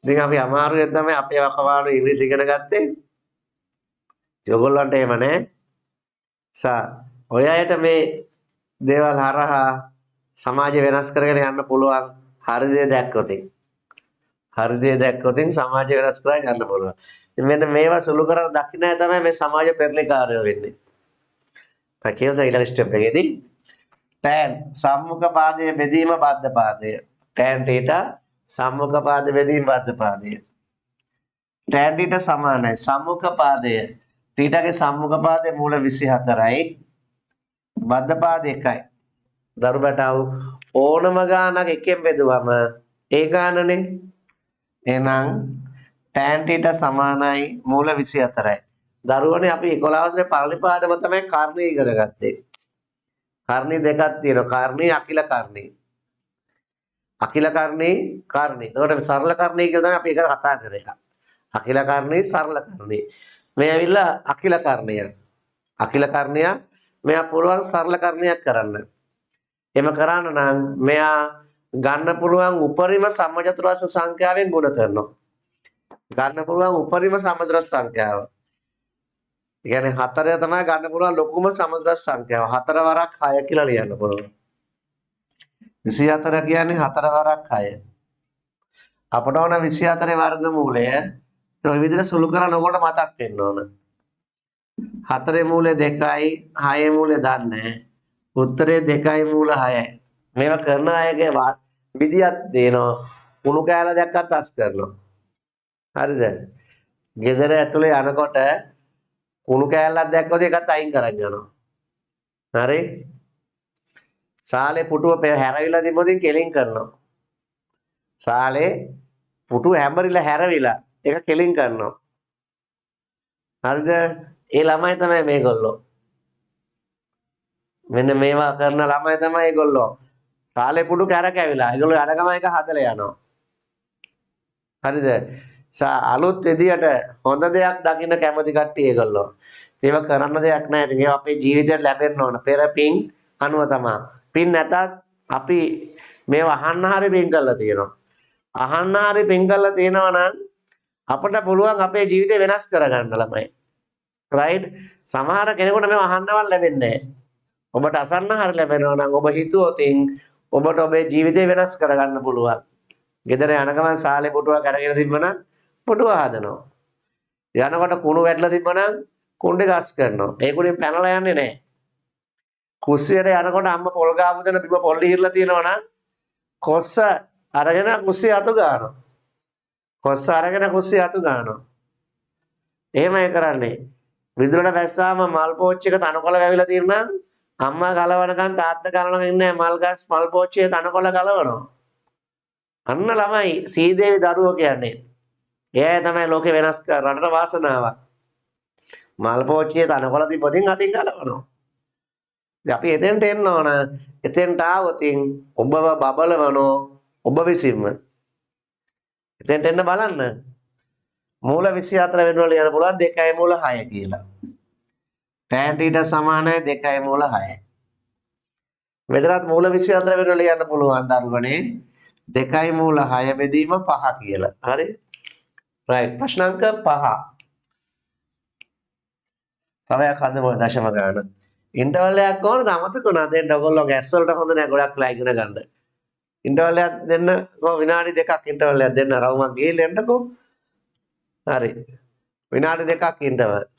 ඉතින් අපි අමාරුවෙන් තමයි අපේ වකවානු ඉංග්‍රීසි ඉගෙන ගත්තේ. ඔයගොල්ලන්ට එහෙම නෑ. ඔය අයට මේ දේවල් හරහා සමාජය වෙනස් කරගෙන යන්න පුළුවන්. හරි දේ දැක්කොත්. හරි දේ දැක්කොත් සමාජය වෙනස් කරගෙන යන්න පුළුවන්. ඉතින් මෙන්න මේවා සුළු කරලා දකින්න අය තමයි මේ සමාජ පෙරලිකාරයෝ වෙන්නේ. කියද ඊළඟ ස්ටෙප් එකේදී tan සම්මුඛ පාදයේ බෙදීම බද්ධ පාදය. tan θ සම්මුඛ පාද බෙදීම බද්ධ පාදය. tan θ සමානයි සම්මුඛ පාදය. θගේ සම්මුඛ පාදයේ මූල 24යි. බද්ධ පාද 1යි. දරු බටව ඕනම ගානක් එකෙන් බෙදුවම ඒ ගානනේ. එහෙනම් tan θ සමානයි මූල 24යි. දරුවනේ අපි 11 වසරේ පළවෙනි පාඩම තමයි කර්ණී ඉගෙන ගත්තේ. කර්ණී දෙකක් තියෙනවා. කර්ණී අකිල කර්ණී. අකිල කර්ණී කර්ණී. ඒකට සරල කර්ණී කියලා තමයි අපි එක කතා කරේ. අකිල කර්ණී සරල කර්ණී. මේ ඇවිල්ලා අකිල කර්ණිය. අකිල කර්ණිය මෙයා පුළුවන් සරල කර්ණියක් කරන්න. එහෙම කරන්න නම් මෙයා ගන්න පුළුවන් උපරිම සමචතුරස්‍ර සංඛ්‍යාවෙන් ගුණ කරනවා. ගන්න පුළුවන් උපරිම සමචතුරස්‍ර සංඛ්‍යාව. ඒ කියන්නේ 4 තමයි ගන්න පුළුවන් ලොකුම සමචතුරස්‍ර සංඛ්‍යාව. 4 වරක් 6 කියලා ලියන්න පුළුවන්. 24 කියන්නේ 4 වරක් 6. අපට ඕන 24 වර්ගමූලය ඔය විදිහට සුළු කරලා ඔයගොල්ලෝ මතක් වෙන්න ඕන. 4 මූලය 2යි 6 මූලය දන්නේ. උත්තරේ 2යි මූල 6යි. මේවා කරන අයගේ විදියක් දෙනවා. කුණු කෑල්ල දැක්කත් අස් කරනවා. හරිද? ගෙදර ඇතුලේ යනකොට කුණු කෑල්ලක් දැක්කොත් ඒකත් අයින් කරන් යනවා. හරි? සාලේ පුටුව හැරවිලා තිබ්බොත් කෙලින් කරනවා. සාලේ පුටුව හැඹරිලා හැරවිලා ඒක කෙලින් කරනවා. හරිද? ඒ ළමයි තමයි මේගොල්ලෝ. මෙන්න මේවා කරන ළමයි තමයි ඒගොල්ලෝ. සාලේ පුටු කැරකැවිලා. ඒගොල්ලෝ යනගම එක හදලා යනවා. හරිද? අලුත් විදියට හොඳ දෙයක් දකින්න කැමති කට්ටිය ඒගොල්ලෝ. ඒව කරන්න දෙයක් නැහැ. ඉතින් ඒවා අපේ ජීවිතේට ලැබෙන්න ඕන. පෙර පින් අනුව තමයි. පින් නැතත් අපි මේවා අහන්න හරි පින් කරලා තියෙනවා. අහන්න හරි පින් කරලා තියෙනවා නම් අපිට පුළුවන් අපේ ජීවිතේ වෙනස් කරගන්න ළමයි. රයිට්? සමහර කෙනෙකුට මේවා අහන්නවත් ලැබෙන්නේ නැහැ. ඔබට අසන්න හරි ලැබෙනවා නම් ඔබ හිතුවොත් ඔබට ඔබේ ජීවිතේ වෙනස් කරගන්න පුළුවන්. ගෙදර යන ගමන් සාලේ පුටුවක් අරගෙන තිබ්බනම් පුටුව හදනවා. යනකොට කුණු වැටලා තිබ්බනම් කුණ්ඩේ ගස් කරනවා. ඒ කුණෙන් පැනලා යන්නේ නැහැ. කුස්සියට යනකොට අම්මා පොල් ගාපු දෙන බිම පොල් ඉහිරලා තියෙනවා නම් කොස්ස අරගෙන කුස්සිය අතු ගන්නවා. කොස්ස අරගෙන කුස්සිය අතු ගන්නවා. එහෙමයි කරන්නේ. විදුලට බැස්සාම මල් පෝච්චි එක තනකොළ වැවිලා තියෙනවා. අම්මා ගලවනකන් තාත්තා ගලවනකන් ඉන්නේ මල් ගස් මල් පෝච්චියේ තනකොළ ගලවනවා. අන්න ළමයි සීදේවි දරුවෝ කියන්නේ. එයා තමයි ලෝකේ වෙනස් කර රටට වාසනාවක්. මල් පෝච්චියේ තනකොළ තිබ්බොතින් අතින් ගලවනවා. ඉතින් අපි එතෙන්ට එන්න ඕන. එතෙන්ට ආවොතින් ඔබව බබලවනෝ ඔබ විසින්ම. එතෙන්ට එන්න බලන්න. මූල 24 වෙනුවල ලියන්න පුළුවන් 2යි මූල 6 කියලා. tan θ සමානයි 2යි මූල 6යි. මෙතනත් මූල 24 වෙනුවල ලියන්න පුළුවන් දරුවනේ 2යි මූල 6 බෙදීම 5 කියලා. හරි? රයිට්. ප්‍රශ්න අංක 5. තවයක් හදමු දශම ගාන. ඉන්ටර්වල් එකක් ඕනද අමතක වුණා දෙන්න ඔයගොල්ලෝගේ ඇස් වලට හොඳ නෑ ගොඩක් වෙලා ඉගෙන ගන්න. ඉන්ටර්වල් එකක් දෙන්න විනාඩි 2ක් ඉන්ටර්වල් එකක් දෙන්න රවුමක් ගිහලා එන්නකෝ. හරි. විනාඩි 2ක් ඉන්ටර්වල්.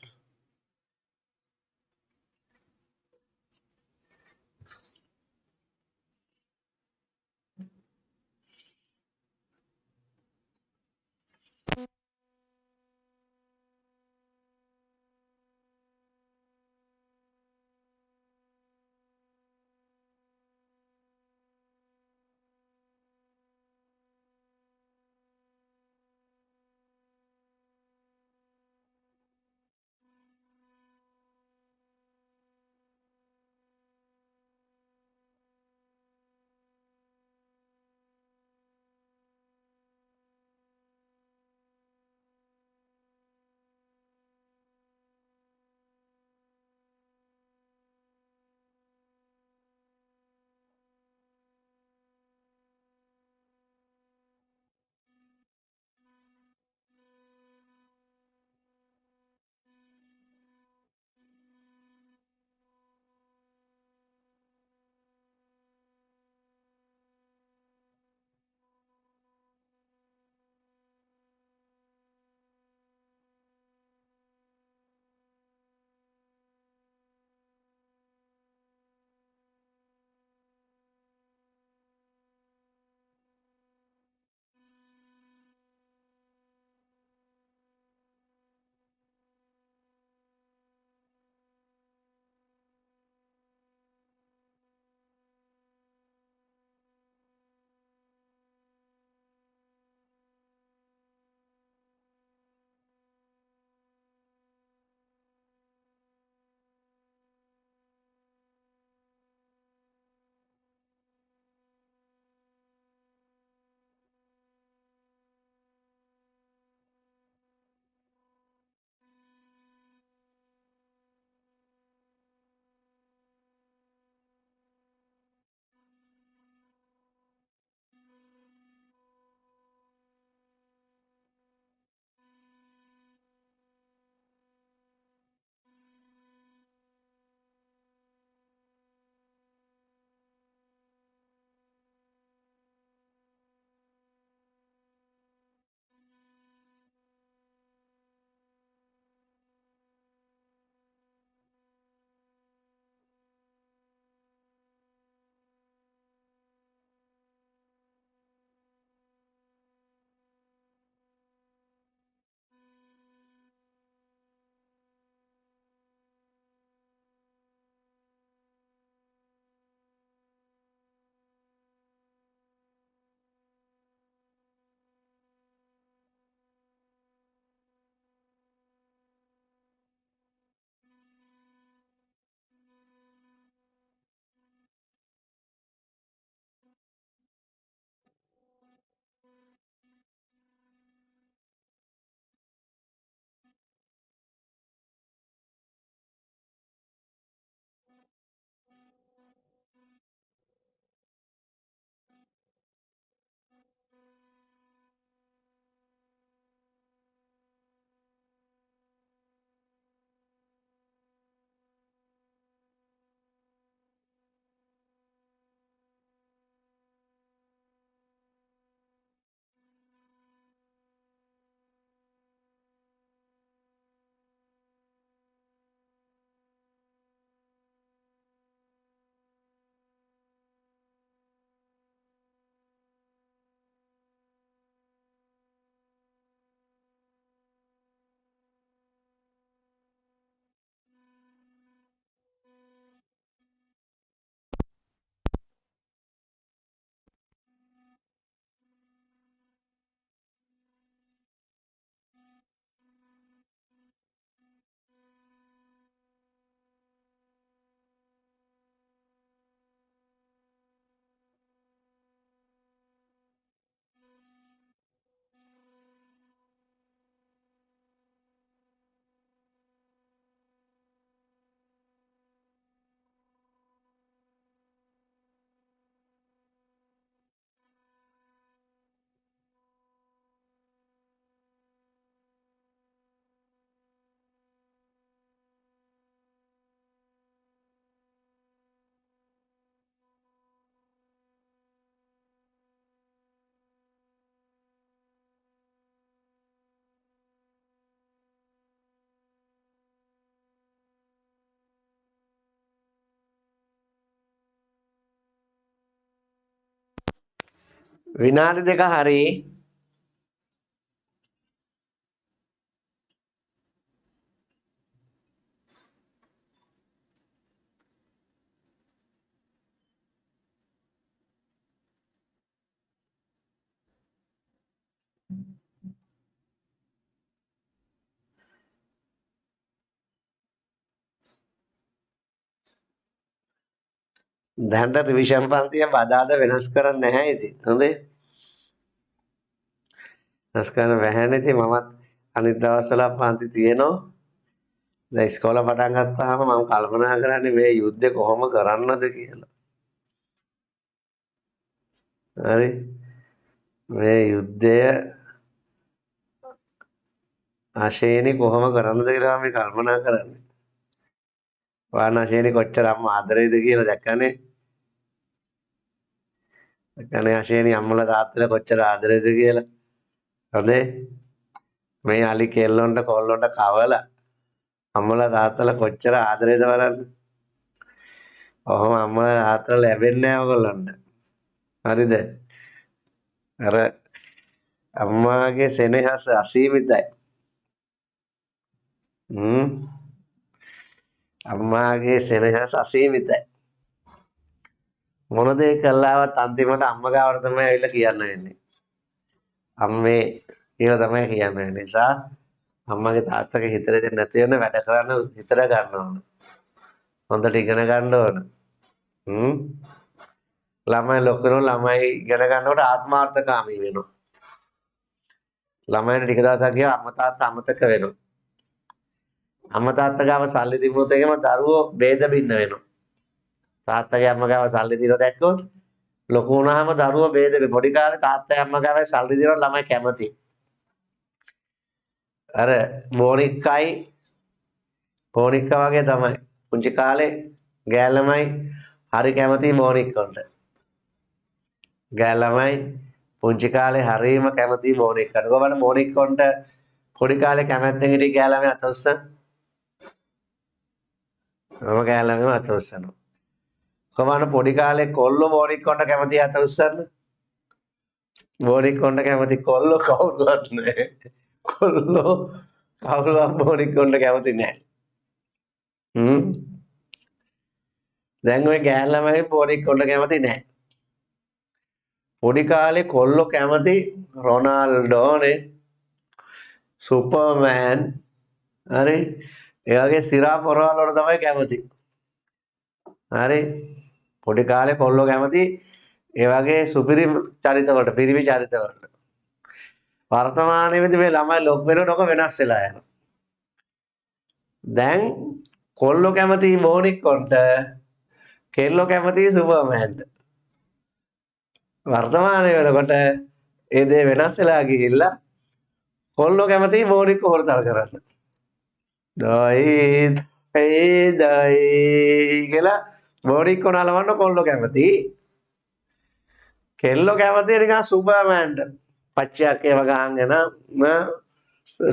විනාඩි දෙක හරි. දැන්ට රිවිෂන් පන්තිය බදාද වෙනස් කරන්නේ නැහැ ඉතින්. හොඳේ. වෙනස් කරන්න බැහැ නේ ඉතින් මමත් අනිත් දවස්වල පන්ති තියෙනවා. දැන් ඉස්කෝල පටන් ගත්තාම මම කල්පනා කරන්නේ මේ යුද්ධේ කොහොම කරන්නද කියලා. හරි. මේ යුද්ධය ආශේනි කොහොම කරන්නද කියලා මම කල්පනා කරන්නේ. වානාශේනි කොච්චර අම්මා ආදරේද කියලා දැක්කනේ. දැක්කනේ ආශේනි අම්මලා තාත්තලා කොච්චර ආදරේද කියලා. හොඳේ. මේ අලි කෙල්ලොන්ට කොල්ලොන්ට කවලා අම්මලා තාත්තලා කොච්චර ආදරේද බලන්න. ඔහොම අම්මලා තාත්තලා ලැබෙන්නේ නැහැ ඔයගොල්ලන්ට. හරිද? අර අම්මාගේ සෙනෙහස අසීමිතයි. අම්මාගේ සෙනෙහස අසීමිතයි. මොන දේ කළාවත් අන්තිමට අම්ම ගාවට තමයි ඇවිල්ලා කියන්න වෙන්නේ. අම්මේ කියලා තමයි කියන්න වෙන්නේ. නිසා අම්මගේ තාත්තගේ හිතට දෙන්න නැති වෙන වැඩ කරන්න හිතට ගන්න ඕන. හොඳට ඉගෙන ගන්න ඕන. ළමයි ලොකුනෝ ළමයි ඉගෙන ගන්නකොට ආත්මාර්ථකාමී වෙනවා. ළමයින්ට ටික දවසක් ගියාම අම්මා තාත්තා අමතක වෙනවා. අම්මා තාත්තා ගාව සල්ලි තිබුණොත් එහෙම දරුවෝ ભેද බින්න වෙනවා. තාත්තගේ අම්මා ගාව සල්ලි දිනන දැක්කොත් ලොකු වුණාම දරුවෝ ભેද වෙයි. පොඩි කාලේ තාත්තගේ අම්මා ගාව සල්ලි දිනන ළමයි කැමති. අර බෝනික්කා වගේ තමයි. පුංචි කාලේ ගෑල් ළමයි හරි කැමති බෝනික්කොන්ට. ගෑල් ළමයි පුංචි කාලේ හරිම කැමති බෝනික්කට. කොහොමද බෝනික්කොන්ට පොඩි කාලේ කැමැත්තෙන් හිටිය ගෑල් ළමයි අත උස්සන? මම ගෑල් ළමයි අත උස්සනවා. කොහොමද පොඩි කාලේ කොල්ලෝ බෝනික්කොන්ට කැමති අත උස්සන්න? බෝනික්කොන්ට කැමති කොල්ලෝ කවුරුවත් නැහැ. කොල්ලෝ කවුරුවත් බෝනික්කොන්ට කැමති නැහැ. දැන් ඔය ගෑල් ළමයි බෝනික්කොන්ට කැමති නැහැ. පොඩි කාලේ කොල්ලෝ කැමති රොනාල්ඩෝනේ, සුපර්මෑන්, හරි ඒ වගේ සිරා පොරවල් වල තමයි කැමති. හරි පොඩි කාලේ කොල්ලෝ කැමති ඒ වගේ සුපිරි චරිත වලට, පිරිමි චරිත වලට. වර්තමානයේදී මේ ළමයි ලොක් වෙනකොට වෙනස් වෙලා යනවා. දැන් කොල්ලෝ කැමති බෝනික්කොන්ට, කෙල්ලෝ කැමති සුපර්මෑන්ට. වර්තමානයේ වෙනකොට ඒ දේ වෙනස් වෙලා ගිහිල්ලා කොල්ලෝ කැමති බෝනික්කෝ හොරතල් කරන්න. දයි කියලා බෝනික්කෝ නලවන්න කොල්ලෝ කැමති. කෙල්ලෝ කැමති නිකන් සුපර්මෑන්ට. පච්චයක් ඒව ගහගෙන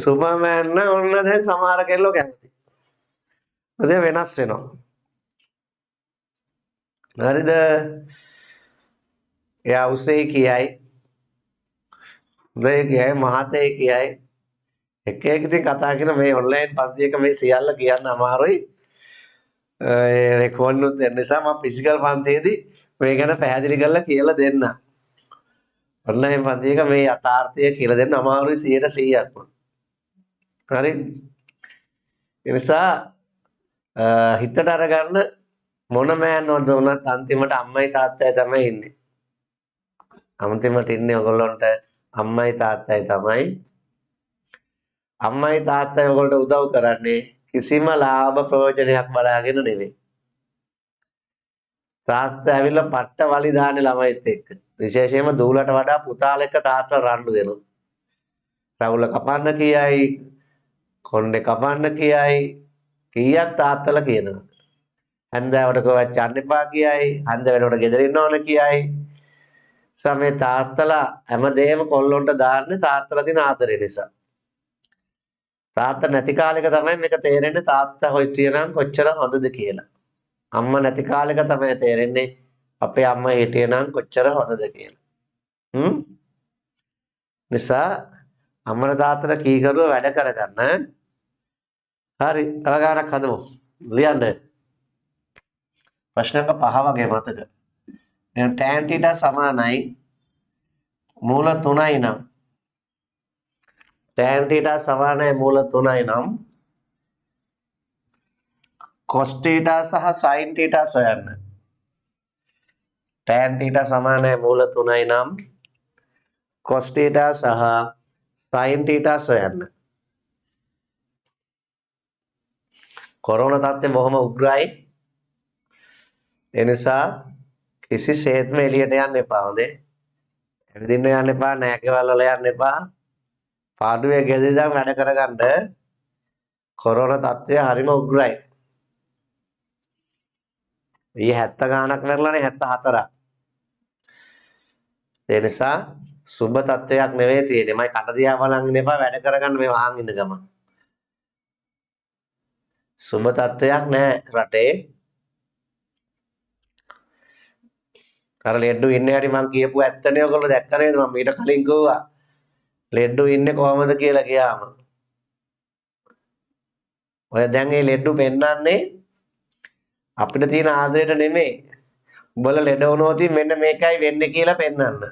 සුපර්මෑන් නම් ඔන්න දැන් සමහර කෙල්ලෝ කැමති. ඒ වෙනස් වෙනවා. හරිද? එයා උසේ කියයි, උදේ කියයි, මහතේ කියයි. එක එක ඉතින් කතා කරන මේ ඔන්ලයින් පන්තියක මේ සියල්ල කියන්න අමාරුයි. ඒ රෙකෝඩ් උත් දෙන්න නිසා මම ෆිසිකල් පන්තියේදී මේ ගැන පැහැදිලි කරලා කියලා දෙන්න. ඔන්ලයින් පන්තියක මේ යථාර්ථය කියලා දෙන්න අමාරුයි 100%ක්ම. හරි? ඒ නිසා හිතට අරගන්න මොන මෑන් වුණත් අන්තිමට අම්මයි තාත්තයි තමයි ඉන්නේ. අන්තිමට ඉන්නේ ඔයගොල්ලන්ට අම්මයි තාත්තයි තමයි. අම්මයි තාත්තයි ඔයගොල්ලන්ට උදව් කරන්නේ කිසිම ලාභ ප්‍රයෝජනයක් බලාගෙන නෙවෙයි. තාත්තා ඇවිල්ලා පට්ට වලි දාන්නේ ළමයිත් එක්ක. විශේෂයෙන්ම දූලට වඩා පුතාලා එක්ක තාත්තා රණ්ඩු දෙනවා. රවුල කපන්න කියයි, කොණ්ඩේ කපන්න කියයි, කීයක් තාත්තලා කියනවා. හන්දෑවට කොහෙවත් යන්න එපා කියයි, හන්ද වෙනකොට ගෙදර ඉන්න ඕන කියයි. සමේ තාත්තලා හැමදේම කොල්ලොන්ට දාන්නේ තාත්තලා දින ආදරේ නිසා. තාත්තා නැති කාලෙක තමයි මේක තේරෙන්නේ තාත්තා හිටියනම් කොච්චර හොඳද කියලා. අම්මා නැති කාලෙක තමයි තේරෙන්නේ අපේ අම්මා හිටියනම් කොච්චර හොඳද කියලා. හ්ම් නිසා අම්මලා තාත්තලා කීකරුව වැඩ කරගන්න. හරි තව ගානක් හදමු. ලියන්න. ප්‍රශ්න අංක 5 වගේ මතක. දැන් tan θ සමානයි මූල 3යි නම් tan θ සමානයි මූල 3යි නම් cos θ සහ sin θ සොයන්න. tan θ සමානයි මූල 3යි නම් cos θ සහ sin θ සොයන්න. කොරෝනා තත්ත්වය බොහොම උග්‍රයි. ඒ නිසා කිසිසේත්ම එළියට යන්න එපා. හොඳේ. ඇවිදින්න යන්න එපා, නෑකේවල් වල යන්න එපා. පාඩුවේ ගෙදර ඉඳන් වැඩ කරගන්න. කොරෝනා තත්ත්වය හරිම උග්‍රයි. ඊ 70 ගාණක් වැරලානේ 74ක්. ඒ නිසා සුබ තත්ත්වයක් නෙවෙයි තියෙන්නේ. මයි කට දිහා බලන් ඉන්න එපා වැඩ කරගන්න මේ වහන් ඉන්න ගම. සුබ තත්ත්වයක් නෑ රටේ. අර ලෙඩ්ඩු ඉන්නේ හැටි මං කියපු ඇත්තනේ ඔයගොල්ලෝ දැක්ක නේද? මම ඊට කලින් කිව්වා. ලෙඩ්ඩු ඉන්නේ කොහමද කියලා ගියාම. ඔය දැන් මේ ලෙඩ්ඩු පෙන්වන්නේ අපිට තියෙන ආදරයට නෙමෙයි. උඹලා ලෙඩ වුණොත් මෙන්න මේකයි වෙන්නේ කියලා පෙන්වන්න.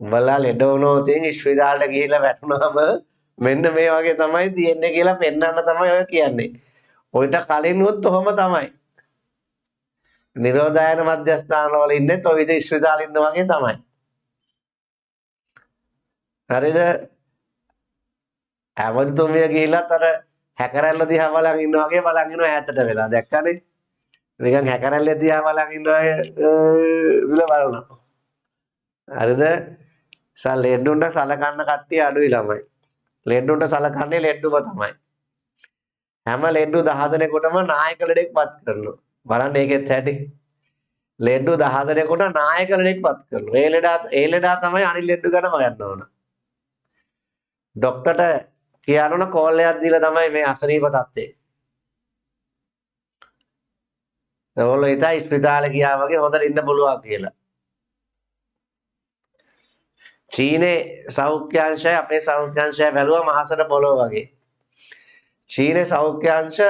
උඹලා ලෙඩ වුණොත් ඉස්පිරිතාලට ගිහිල්ලා වැටුනම මෙන්න මේ වගේ තමයි තියෙන්නේ කියලා පෙන්වන්න තමයි ඔය කියන්නේ. ඔයිට කලින් උත් ඔහොම තමයි. නිරෝධායන මධ්‍යස්ථාන වල ඉන්නේ ඔය විදිහ ඉස්පිරිතාලේ ඉන්න වගේ තමයි. හරිද? ඇමතුමිය ගිහිල්ලත් අර හැකරැල්ල දිහා බලන් ඉන්න වගේ බලන් ඉනවා ඈතට වෙලා. දැක්කනේ? නිකන් හැකරැල්ල දිහා බලන් ඉන්නවා විල බලනවා. හරිද? ලෙඩ්ඩුන්ට සලකන්න කට්ටිය අඩුයි ළමයි. ලෙඩ්ඩුන්ට සලකන්නේ ලෙඩ්ඩුම තමයි. හැම ලෙඩ්ඩු 10 දෙනෙකුටම නායක ලෙඩෙක්පත් කරනවා. බලන්න ඒකෙත් ඇති. ලෙඩ්ඩු 10 දෙනෙකුට නායක ලෙඩෙක්පත් කරනවා. ඒ ලෙඩා තමයි අනිත් ලෙඩ්ඩු ගැන හොයන්න ඕන. ડોක්ටර්ට කියනවන කෝල් එකක් දීලා තමයි මේ අසනීප තත්ත්වේ. ඒගොල්ලෝ හිතා ඉස්පිරිතාලේ ගියා වගේ හොඳට ඉන්න පුළුවන් කියලා. චීනේ සෞඛ්‍යාංශය අපේ සෞඛ්‍යාංශය බැලුවා මහසට පොළොව වගේ. චීනේ සෞඛ්‍යාංශ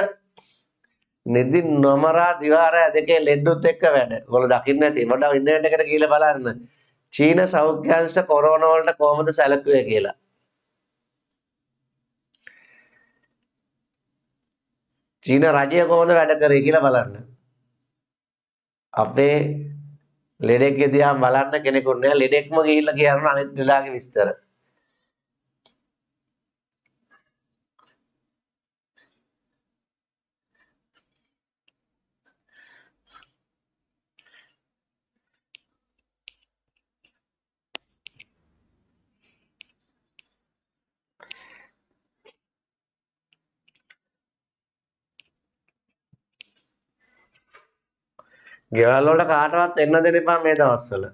නිදි නොමරා දිවාරය දෙකේ ලෙඩ්ඩුත් එක්ක වැඩ. ඔයගොල්ලෝ දකින්න ඇති. මොඩ ඉන්ටර්නෙට් එකට ගිහලා බලන්න. චීන සෞඛ්‍යාංශ කොරෝනා වලට කොහොමද සැලකුවේ කියලා. චීන රජය කොහොමද වැඩ කරේ කියලා බලන්න. අපේ ලෙඩෙක්ගේ දිහා බලන්න කෙනෙකුට නෑ. ලෙඩෙක්ම ගිහිල්ලා කියනවා අනිත් වෙලාවේ විස්තර. ගෙවල් වල කාටවත් එන්න දෙන්න එපා මේ දවස්වල.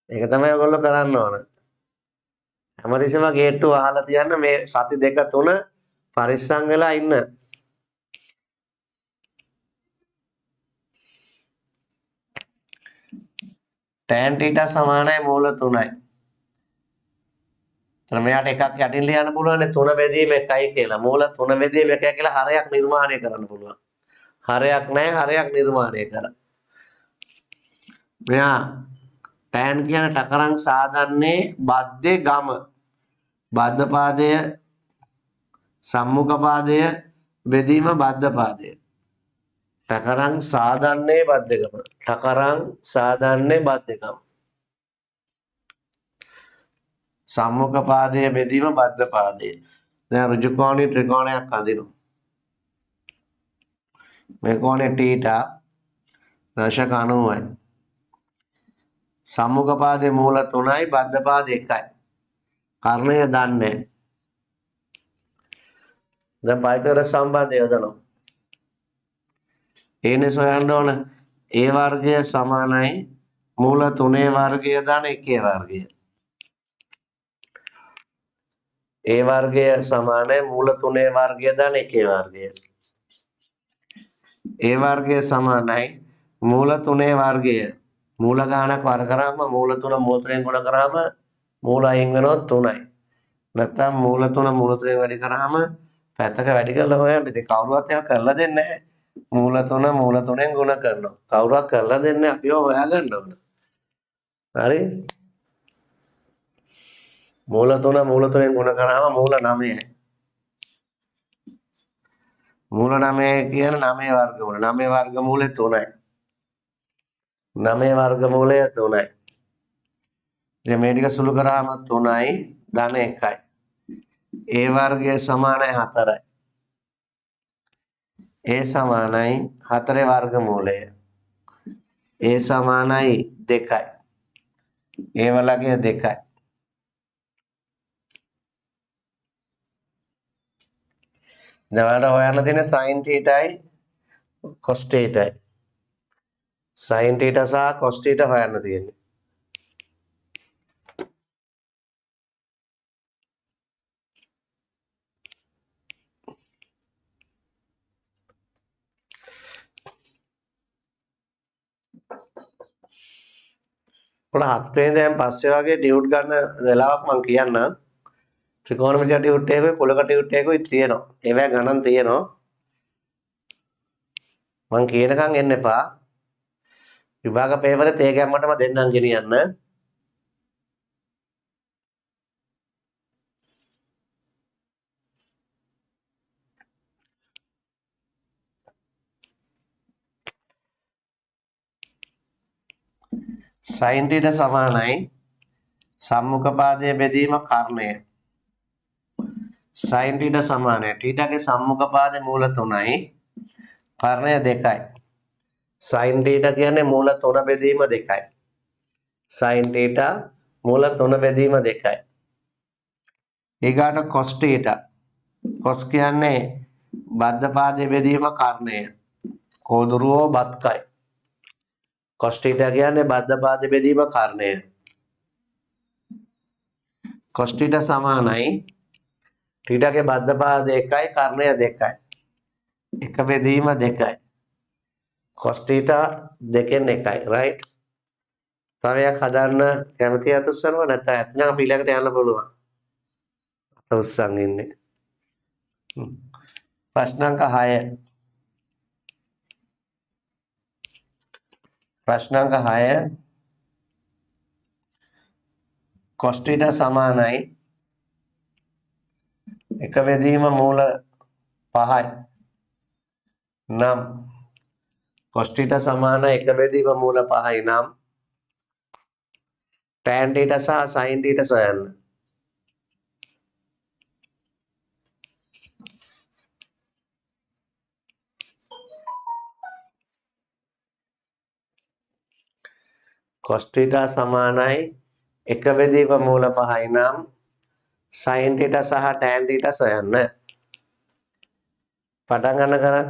ඒක තමයි ඔයගොල්ලෝ කරන්න ඕන. හැමතිස්සෙම ගේට්ටුව වහලා තියන්න මේ සති දෙක තුන පරිස්සම් වෙලා ඉන්න. tan θ සමානයි මූල 3යි. එතන මෙයාට එකක් යටින් ලියන්න පුළුවන් නේ 3 බෙදීම 1යි කියලා. මූල 3 බෙදීම 1 කියලා හරයක් නිර්මාණය කරන්න පුළුවන්. හරයක් නැහැ හරයක් නිර්මාණය කරා. මෙයා tan කියන ටකරන් සාදන්නේ බද්දේ ගම. බද්ද පාදය සම්මුඛ පාදය බෙදීම බද්ද පාදය. ටකරන් සාදන්නේ බද්දගම. ටකරන් සාදන්නේ බද්දගම. සම්මුඛ පාදය බෙදීම බද්ද පාදය. දැන් ඍජු කෝණී ත්‍රිකෝණයක් අඳිනවා. මේ කෝණය θ දශක 90යි. සම්මුඛ පාදයේ මූල 3යි බද්ධ පාදයේ 1යි. කර්ණය දන්නේ. දැන් පයිතගොරස් සම්බන්ධය යොදනවා. ඒනේ සොයන්න ඕන a වර්ගය සමානයි මූල 3 වර්ගය දාන 1 වර්ගය. a වර්ගය සමානයි මූල 3 වර්ගය දාන 1 වර්ගය. a වර්ගය සමානයි මූල 3 වර්ගය මූල ගානක් වර්ග කරාම මූල 3 මූල 3ෙන් ගුණ කරාම මූල අයින් වෙනවා 3යි. නැත්නම් මූල 3 මූල 3ෙන් වැඩි කරාම පැත්තක වැඩි කරලා හොයන්න. ඉතින් කවුරුවත් ඒක කරලා දෙන්නේ නැහැ. මූල 3 මූල 3ෙන් ගුණ කරනවා. කවුරුවත් කරලා දෙන්නේ අපිව හොයාගන්න ඕන. හරි? මූල 3 මූල 3ෙන් ගුණ කරාම මූල 9යි. මූල 9 කියන 9 වර්ගමූල. 9 වර්ගමූලය 3යි. 9 වර්ගමූලය 3යි. ඉතින් මේ ටික සුළු කරාම 3යි ධන 1යි. a වර්ගය සමානයි 4යි. a සමානයි 4 වර්ගමූලය. a සමානයි 2යි. a වලගේ 2යි. දැන් ඔයාලට හොයන්න තියෙන sin θයි cos θයි. sin θ සහ cos θ හොයන්න තියෙන්නේ. පොළ 7 වෙනි දැන් පස්සේ වගේ ටියුට් ගන්න වෙලාවක් මම කියන්නම්. ත්‍රිකෝණමිතිය ටියුට් එකකුයි පොලක ටියුට් එකකුයි තියෙනවා. ඒවැ ගණන් තියෙනවා. මම කියනකම් එන්න එපා. විභාග පේපරෙත් ඒ ගැම්මටම දෙන්නම් ගෙනියන්න. sin θ සමානයි සම්මුඛ පාදයේ බෙදීම කර්ණය. sin θ සමානයි θගේ සම්මුඛ පාදයේ මූල 3යි කර්ණය 2යි. sin θ කියන්නේ මූල 3 බෙදීම 2යි. sin θ මූල 3 බෙදීම 2යි. ඊගාට cos θ. cos කියන්නේ බද්ධ පාදයේ බෙදීම කර්ණය. කෝදුරුවෝ බත්කයි. cos θ කියන්නේ බද්ධ පාදයේ බෙදීම කර්ණය. cos θ සමානයි ථීටාගේ බද්ධ පාද 1යි කර්ණය 2යි. එක බෙදීම 2යි. cos θ දෙකෙන් 1යි right. තව එකක් හදන්න කැමති අත උස්සනවා නැත්නම් ඇත්නම් අපි ඊළඟට යන්න පුළුවන්. අත උස්සන් ඉන්නේ. ප්‍රශ්න අංක 6. ප්‍රශ්න අංක 6 cos θ සමානයි එක බෙදීම මූල 5යි නම් cos θ සමාන එක බෙදීම මූල 5යි නම් tan θ සහ sin θ සොයන්න. cos θ සමානයි එක බෙදීම මූල 5යි නම් sin θ සහ tan θ සොයන්න. පටන් ගන්න කරා.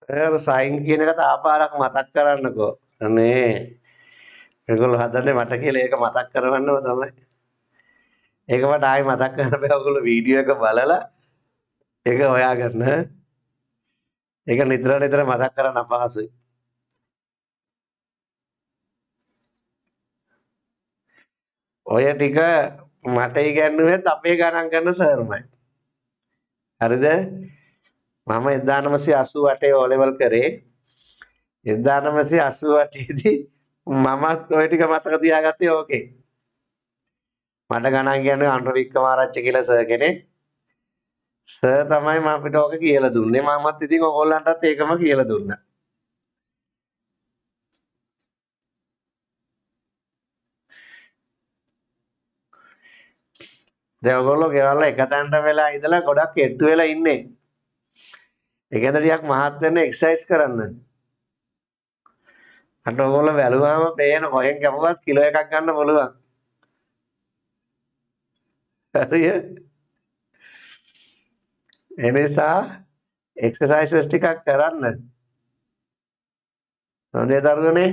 අර සයින් කියන එක තාපාරක් මතක් කරන්නකෝ. අනේ ඒගොල්ලෝ හදන්නේ මට කියලා ඒක මතක් කරවන්නම තමයි. ඒක මට ආයෙ මතක් කරන්න බෑ. ඔයගොල්ලෝ වීඩියෝ එක බලලා ඒක හොයාගන්න. ඒක නිතර නිතර මතක් කරන්න අපහසුයි. ඔය ටික මට ඉගැන්නුවෙත් අපේ ගණන් කරන සර්මයි. හරිද? මම 1988 O level කරේ. 1988 දී මමත් ඔය ටික මතක තියාගත්තේ ඕකේ. මට ගණන් කියන්නේ අනුර වික්‍රමාරච්චි කියලා සර් කෙනෙක්. සර් තමයි මම අපිට ඕක කියලා දුන්නේ. මමත් ඉතින් ඔයගොල්ලන්ටත් ඒකම කියලා දුන්නා. දැන් ඔයගොල්ලෝ ගෙවල් එක තැනට වෙලා ඉඳලා ගොඩක් එට්ටු වෙලා ඉන්නේ. ඒකෙන්ද ටිකක් මහත් වෙන්න එක්සර්සයිස් කරන්න. අට ඔයගොල්ලෝ වැළුවාම පේන කොහෙන් කැපුවත් කිලෝ එකක් ගන්න පුළුවන්. හරිය? එනිසා එක්සර්සයිසස් ටිකක් කරන්න. හොඳේ දරුවනේ.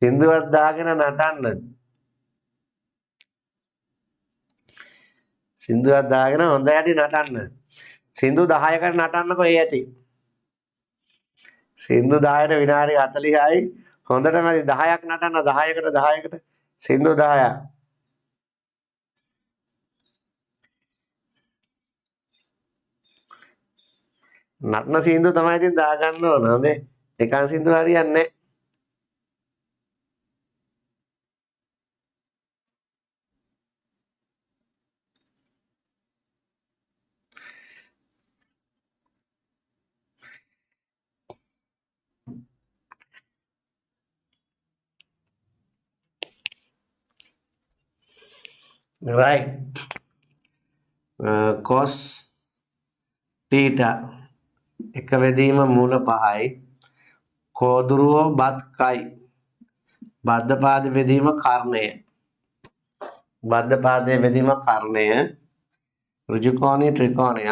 සින්දුවක් දාගෙන නටන්න. සින්දුවක් දාගෙන හොඳ හැටි නටන්න. සින්දු 10කට නටන්නකෝ ඒ ඇති. සින්දු 10ට විනාඩි 40යි. හොඳටම 10ක් නටන්න 10කට සින්දු 10ක්. නටන සින්දු තමයි ඉතින් දාගන්න ඕන. හොඳේ. එකන් සින්දු හරියන්නේ නැහැ. Right. Cos theta එක වෙදීම මූල 5යි. කෝදුරුව බත් කයි. බද්ධපාද වෙදීම කර්ණය. බද්ධපාදයේ වෙදීම කර්ණය. ඍජුකෝණී ත්‍රිකෝණය.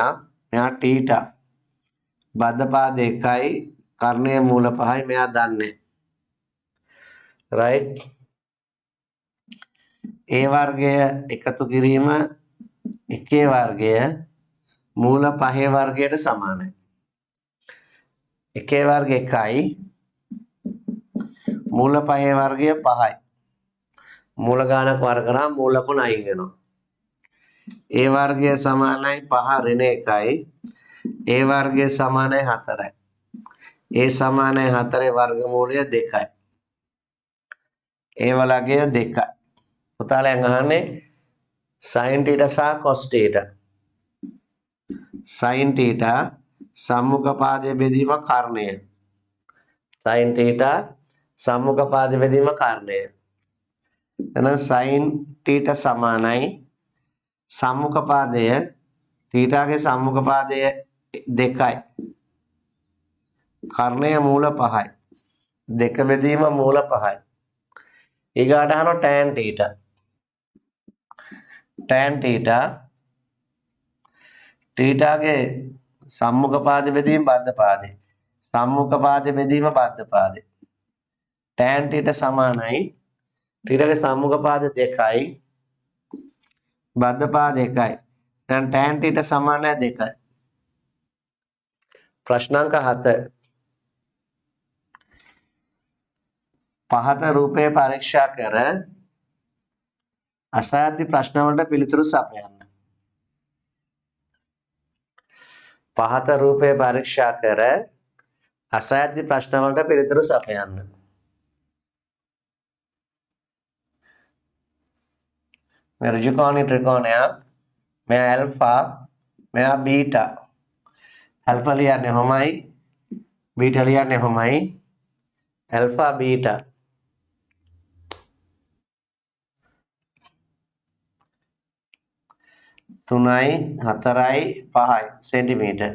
මෙයා θ. බද්ධපාද 1යි. කර්ණය මූල 5යි. මෙයා දන්නේ. right. ඒ වර්ගය එකතු කිරීම එකේ වර්ගය මූල 5 වර්ගයට සමානයි. එකේ වර්ගය 1යි. මූල 5 වර්ගය 5යි. මූල ගානක් වර්ග කරාම මූල ලකුණ අයින් වෙනවා. ඒ වර්ගය සමානයි 5 ඍණ 1යි. ඒ වර්ගය සමානයි 4යි. ඒ සමානයි 4 වර්ගමූලය 2යි. ඒ වලගය 2යි. පුතාලයන් අහන්නේ sin θ සහ cos θ. sin θ සම්මුඛ පාදයේ බෙදීම කර්ණය. sin θ සම්මුඛ පාදයේ බෙදීම කර්ණය. එහෙනම් sin θ සමානයි සම්මුඛ පාදය θගේ සම්මුඛ පාදය 2යි. කර්ණය මූල 5යි. 2 බෙදීම මූල 5යි. ඊගාට අහනවා tan θ. tan θ θගේ සම්මුඛ පාද බෙදීම බද්ධ පාදේ. සම්මුඛ පාද බෙදීම බද්ධ පාදේ. tan θ සමානයි θගේ සම්මුඛ පාද 2යි. බද්ධ පාද 1යි. දැන් tan θ සමානයි 2යි. ප්‍රශ්නාංක 7. පහත රූපය පරීක්ෂා කර අසාධ්‍ය ප්‍රශ්න වලට පිළිතුරු සපයන්න. පහත රූපය පරීක්ෂා කර අසාධ්‍ය ප්‍රශ්න වලට පිළිතුරු සපයන්න. මේ ඍජුකෝණී ත්‍රිකෝණයක්. මෙයා ඇල්ෆා, මෙයා බීටා. ඇල්ෆා ලියන්නේ කොහොමයි? බීටා ලියන්නේ කොහොමයි? Alpha beta. තුනයි 4යි 5යි centimetre.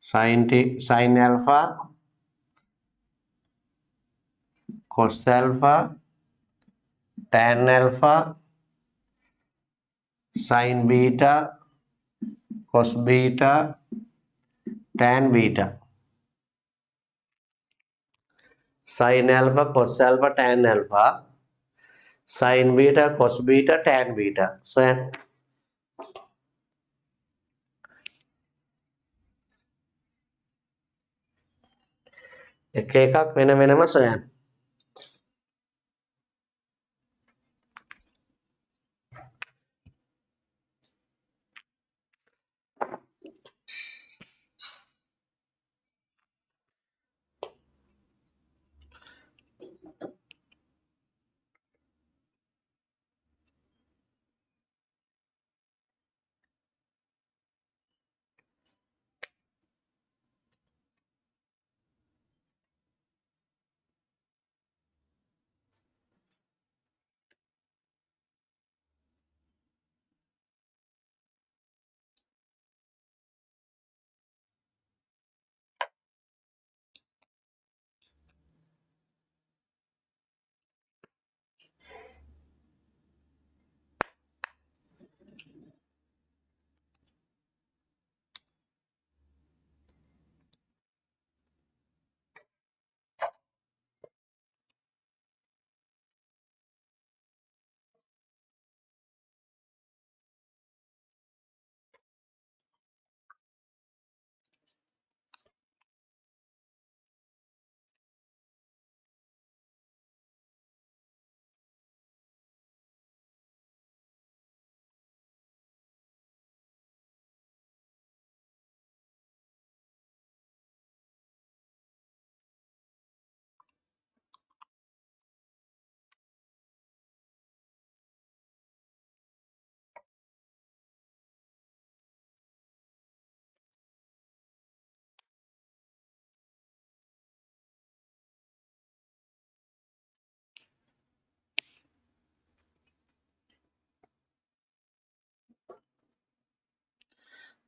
sin alpha, cos alpha, tan alpha, sin beta, cos beta, tan beta. Sin alpha, cos alpha, tan alpha, sin beta, cos beta, tan beta. සොයන්න. එක එකක් වෙන වෙනම සොයන්න.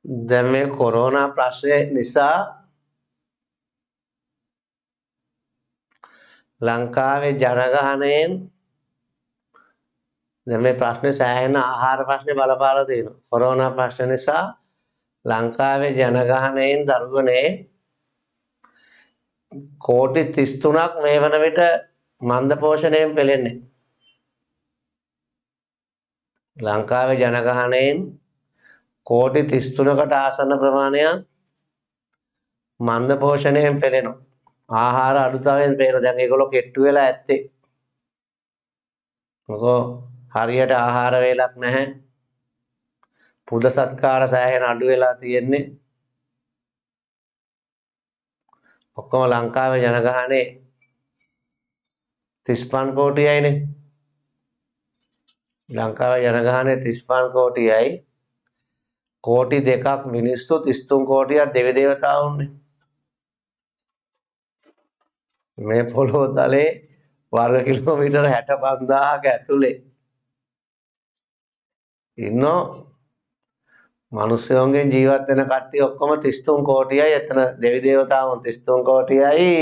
දැන් මේ කොරෝනා ප්‍රශ්නය නිසා ලංකාවේ ජනගහනයෙන් දැන් මේ ප්‍රශ්නේ සෑහෙන ආහාර ප්‍රශ්නේ බලපාලා තියෙනවා. කොරෝනා ප්‍රශ්න නිසා ලංකාවේ ජනගහනයෙන් දරුවනේ කෝටි 33ක් මේ වන විට මන්ද පෝෂණයෙන් පෙළෙන්නේ. ලංකාවේ ජනගහනයෙන් කෝටි 33කට ආසන්න ප්‍රමාණයක් මන්ද පෝෂණයෙන් පෙළෙනවා. ආහාර අඩුතාවයෙන් පේන දැන් ඒගොල්ලෝ කෙට්ටු වෙලා ඇත්තේ. මොකෝ හරියට ආහාර වේලක් නැහැ. පුද සත්කාර සෑහෙන අඩු වෙලා තියෙන්නේ. ඔක්කොම ලංකාවේ ජනගහනේ 35 කෝටියයිනේ. ලංකාවේ ජනගහනේ 35 කෝටියයි. කෝටි දෙකක් මිනිස්සු 33 කෝටියක් දෙවි දේවතාවුන්නේ. මේ පොළොව තලේ වර්ග කිලෝමීටර 65000ක ඇතුලේ ඉන්නෝ මිනිස්සුන්ගෙන් ජීවත් වෙන කට්ටිය ඔක්කොම 33 කෝටියයි. එතන දෙවි දේවතාවුන් 33 කෝටියයි.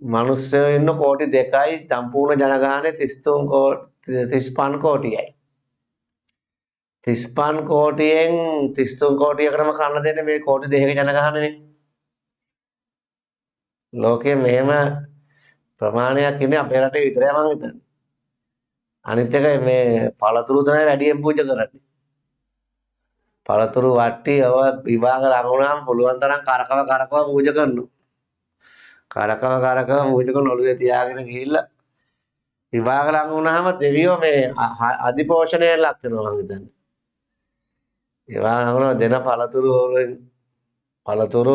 මිනිස්සු ඉන්න කෝටි 2යි. සම්පූර්ණ ජනගහනේ 35 කෝටියයි. 35 කෝටියෙන් 33 කෝටියකටම කන්න දෙන්නේ මේ කෝටි 2ක ජනගහනනේ. ලෝකයේ මෙහෙම ප්‍රමාණයක් ඉන්නේ අපේ රටේ විතරයි මං හිතන්නේ. අනිත් එක මේ පළතුරු තමයි වැඩියෙන් පූජා කරන්නේ. පළතුරු වට්ටි ඔය විභාග ලඟුණාම පුළුවන් තරම් කරකව පූජා කරනවා. කරකව පූජා කරන ඔළුවේ තියාගෙන ගිහිල්ලා විභාග ලඟුණාම දෙවියෝ මේ අධිපෝෂණයට ලක් වෙනවා මං හිතන්නේ. විභාග ලඟුණාම දෙන පළතුරු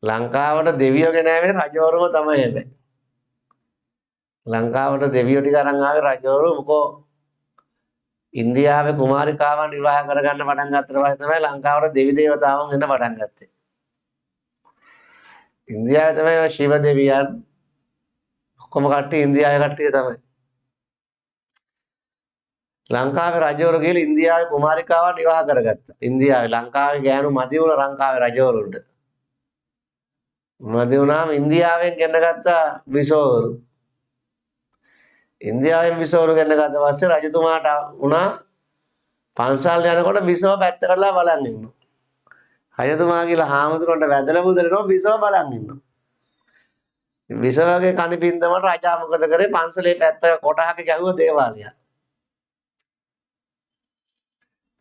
ලංකාවට දෙවියෝ ගෙන ආවේ රජවරුම තමයි හැබැයි. ලංකාවට දෙවියෝ ටික අරන් ආවේ රජවරු. මොකෝ ඉන්දියාවේ කුමාරිකාවන් විවාහ කරගන්න පටන් ගත්තට පස්සේ තමයි ලංකාවට දෙවි දේවතාවුන් එන්න පටන් ගත්තේ. ඉන්දියාවේ තමයි ඔය ශිව දෙවියන් ඔක්කොම කට්ටිය ඉන්දියාවේ කට්ටිය තමයි. ලංකාවේ රජවරු ගිහලා ඉන්දියාවේ කුමාරිකාවන් විවාහ කරගත්තා. ඉන්දියාවේ ලංකාවේ ගෑනු මදි වුණා ලංකාවේ රජවරුන්ට. මදි වුණාම ඉන්දියාවෙන් ගෙන්නගත්ත විසෝවරු. ඉන්දියාවෙන් විසෝවරු ගෙන්නගත්ත පස්සේ රජතුමාට වුණා පන්සල් යනකොට විසව පැත්ත කරලා බලන් ඉන්නවා. රජතුමා කියලා හාමුදුරන්ට වැදලා බුදලනවා විසව බලන් ඉන්නවා. විසවගේ කණිපින්දමට රජා මොකද කරේ පන්සලේ පැත්ත කොටහක ගැහුවා දේවාලයක්.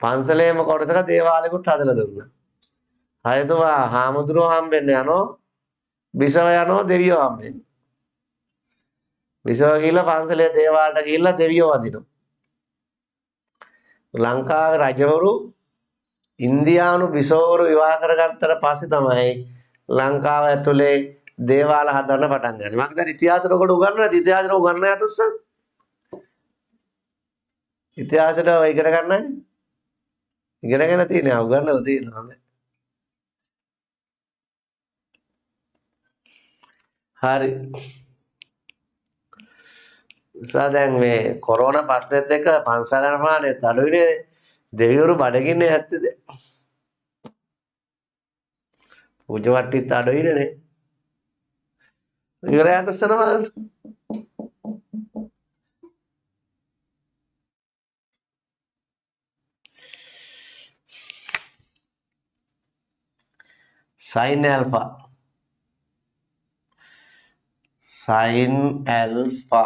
පන්සලේම කොටසක දේවාලයකුත් හදලා දුන්නා. රජතුමා හාමුදුරුවෝ හම්බෙන්න යනවා. විසව යනවා දෙවියෝ හම්බෙන්න. විසව ගිහිල්ලා පන්සලේ දේවාලයට ගිහිල්ලා දෙවියෝ වදිනවා. ලංකාවේ රජවරු ඉන්දියානු විසවවරු විවාහ කරගත්තට පස්සේ තමයි ලංකාව ඇතුලේ දේවාල හදන්න පටන් ගන්නේ. මම දැන් ඉතිහාසෙට කොට උගන්වනවා. ඉතිහාසෙට උගන්වන්න යතුස්ස. ඉතිහාසෙට ඉගෙන ගන්නයි. ඉගෙනගෙන තියෙනවා උගන්වලා තියෙනවා. හරි. දැන් මේ කොරෝනා ප්‍රශ්නෙත් එක්ක පන්සල් යන ප්‍රමාණයත් අඩුයිනේ. දෙවිවරු බඩගින්නේ නැත්තේද? පූජවට්ටිත් අඩුයිනේ නේ. ඉවරයක් අස්සනවා. sin alpha. sin alpha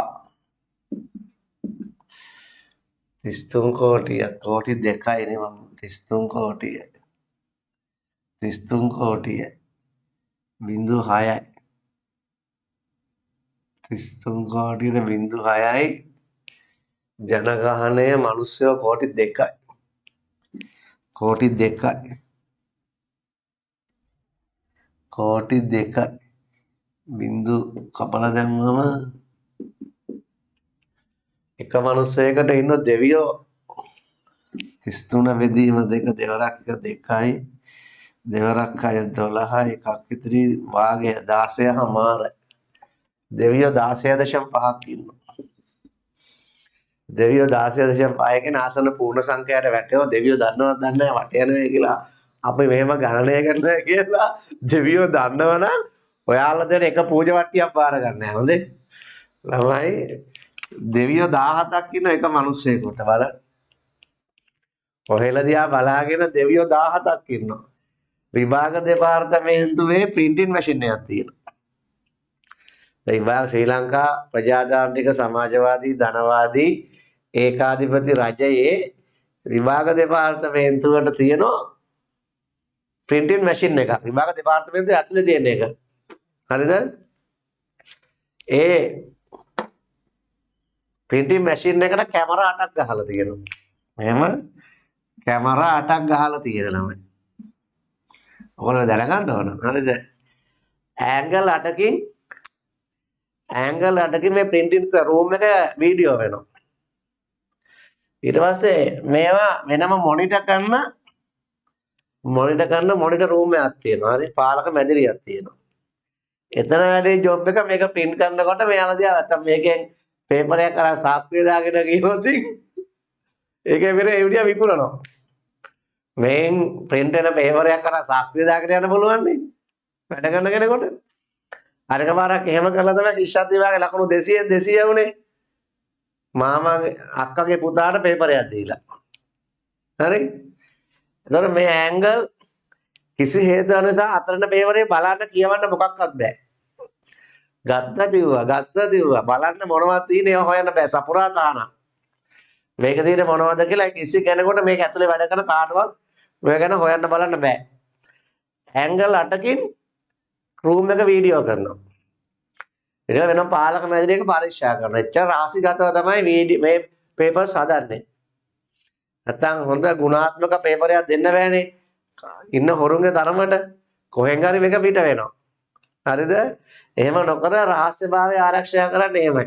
33 කෝටිය කෝටි 2යි නේ මම 33 කෝටිය 33 කෝටිය 0.6යි 33 කෝටියට 0.6යි ජනගහනය මිනිස්සු කෝටි 2යි කෝටි 2යි කෝටි 2යි බින්දු කපලා දැම්මම එක මිනිස්සෙකුට ඉන්න දෙවියෝ 33 වෙදීම දෙක දෙවරක් එක 2යි දෙවරක් අය 12යි එකක් ඉතිරි වාගය 16මාරයි දෙවියෝ 16.5ක් ඉන්නවා දෙවියෝ 16.5කින් ආසන පූර්ණ සංඛ්‍යාවට වැටෙව දෙවියෝ දන්නවද දන්නේ නැහැ වට යනවා කියලා අපි මෙහෙම ගණනය කරනවා කියලා දෙවියෝ දන්නවනම් ඔයාලා දෙන එක පූජවට්ටියක් බාර ගන්න හැමදේ ළමයි දෙවියෝ 17ක් ඉන්න එක මිනිස්සෙකුට බලන්න ඔහෙලා දිහා බලාගෙන දෙවියෝ 17ක් ඉන්නවා විභාග දෙපාර්තමේන්තුවේ printing machine එකක් තියෙනවා විභාග ශ්‍රී ලංකා ප්‍රජාතාන්ත්‍රික සමාජවාදී ධනවාදී ඒකාධිපති රජයේ විභාග දෙපාර්තමේන්තුවට තියෙනවා printing machine එකක් විභාග දෙපාර්තමේන්තුවේ ඇතුලේ තියෙන එක හරිද ඒ printing machine එකට කැමරා 8ක් ගහලා තියෙනවා එහෙම කැමරා 8ක් ගහලා තියෙනවා ළමයි ඔයාලා දැනගන්න ඕන හරිද ඇන්ගල් 8කින් මේ printing room එක වීඩියෝ වෙනවා ඊට පස්සේ මේවා වෙනම මොනිටර් කරන මොනිටර් room එකක් තියෙනවා හරි පාලක මැදිරියක් තියෙනවා එතන වැඩි ජොබ් එක මේක print කරනකොට මෙයාලා දිහා නැත්තම් මේකෙන් පේපර් එකක් අරන් සාක්කුවේ දාගෙන ගියොත් ඒකේ විතර ඒ විදිය විකුණනවා මේන් print වෙන පේපර් එකක් අරන් සාක්කුවේ දාගෙන යන්න පුළුවන් නේ වැඩ කරන කෙනෙකුට අරක පාරක් එහෙම කරලා තමයි ශිෂ්‍යත් විභාගේ ලකුණු 200 වුනේ මාමාගේ අක්කගේ පුතාට පේපර් එකක් දීලා හරි එතකොට මේ ඇන්ගල් කිසි හේතුවක් නිසා අතරන පේපරේ බලන්න කියවන්න මොකක්වත් බෑ ගත්ත දිව්වා බලන්න මොනවද තියෙන්නේ හොයන්න බෑ සපුරා තාන මේක තියෙන්නේ මොනවද කියලා කිසි කෙනෙකුට මේක ඇතුලේ වැඩ කරන කාටවත් ඔය ගැන හොයන්න බලන්න බෑ ඇන්ගල් 8කින් රූම් එක වීඩියෝ කරනවා ඊට වෙනම පාලක මැදිරියක පරීක්ෂා කරනවා එච්චර රාශිගතව තමයි මේ පේපර්ස් හදන්නේ නැත්තම් හොඳ ගුණාත්මක පේපරයක් දෙන්න බෑනේ ඉන්න හොරුන්ගේ තරමට කොහෙන් හරි මේක පිට වෙනවා හරිද එහෙම නොකර රහස්‍යභාවය ආරක්ෂා කරන්න එහෙමයි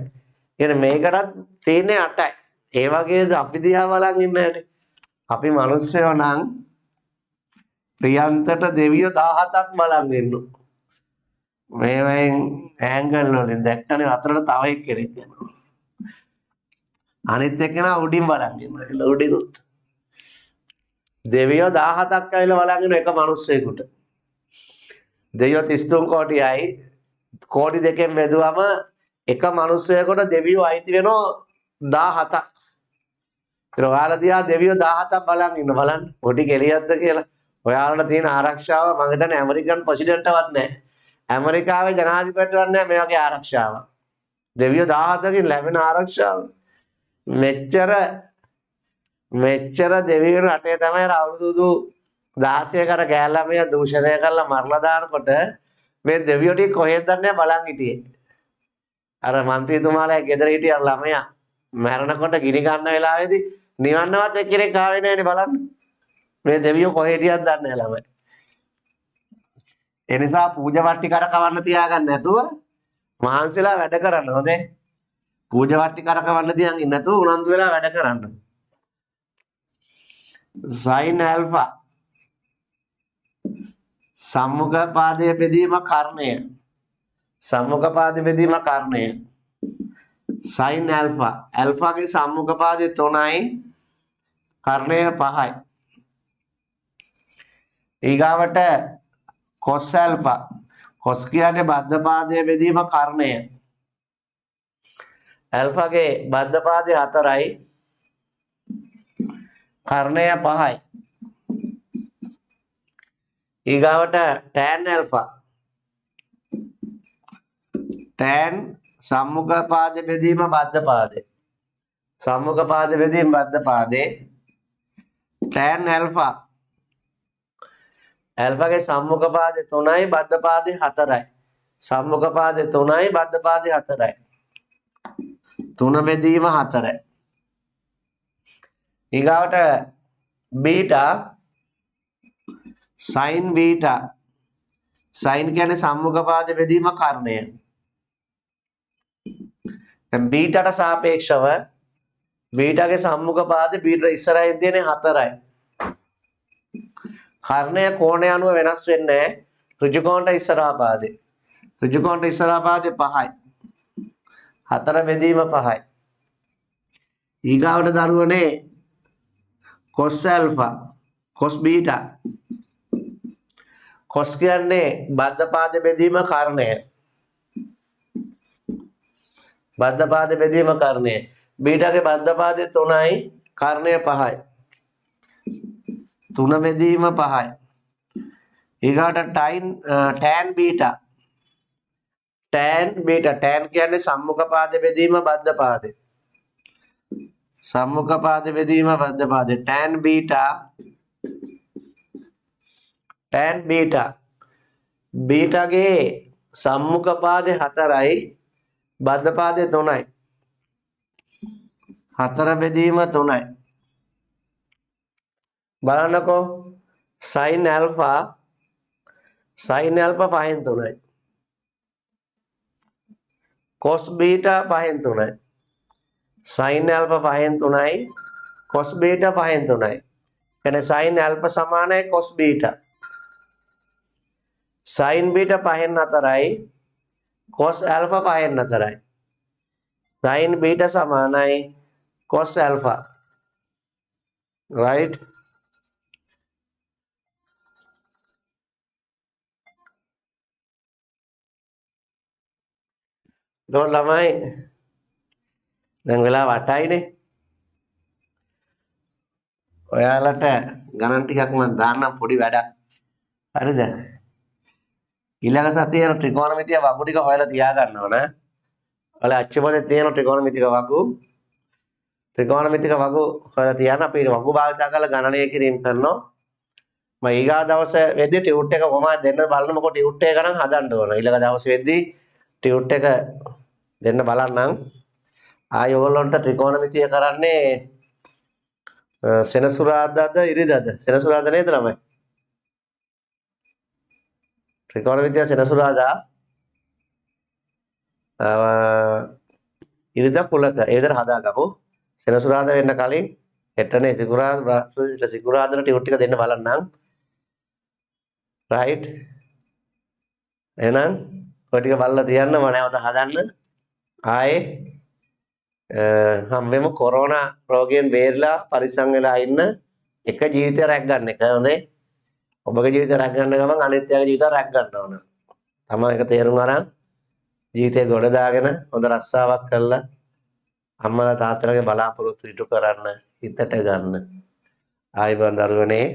කියන්නේ මේකටත් තියෙන්නේ 8යි ඒ වගේද අපි දිහා බලන් ඉන්න හැටි අපි මිනිස්සයෝ නම් ප්‍රියන්තට දෙවියෝ 17ක් බලන් ඉන්නවා මේවෙන් ඇන්ගල් වලින් දැක්කනේ අතරට තව එක්කෙනෙක් යනවා අනිත් එක්කෙනා උඩින් බලන් ඉන්නවා. උඩින් දෙවියෝ 17ක් ඇවිල්ලා බලන් ඉන්න එක මිනිස්සෙකුට. දෙවියෝ 33 කෝටියයි කෝටි දෙකෙන් බෙදුවම එක මිනිස්සෙකුට දෙවියෝ අයිති වෙනවා 17ක්. ඒක ඔයාලා දිහා දෙවියෝ 17ක් බලන් ඉන්න බලන්න. පොඩි කෙලියක්ද කියලා. ඔයාලට තියෙන ආරක්ෂාව මම හිතන්නේ ඇමරිකන් ප්‍රෙසිඩන්ට්වත් නැහැ. ඇමරිකාවේ ජනාධිපතිවත් නැහැ මේ වගේ ආරක්ෂාවක්. දෙවියෝ 17කින් ලැබෙන ආරක්ෂාව. මෙච්චර දෙවියෝ රටේ තමයි අවුරුදු 16කට ගෑල්ලාමිය දූෂණය කරලා මරලා දානකොට මේ දෙවියෝ ටික කොහෙද දන්නේ බලන් හිටියේ. අර മന്ത്രിතුමාලා ගෙදර හිටිය ළමයා මැරෙනකොට ගිනි ගන්න වෙලාවේදී නිවන්නවත් එක්කෙනෙක් ආවේ නැහැනේ බලන්න. මේ දෙවියෝ කොහෙ හිටියද දන්නේ නැහැ ළමයි. ඒ නිසා පූජා වට්ටි කර කවන්න තියාගන්න නැතුව මහන්සිලා වැඩ කරන්න හොඳේ. පූජා වට්ටි කර කවන්න තියන් ඉන්න නැතුව උනන්දු වෙලා වැඩ කරන්න. sin alpha සම්මුඛ පාදයේ බෙදීම කර්ණය. සම්මුඛ පාදයේ බෙදීම කර්ණය. sin alpha alphaගේ සම්මුඛ පාදයේ 3යි කර්ණය 5යි. ඊගාවට cos alpha cos කියන්නේ බද්ධ පාදයේ බෙදීම කර්ණය. alphaගේ බද්ධ පාදයේ 4යි කර්ණය 5යි. ඊගාවට tan alpha tan සම්මුඛ පාදයේ බෙදීම බද්ධ පාදේ. සම්මුඛ පාදයේ බෙදීම බද්ධ පාදේ tan alpha alphaගේ සම්මුඛ පාදේ 3යි බද්ධ පාදේ 4යි. සම්මුඛ පාදේ 3යි බද්ධ පාදේ 4යි. 3 බෙදීම 4යි. ඊගාවට බීටා sin බීටා sin කියන්නේ සම්මුඛ පාද බෙදීම කර්ණය. දැන් බීටාට සාපේක්ෂව බීටාගේ සම්මුඛ පාද බීටා ඉස්සරහින් තියෙන්නේ 4යි. කර්ණය කෝණය අනුව වෙනස් වෙන්නේ නැහැ. ඍජු කෝණයට ඉස්සරහා පාදේ. ඍජු කෝණයට ඉස්සරහා පාදේ 5යි. 4 බෙදීම 5යි. ඊගාවට දරුවනේ cos alpha cos beta cos කියන්නේ බද්ධ පාද බෙදීම කර්ණය. බද්ධ පාද බෙදීම කර්ණය. බීටාගේ බද්ධ පාදේ 3යි කර්ණය 5යි. 3 බෙදීම 5යි. ඊගාට tan beta tan කියන්නේ සම්මුඛ පාද බෙදීම බද්ධ පාදේ. සම්මුඛ පාද බෙදීම බද්ධ පාදේ tan beta බීටාගේ සම්මුඛ පාදේ 4යි බද්ධ පාදේ 3යි. 4 බෙදීම 3යි. බලන්නකෝ sin alpha 5න් 3යි. cos beta 5න් 3යි. sin alpha 5න් 3යි cos beta 5න් 3යි. කියන්නේ sin alpha සමානයි cos beta. sin beta 5න් 4යි cos alpha 5න් 4යි. sin beta සමානයි cos alpha. right? දොර ළමයි දැන් වෙලාව 8යිනේ. ඔයාලට ගණන් ටිකක් මම දාන්නම් පොඩි වැඩක්. හරිද? ඊළඟ සතියේ ත්‍රිකෝණමිතිය වගු ටික හොයලා තියාගන්න ඕන. ඔයාලා අච්චු පොතේ තියෙන ත්‍රිකෝණමිතික වගු හොයලා තියන්න. අපි වගු භාවිත කරලා ගණනය කිරීම කරනවා. මම ඊගා දවසේ වෙද්දී ටියුට් එක කොහොමද දෙන්න බලන්නකො ටියුට් එක ගණන් හදන්න ඕන. ඊළඟ දවසේ වෙද්දී ටියුට් එක දෙන්න බලන්නම්. ආයි ඔයගොල්ලන්ට ත්‍රිකෝණමිතිය කරන්නේ සෙනසුරාදාද ඉරිදාද? සෙනසුරාදා නේද ළමයි? ත්‍රිකෝණමිතිය සෙනසුරාදා ඉරිදා කුලක ඒ විතර හදාගමු. සෙනසුරාදා වෙන්න කලින් හෙටනේ සිකුරාදාට ටියුට් ටික දෙන්න බලන්නම්. right? එහෙනම් ඔය ටික බලලා තියන්න මම නැවත හදන්න. ආයේ හැම වෙලම කොරෝනා රෝගයෙන් බේරිලා පරිස්සම් වෙලා ඉන්න එක ජීවිතයක් රැක ගන්න එක හොඳේ. ඔබගේ ජීවිතය රැක ගන්න ගමන් අනිත් අයගේ ජීවිත රැක ගන්න ඕන. තමයි ඒක තේරුම් අරන් ජීවිතේ ගොඩ දාගෙන හොඳ රස්සාවක් කරලා අම්මලා තාත්තලාගේ බලාපොරොත්තු ඉටු කරන්න හිතට ගන්න. ආයිබන් දරුවනේ